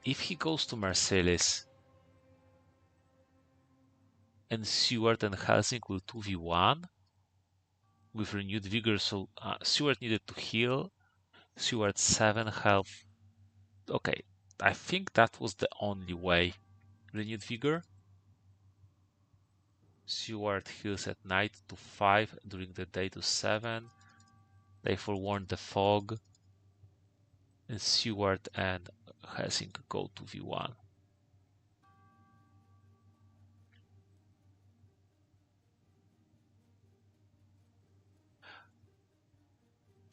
if he goes to Marseilles and Seward and Helsing will 2v1 with renewed vigor, so Seward needed to heal. Seward 7 health. Okay, I think that was the only way. Renewed vigor. Seward heals at night to 5, during the day to 7. They forewarned the fog. And Seward and Helsing go to v1.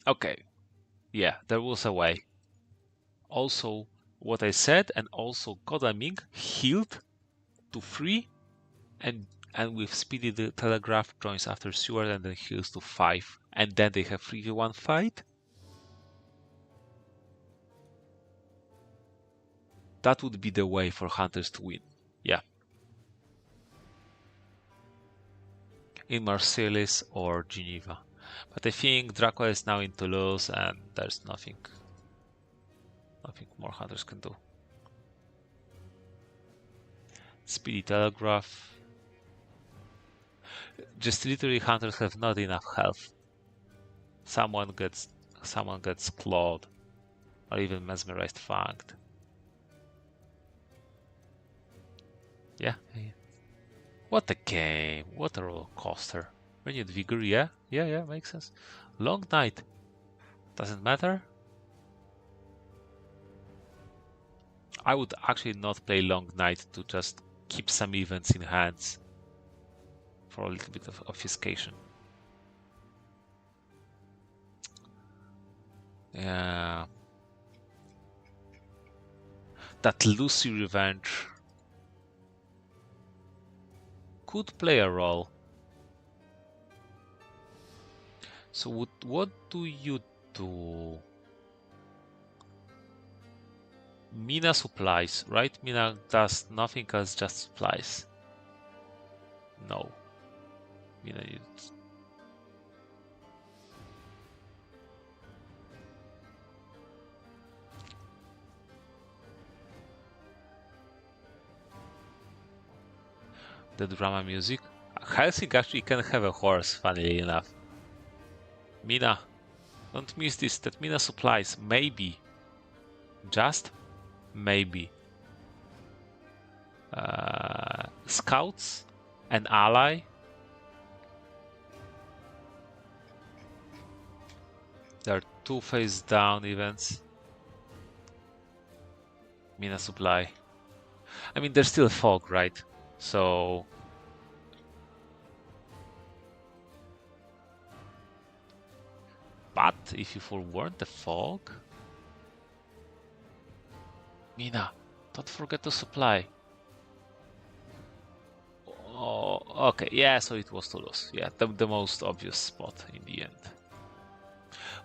Okay, yeah, there was a way. Also, what I said, and also Kodaming healed to 3, and with Speedy the Telegraph joins after Seward and then heals to 5, and then they have 3v1 fight. That would be the way for hunters to win. Yeah. In Marseilles or Geneva. But I think Dracula is now in Toulouse and there's nothing more hunters can do. Speedy Telegraph. Just literally hunters have not enough health. Someone gets clawed or even mesmerized, fanged. Yeah. What a game. What a roller coaster. Renewed vigor, yeah, makes sense. Long night. Doesn't matter. I would actually not play long night to just keep some events in hands for a little bit of obfuscation. Yeah. That Lucy revenge could play a role. So what do you do? Mina supplies, right? Mina does nothing else, just supplies. No. Mina needs. The drama music. Helsing actually can have a horse, funnily enough. Mina, don't miss this. That Mina supplies, maybe, just maybe, scouts, an ally. There are 2 face down events. Mina supply. I mean, there's still fog, right? So but if you forewarn the fog, Mina, don't forget to supply. Oh, okay, yeah, so it was Toulouse. Yeah, the most obvious spot in the end.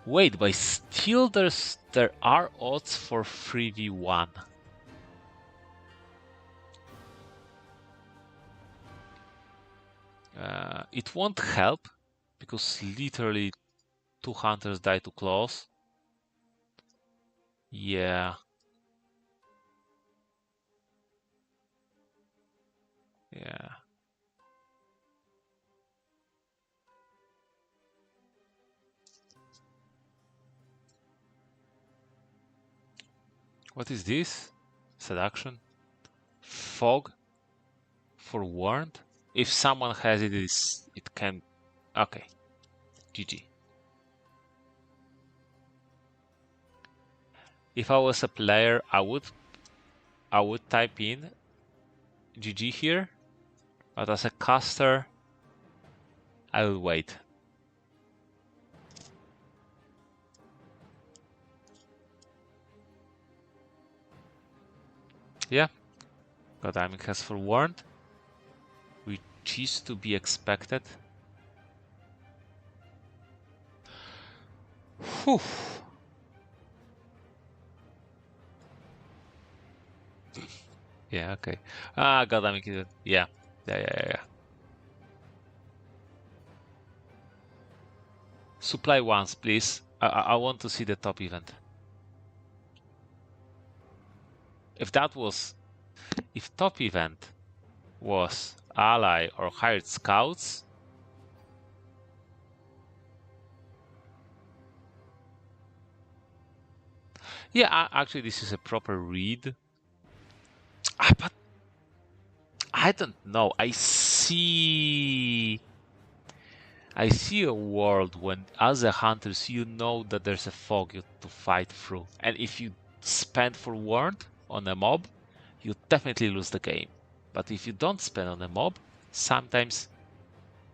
Wait, but still there are odds for 3v1. It won't help because literally 2 hunters die to claws. Yeah. Yeah. What is this? Seduction? Fog? Forewarned? If someone has it, it can. Okay. GG. If I was a player, I would type in GG here, but as a caster, I will wait. Yeah, Godamik has forewarned, which is to be expected. Whew. Yeah, okay. Godamik is... Yeah. Yeah. Supply once, please. I want to see the top event. If top event was ally or hired scouts, yeah, actually this is a proper read. But I don't know. I see a world when, as a hunters, you know that there's a fog to fight through, and if you spend forewarned on a mob, you definitely lose the game. But if you don't spend on a mob, sometimes,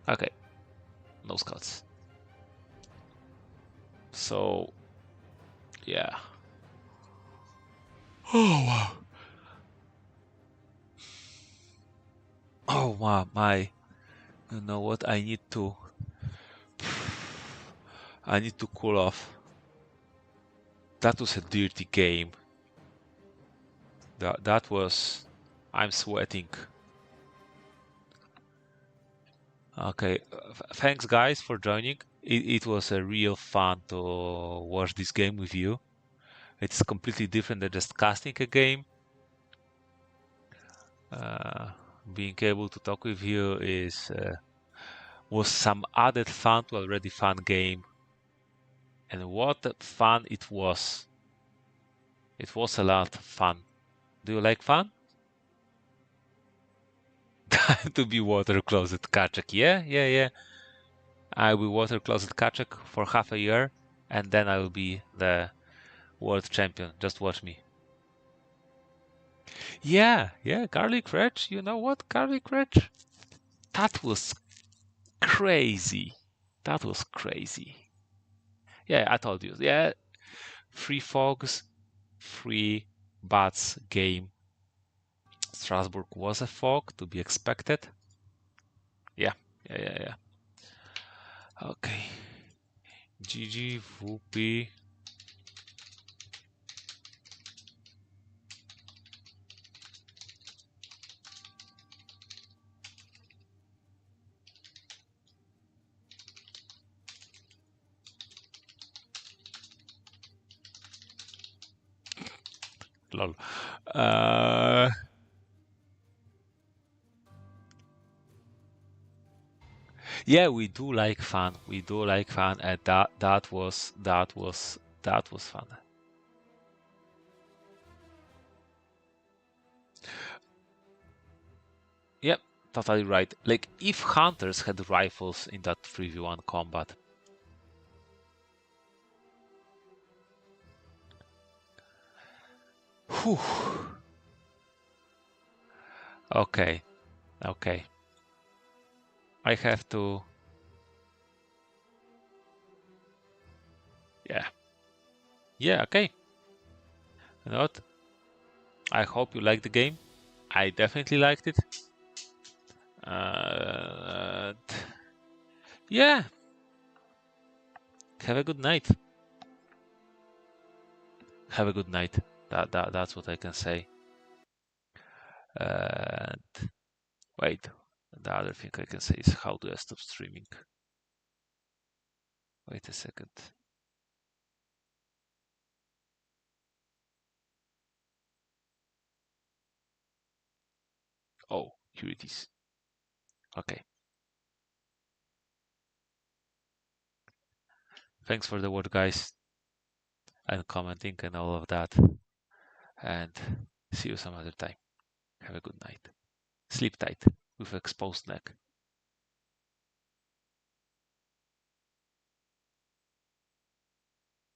okay, no scouts. So, yeah. Oh wow. Oh wow, my. You know what? I need to cool off. That was a dirty game. That was. I'm sweating. Okay, thanks guys for joining. It was a real fun to watch this game with you. It's completely different than just casting a game. Uh, Being able to talk with you was some added fun to already fun game. And what fun it was! It was a lot of fun. Do you like fun? Time to be water closet Kaczek. Yeah. I will water closet Kaczek for half a year, and then I will be the world champion. Just watch me. Yeah, garlic ranch. You know what? Garlic ranch? That was crazy. That was crazy. Yeah, I told you. Yeah, free fogs, free bats game. Strasbourg was a fog to be expected. Yeah. Okay. GG, WP. Lol. Yeah, we do like fun. We do like fun, and that was fun. Yep, totally right. Like if hunters had rifles in that 3v1 combat. Whew. Okay. I have to. Yeah. Okay. You know what? I hope you liked the game. I definitely liked it. Uh, yeah. Have a good night. Have a good night. That's what I can say. And wait, the other thing I can say is how do I stop streaming? Wait a second. Oh, here it is. Okay. Thanks for the word, guys, and commenting and all of that. And see you some other time. Have a good night. Sleep tight with exposed neck.